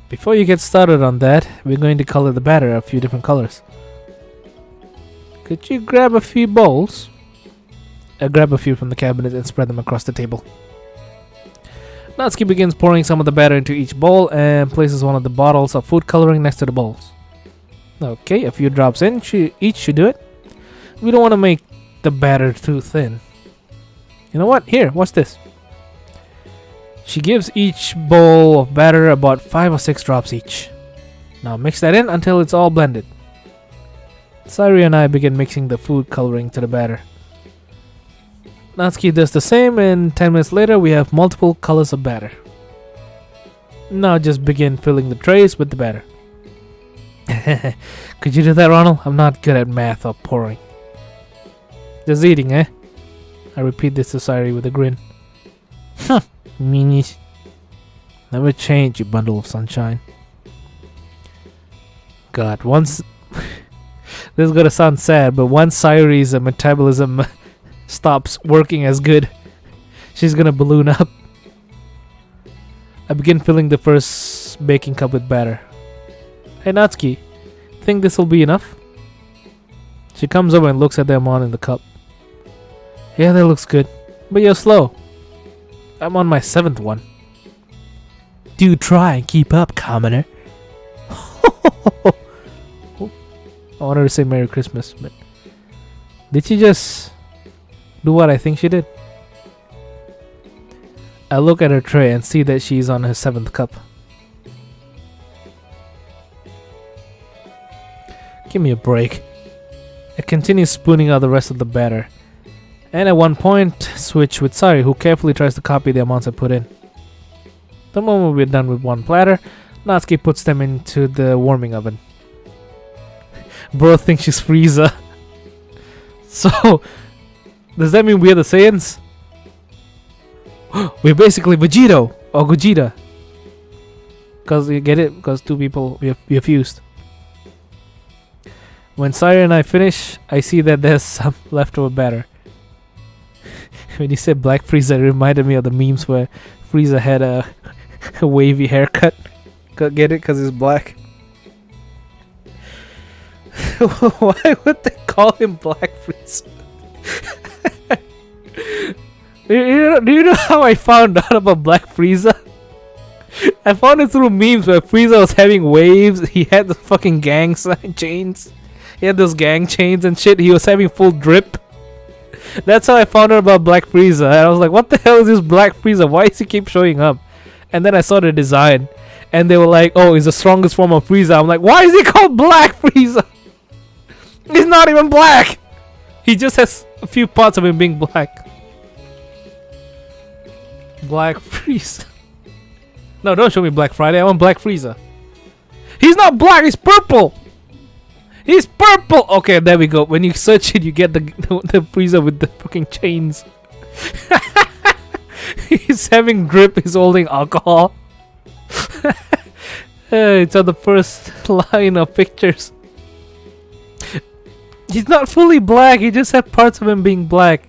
Before you get started on that, we're going to color the batter a few different colors. Could you grab a few bowls? I grab a few from the cabinet and spread them across the table. Natsuki begins pouring some of the batter into each bowl and places one of the bottles of food coloring next to the bowls. Okay, a few drops in, each should do it. We don't want to make the batter too thin. You know what? Here, watch this. She gives each bowl of batter about 5 or 6 drops each. Now mix that in until it's all blended. Sayuri and I begin mixing the food coloring to the batter. Natsuki does the same, and 10 minutes later we have multiple colors of batter. Now just begin filling the trays with the batter. Could you do that, Ronald? I'm not good at math or pouring. Just eating, eh? I repeat this to Sayuri with a grin. Huh, meanies. Never change, you bundle of sunshine. God, once... this is gonna sound sad, but once Sayuri's metabolism stops working as good, she's gonna balloon up. I begin filling the first baking cup with batter. Hey Natsuki, think this will be enough? She comes over and looks at the amount in the cup. Yeah, that looks good, but you're slow. I'm on my 7th one. Do try and keep up, commoner. I wanted to say Merry Christmas, but did she just do what I think she did? I look at her tray and see that she's on her 7th cup. Give me a break. I continue spooning out the rest of the batter, and at one point switch with Sayuri, who carefully tries to copy the amounts I put in. The moment we're done with one platter, Natsuki puts them into the warming oven. Bro thinks she's Frieza. So, does that mean we're the Saiyans? We're basically Vegito or Gogeta. Cause you get it? Because two people we are fused. When Sayuri and I finish, I see that there's some leftover batter. When you said Black Frieza, it reminded me of the memes where Frieza had a wavy haircut. Get it? Because he's black. Why would they call him Black Frieza? Do you know how I found out about Black Frieza? I found it through memes where Frieza was having waves. He had the fucking gang chains. He had those gang chains and shit. He was having full drip. That's how I found out about Black Frieza. And I was like, what the hell is this Black Frieza? Why does he keep showing up? And then I saw the design. And they were like, oh, he's the strongest form of Frieza. I'm like, why is he called Black Frieza? He's not even black. He just has a few parts of him being black. Black Frieza. No, don't show me Black Friday. I want Black Frieza. He's not black. He's purple. He's purple. Okay, there we go. When you search it, you get the Frieza with the fucking chains. He's having drip. He's holding alcohol. It's on the first line of pictures. He's not fully black. He just had parts of him being black.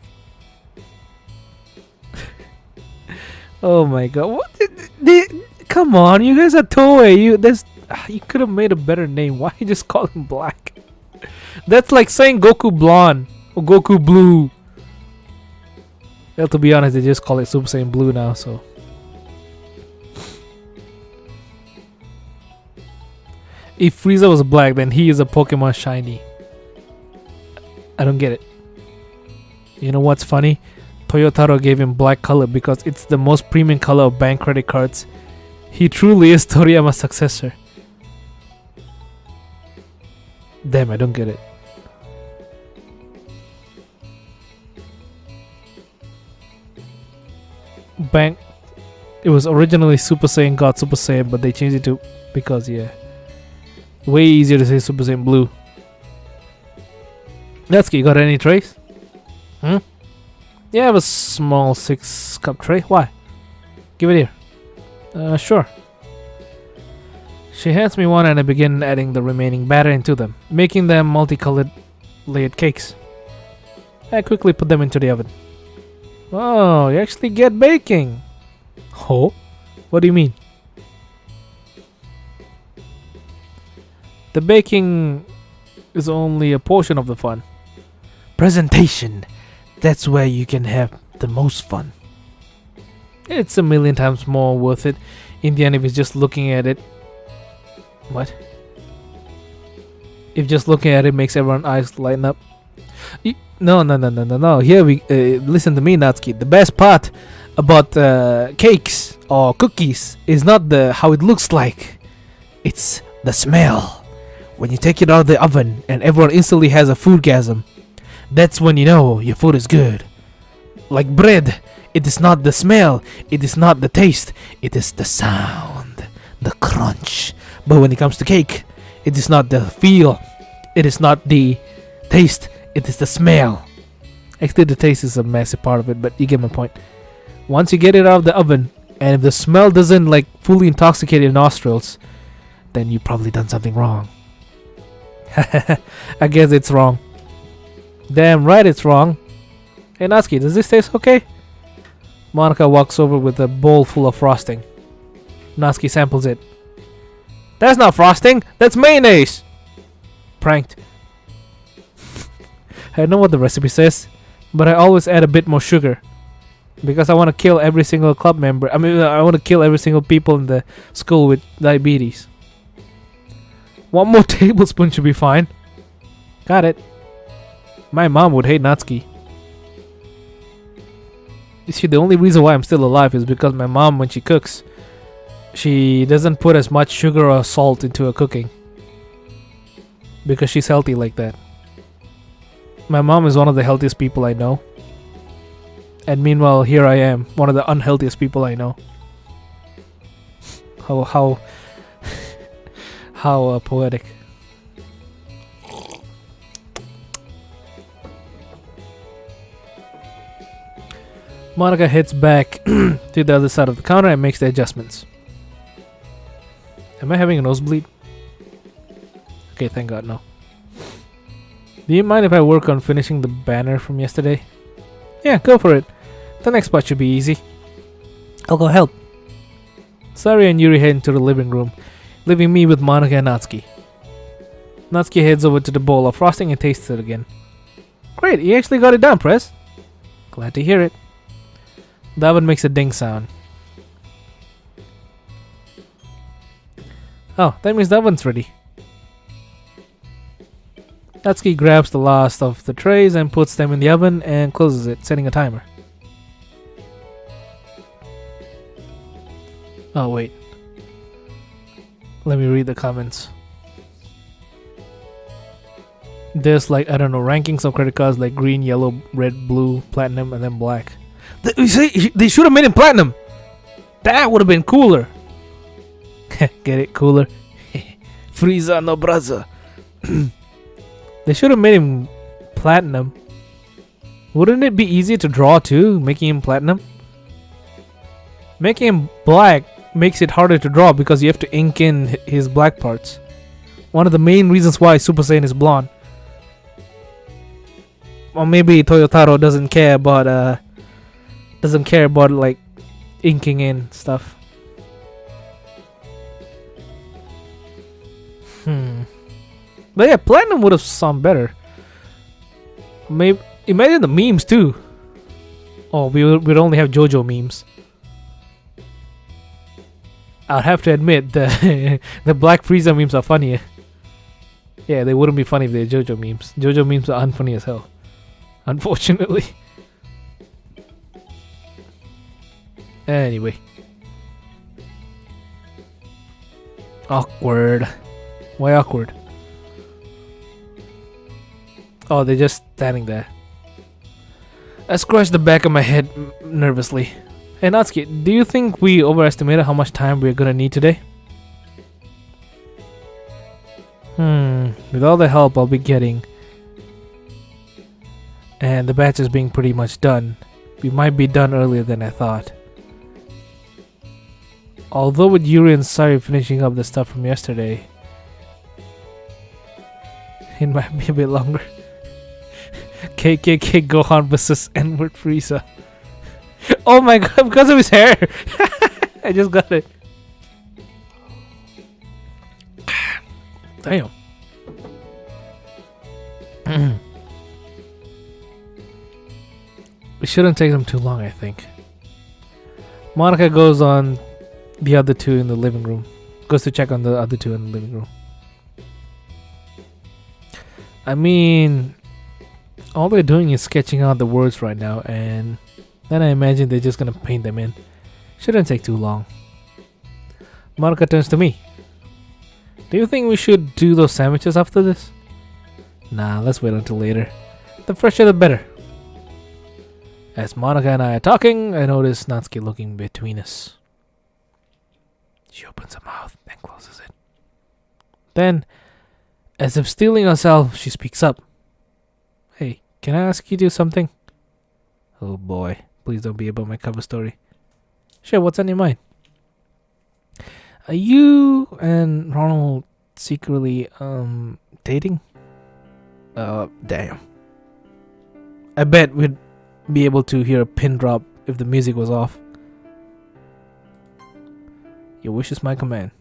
Oh my god! What? Come on, you guys are Toei. You could have made a better name. Why you just call him black? That's like saying Goku blonde or Goku blue. Well, to be honest, they just call it Super Saiyan Blue now. So. If Frieza was black, then he is a Pokemon shiny. I don't get it. You know what's funny? Toyotaro gave him black color because it's the most premium color of bank credit cards. He truly is Toriyama's successor. Damn, I don't get it. Bank. It was originally Super Saiyan God Super Saiyan, but they changed it to because yeah. Way easier to say Super Saiyan Blue. Natsuki, you got any trays? Yeah, I have a small 6-cup tray. Why? Give it here. Sure. She hands me one and I begin adding the remaining batter into them, making them multicolored layered cakes. I quickly put them into the oven. Oh, you actually get baking. Oh? What do you mean? The baking is only a portion of the fun. Presentation. That's where you can have the most fun. It's a million times more worth it in the end if it's just looking at it. What? If just looking at it makes everyone's eyes lighten up. No. Here we listen to me, Natsuki. The best part about cakes or cookies is not the how it looks like. It's the smell. When you take it out of the oven and everyone instantly has a foodgasm, that's when you know your food is good. Like bread, it is not the smell, it is not the taste, it is the sound, the crunch. But when it comes to cake, it is not the feel, it is not the taste, it is the smell. Actually, the taste is a massive part of it, but you get my point. Once you get it out of the oven, and if the smell doesn't like fully intoxicate your nostrils, then you've probably done something wrong. I guess it's wrong. Damn right it's wrong. Hey Natsuki, does this taste okay? Monica walks over with a bowl full of frosting. Natsuki samples it. That's not frosting, that's mayonnaise! Pranked. I know what the recipe says, but I always add a bit more sugar. Because I want to kill every single club member. I want to kill every single people in the school with diabetes. 1 more tablespoon should be fine. Got it. My mom would hate Natsuki. You see, the only reason why I'm still alive is because my mom, when she cooks, she doesn't put as much sugar or salt into her cooking. Because she's healthy like that. My mom is one of the healthiest people I know. And meanwhile, here I am, one of the unhealthiest people I know. How poetic. Monica heads back to the other side of the counter and makes the adjustments. Am I having a nosebleed? Okay, thank God, no. Do you mind if I work on finishing the banner from yesterday? Yeah, go for it. The next part should be easy. I'll go help. Sari and Yuri head into the living room, leaving me with Monica and Natsuki. Natsuki heads over to the bowl of frosting and tastes it again. Great, you actually got it down, Press. Glad to hear it. The oven makes a ding sound. Oh, that means the oven's ready. Natsuki grabs the last of the trays and puts them in the oven and closes it, setting a timer. Oh wait. Let me read the comments. There's like, I don't know, rankings of credit cards like green, yellow, red, blue, platinum, and then black. They should have made him platinum! That would have been cooler! Get it? Cooler? Frieza no brother. They should have made him platinum. Wouldn't it be easier to draw too, making him platinum? Making him black makes it harder to draw because you have to ink in his black parts. One of the main reasons why Super Saiyan is blonde. Or maybe Toyotaro doesn't care about like inking in stuff. But yeah, platinum would have sounded better. Maybe imagine the memes too. Oh, we'd only have JoJo memes. I'd have to admit the the Black Frieza memes are funnier. Yeah, they wouldn't be funny if they're JoJo memes. JoJo memes are unfunny as hell, unfortunately. Anyway. Awkward. Why awkward? Oh, they're just standing there. I scratched the back of my head nervously. Hey Natsuki, do you think we overestimated how much time we're gonna need today? With all the help I'll be getting and the batch is being pretty much done, we might be done earlier than I thought. Although with Yuri and Sari finishing up the stuff from yesterday, it might be a bit longer. KKK Gohan vs N-word Frieza. Oh my god, because of his hair! I just got it. Damn. It shouldn't take them too long, I think. Monica goes on the other two in the living room. Goes to check on the other two in the living room. I mean, all they're doing is sketching out the words right now, and then I imagine they're just gonna paint them in. Shouldn't take too long. Monica turns to me. Do you think we should do those sandwiches after this? Nah, let's wait until later. The fresher the better. As Monica and I are talking, I notice Natsuki looking between us. She opens her mouth and closes it. Then, as if steeling herself, she speaks up. Hey, can I ask you to do something? Oh boy, please don't be about my cover story. Sure, what's on your mind? Are you and Ronald secretly, dating? Damn. I bet we'd be able to hear a pin drop if the music was off. Your wish is my command.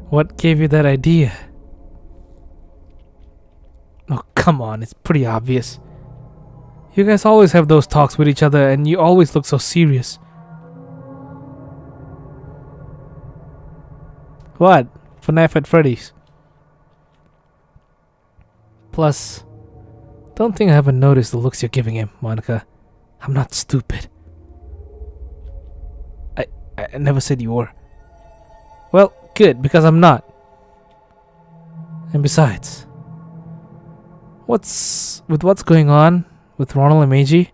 What gave you that idea? Oh, come on, it's pretty obvious. You guys always have those talks with each other and you always look so serious. What? FNAF at Freddy's? Plus, don't think I haven't noticed the looks you're giving him, Monica. I'm not stupid. I never said you were. Well, good, because I'm not. And besides, what's going on with Ronald and Meiji?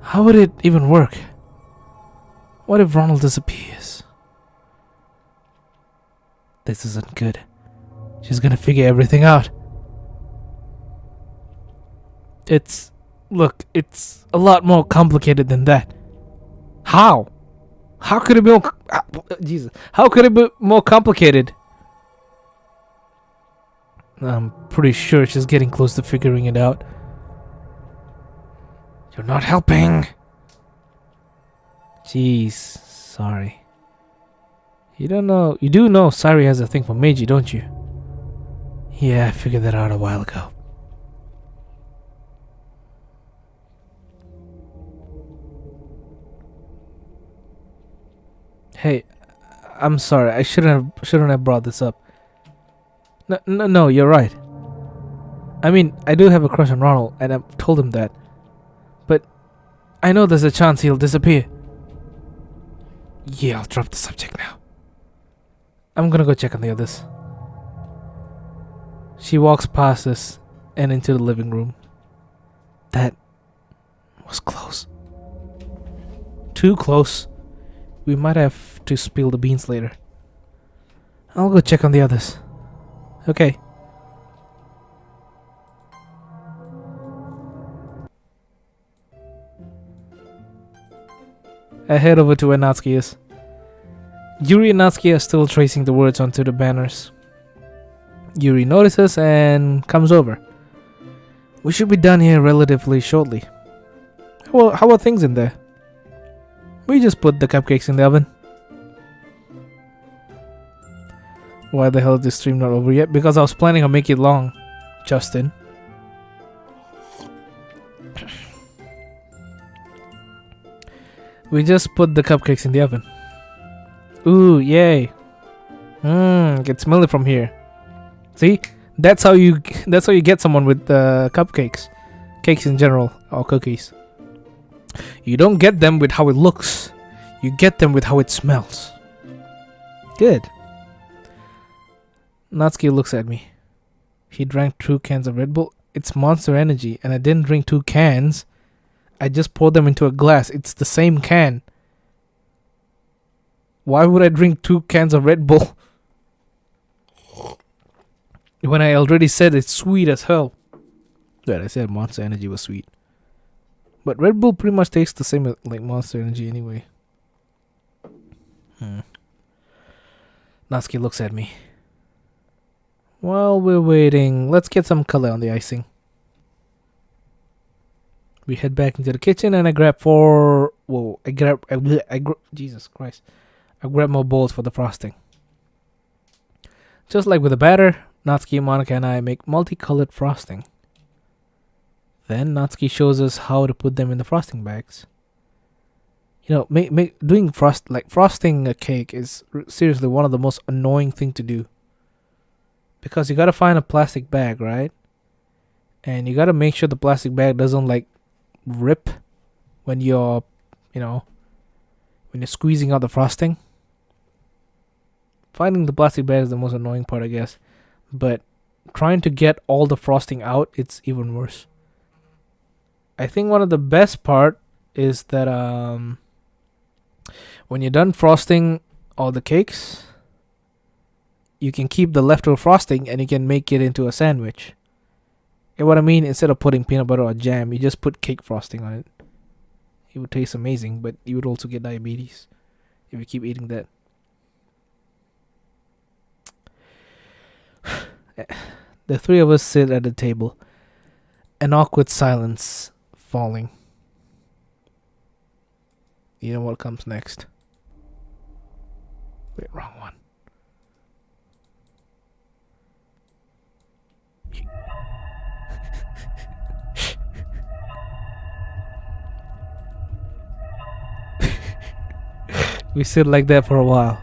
How would it even work? What if Ronald disappears? This isn't good. She's gonna figure everything out. Look, it's a lot more complicated than that. How? How could it be more... Jesus. How could it be more complicated? I'm pretty sure she's getting close to figuring it out. You're not helping. Jeez. Sorry. You do know Sari has a thing for Meiji, don't you? Yeah, I figured that out a while ago. Hey, I'm sorry. I shouldn't have brought this up. No, you're right. I mean, I do have a crush on Ronald, and I've told him that. But I know there's a chance he'll disappear. Yeah, I'll drop the subject now. I'm gonna go check on the others. She walks past us and into the living room. That was close. Too close. We might have to spill the beans later. I'll go check on the others. Okay. I head over to where Natsuki is. Yuri and Natsuki are still tracing the words onto the banners. Yuri notices and comes over. We should be done here relatively shortly. How are things in there? We just put the cupcakes in the oven. Why the hell is this stream not over yet? Because I was planning on making it long, Justin. We just put the cupcakes in the oven. Ooh, yay. I can smell it from here. See? That's how you get someone with cupcakes. Cakes in general, or cookies. You don't get them with how it looks. You get them with how it smells. Good. Natsuki looks at me. He drank 2 cans of Red Bull. It's Monster Energy, and I didn't drink 2 cans. I just poured them into a glass. It's the same can. Why would I drink 2 cans of Red Bull? When I already said it's sweet as hell. Yeah, I said Monster Energy was sweet. But Red Bull pretty much tastes the same like Monster Energy anyway. Natsuki looks at me. While we're waiting, let's get some color on the icing. We head back into the kitchen and I grab Jesus Christ. I grab more bowls for the frosting. Just like with the batter, Natsuki, Monica, and I make multicolored frosting. Then Natsuki shows us how to put them in the frosting bags. You know, doing frosting a cake is seriously one of the most annoying thing to do. Because you gotta find a plastic bag, right? And you gotta make sure the plastic bag doesn't like rip when you're, when you're squeezing out the frosting. Finding the plastic bag is the most annoying part, I guess. But trying to get all the frosting out, it's even worse. I think one of the best part is that when you're done frosting all the cakes, you can keep the leftover frosting and you can make it into a sandwich. And what I mean, instead of putting peanut butter or jam, you just put cake frosting on it. It would taste amazing, but you would also get diabetes if you keep eating that. The three of us sit at the table. An awkward silence falling. You know what comes next? Wait, wrong one. We sit like that for a while.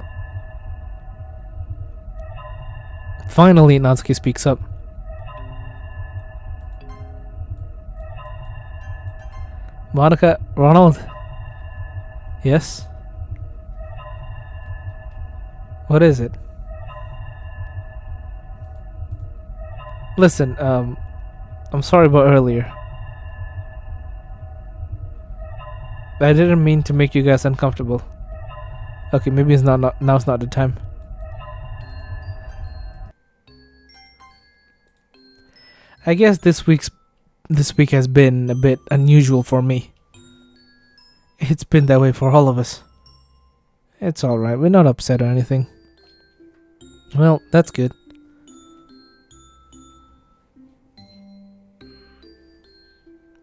Finally, Natsuki speaks up. Monica, Ronald. Yes? What is it? Listen, I'm sorry about earlier. I didn't mean to make you guys uncomfortable. Okay, maybe it's now's not the time. I guess this week has been a bit unusual for me. It's been that way for all of us. It's alright, we're not upset or anything. Well, that's good.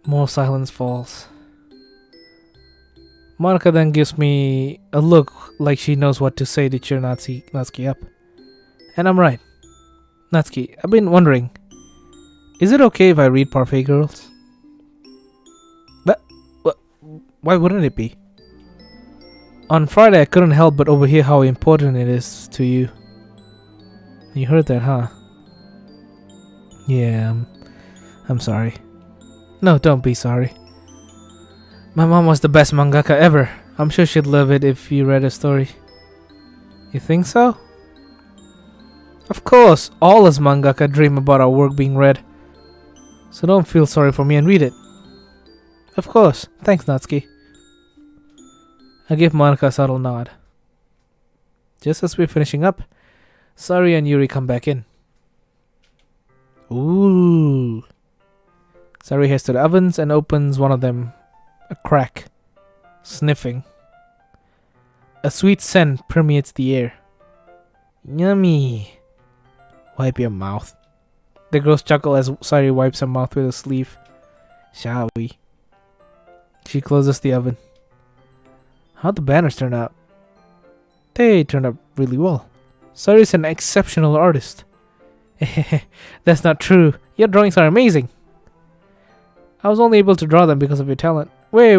More silence falls. Monica then gives me a look like she knows what to say to cheer Natsuki up. And I'm right. Natsuki, I've been wondering, is it okay if I read Parfait Girls? But why wouldn't it be? On Friday I couldn't help but overhear how important it is to you. You heard that, huh? Yeah, I'm sorry. No, don't be sorry. My mom was the best mangaka ever. I'm sure she'd love it if you read a story. You think so? Of course, all us mangaka dream about our work being read. So don't feel sorry for me and read it. Of course. Thanks, Natsuki. I give Monica a subtle nod. Just as we're finishing up, Sari and Yuri come back in. Ooh. Sari heads to the ovens and opens one of them a crack, sniffing. A sweet scent permeates the air. Yummy. Wipe your mouth. The girls chuckle as Sari wipes her mouth with a sleeve. Shall we? She closes the oven. How'd the banners turn out? They turned out really well. Sari's an exceptional artist. That's not true. Your drawings are amazing. I was only able to draw them because of your talent. Wait.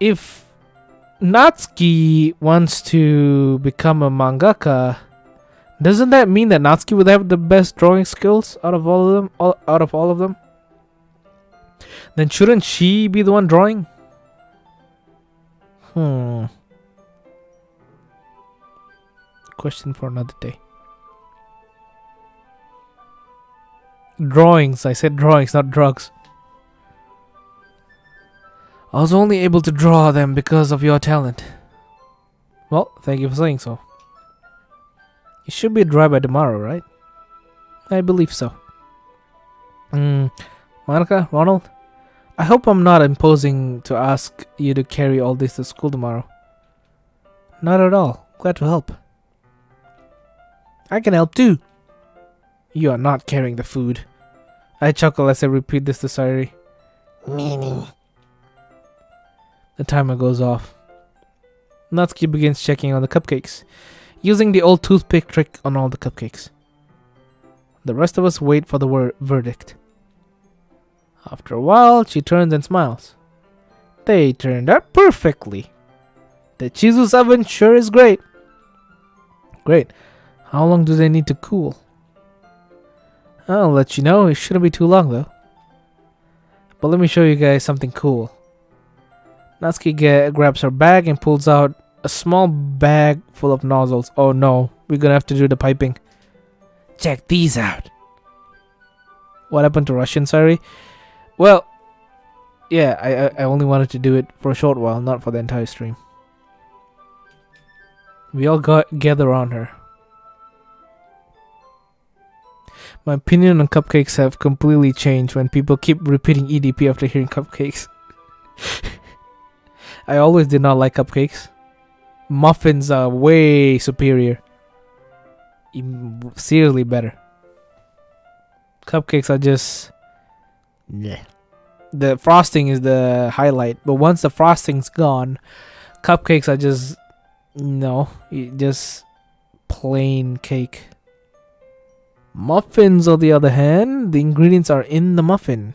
If Natsuki wants to become a mangaka, doesn't that mean that Natsuki would have the best drawing skills out of all of them? Then shouldn't she be the one drawing? Question for another day. Drawings. I said drawings, not drugs. I was only able to draw them because of your talent. Well, thank you for saying so. It should be dry by tomorrow, right? I believe so. Monica, Ronald, I hope I'm not imposing to ask you to carry all this to school tomorrow. Not at all. Glad to help. I can help too. You are not carrying the food. I chuckle as I repeat this to Sari. Meaning. The timer goes off. Natsuki begins checking on the cupcakes. using the old toothpick trick on all the cupcakes. The rest of us wait for the verdict. After a while, she turns and smiles. They turned out perfectly. The Chizu's oven sure is great. Great. How long do they need to cool? I'll let you know. It shouldn't be too long though. But let me show you guys something cool. Natsuki grabs her bag and pulls out a small bag full of nozzles. Oh no, we're gonna have to do the piping. Check these out. What happened to Russian, sorry? Well, yeah, I only wanted to do it for a short while, not for the entire stream. We all gather on her. My opinion on cupcakes have completely changed when people keep repeating EDP after hearing cupcakes. I always did not like cupcakes. Muffins are way superior. Seriously better. Cupcakes are just... yeah. The frosting is the highlight, but once the frosting's gone, cupcakes are just... no, just plain cake. Muffins, on the other hand, the ingredients are in the muffin.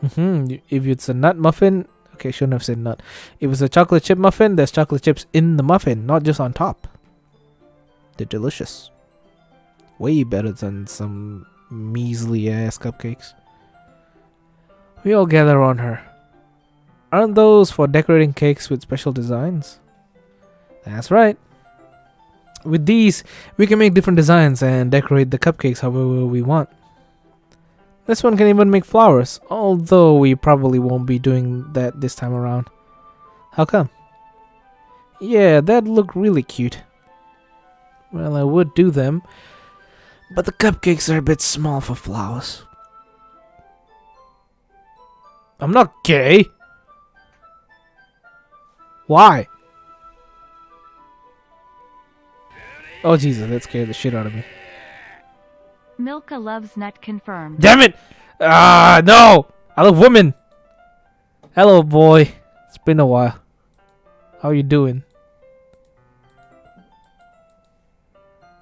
If it's a nut muffin... okay, shouldn't have said nut. If it's a chocolate chip muffin, there's chocolate chips in the muffin, not just on top. They're delicious. Way better than some measly ass cupcakes. We all gather on her. Aren't those for decorating cakes with special designs? That's right. With these, we can make different designs and decorate the cupcakes however we want. This one can even make flowers, although we probably won't be doing that this time around. How come? Yeah, that'd look really cute. Well, I would do them, but the cupcakes are a bit small for flowers. I'm not gay! Why? Oh Jesus, that scared the shit out of me. Milka loves nut confirmed. Damn it! Ah, no! I love women! Hello, boy. It's been a while. How you doing?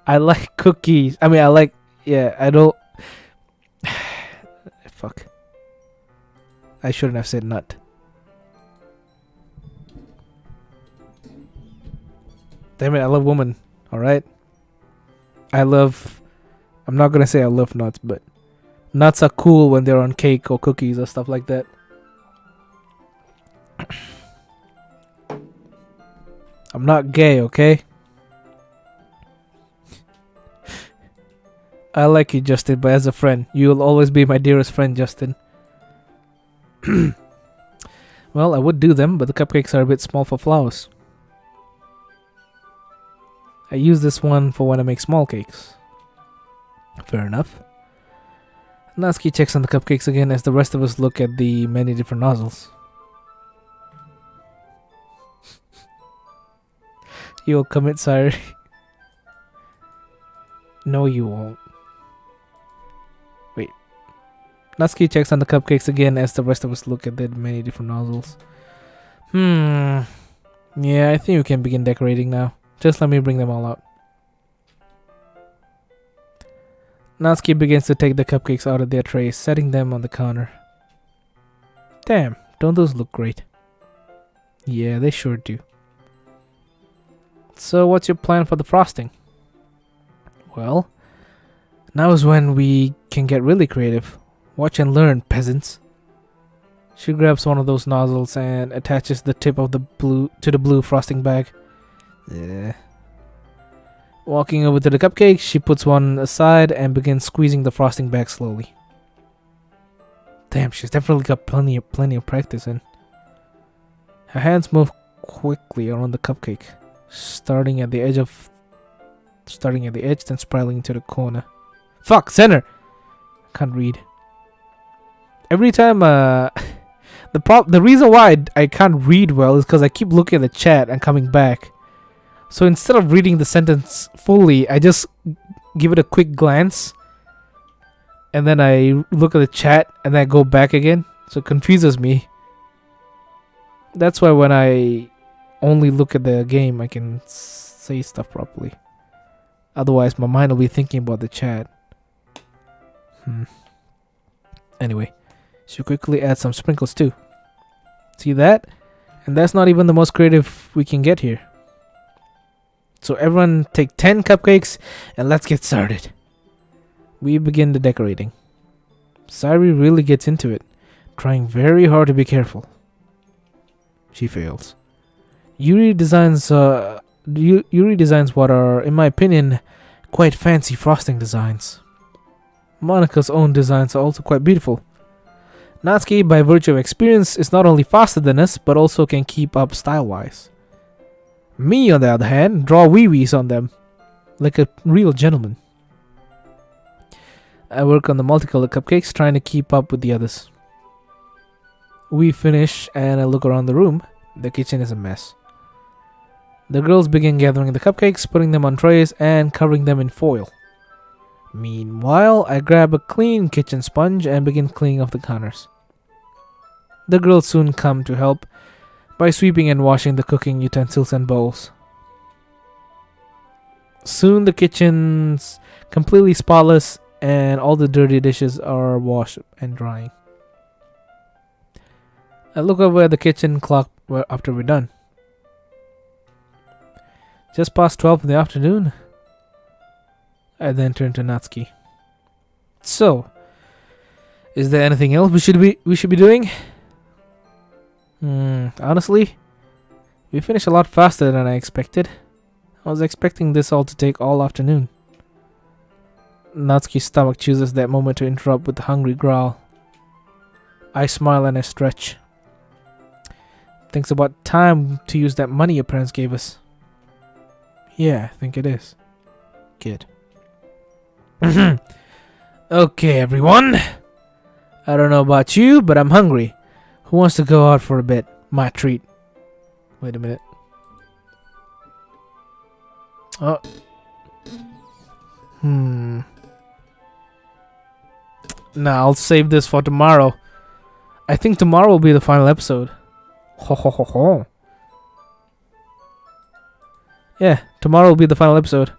I like cookies. I mean, I like... yeah, I don't... fuck. I shouldn't have said nut. Damn it, I love women. Alright? I love... I'm not gonna say I love nuts, but... nuts are cool when they're on cake or cookies or stuff like that. I'm not gay, okay? I like you, Justin, but as a friend, you'll always be my dearest friend, Justin. Well, I would do them, but the cupcakes are a bit small for flowers. I use this one for when I make small cakes. Fair enough. Natsuki checks on the cupcakes again as the rest of us look at the many different nozzles. You'll commit, sire. No, you won't. Wait. Natsuki checks on the cupcakes again as the rest of us look at the many different nozzles. Yeah, I think we can begin decorating now. Just let me bring them all out. Natsuki begins to take the cupcakes out of their trays, setting them on the counter. Damn, don't those look great? Yeah, they sure do. So what's your plan for the frosting? Well, now is when we can get really creative. Watch and learn, peasants. She grabs one of those nozzles and attaches the tip of the blue frosting bag. Yeah. Walking over to the cupcake, she puts one aside and begins squeezing the frosting bag slowly. Damn, she's definitely got plenty of practice in. Her hands move quickly around the cupcake, starting at the edge, then spiraling to the corner. Fuck, center. Can't read. Every time, the reason why I can't read well is because I keep looking at the chat and coming back. So instead of reading the sentence fully, I just give it a quick glance, and then I look at the chat and then I go back again. So it confuses me. That's why when I only look at the game, I can say stuff properly. Otherwise, my mind will be thinking about the chat. Anyway, should quickly add some sprinkles too. See that? And that's not even the most creative we can get here. So everyone take 10 cupcakes and let's get started. We begin the decorating. Sairi really gets into it, trying very hard to be careful. She fails. Yuri designs what are, in my opinion, quite fancy frosting designs. Monika's own designs are also quite beautiful. Natsuki, by virtue of experience, is not only faster than us, but also can keep up style-wise. Me, on the other hand, draw wee-wees on them, like a real gentleman. I work on the multicolored cupcakes, trying to keep up with the others. We finish, and I look around the room. The kitchen is a mess. The girls begin gathering the cupcakes, putting them on trays, and covering them in foil. Meanwhile, I grab a clean kitchen sponge and begin cleaning off the counters. The girls soon come to help by sweeping and washing the cooking utensils and bowls. Soon the kitchen's completely spotless and all the dirty dishes are washed and drying. I look over at the kitchen clock after we're done. Just past 12 in the afternoon. I then turn to Natsuki. So, is there anything else we should be doing? Honestly, we finished a lot faster than I expected. I was expecting this all to take all afternoon. Natsuki's stomach chooses that moment to interrupt with a hungry growl. I smile and I stretch. Thinks about time to use that money your parents gave us. Yeah, I think it is. Good. Okay, everyone. I don't know about you, but I'm hungry. Who wants to go out for a bit? My treat. Wait a minute. Oh. Nah, I'll save this for tomorrow. I think tomorrow will be the final episode. Ho ho ho ho. Yeah, tomorrow will be the final episode.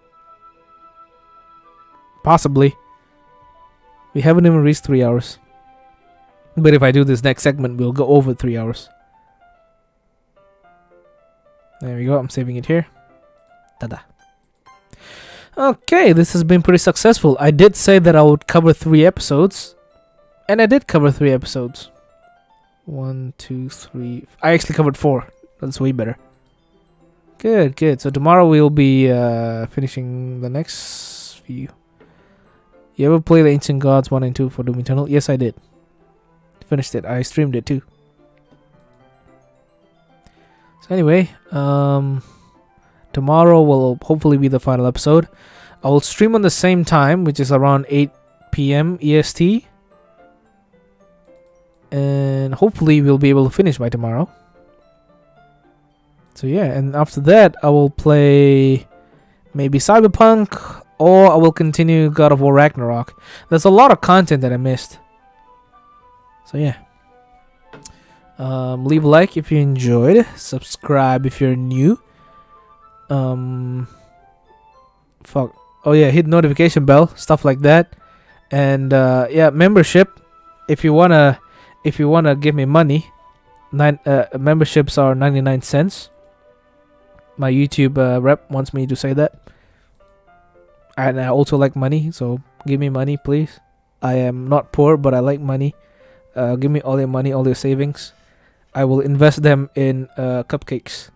Possibly. We haven't even reached 3 hours. But if I do this next segment, we'll go over 3 hours. There we go. I'm saving it here. Ta-da. Okay, this has been pretty successful. I did say that I would cover 3 episodes. And I did cover 3 episodes. 1, 2, 3. I actually covered 4. That's way better. Good, good. So tomorrow we'll be finishing the next few. You ever play the Ancient Gods 1 and 2 for Doom Eternal? Yes, I did. Finished it. I streamed it too. So anyway, tomorrow will hopefully be the final episode. I will stream on the same time, which is around 8 p.m. EST. And hopefully we'll be able to finish by tomorrow. So yeah, and after that I will play maybe Cyberpunk, or I will continue God of War Ragnarok. There's a lot of content that I missed. So yeah. Leave a like if you enjoyed. Subscribe if you're new. Fuck. Oh yeah, hit notification bell, stuff like that. And yeah, membership. If you wanna give me money, memberships are 99 cents. My YouTube rep wants me to say that. And I also like money, so give me money, please. I am not poor, but I like money. Give me all your money, all your savings. I will invest them in cupcakes.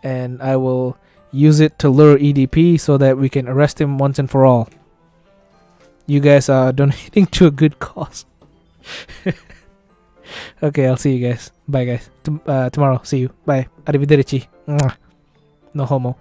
And I will use it to lure EDP so that we can arrest him once and for all. You guys are donating to a good cause. Okay, I'll see you guys. Bye, guys. Tomorrow, see you. Bye. Arrivederci. Mwah. No homo.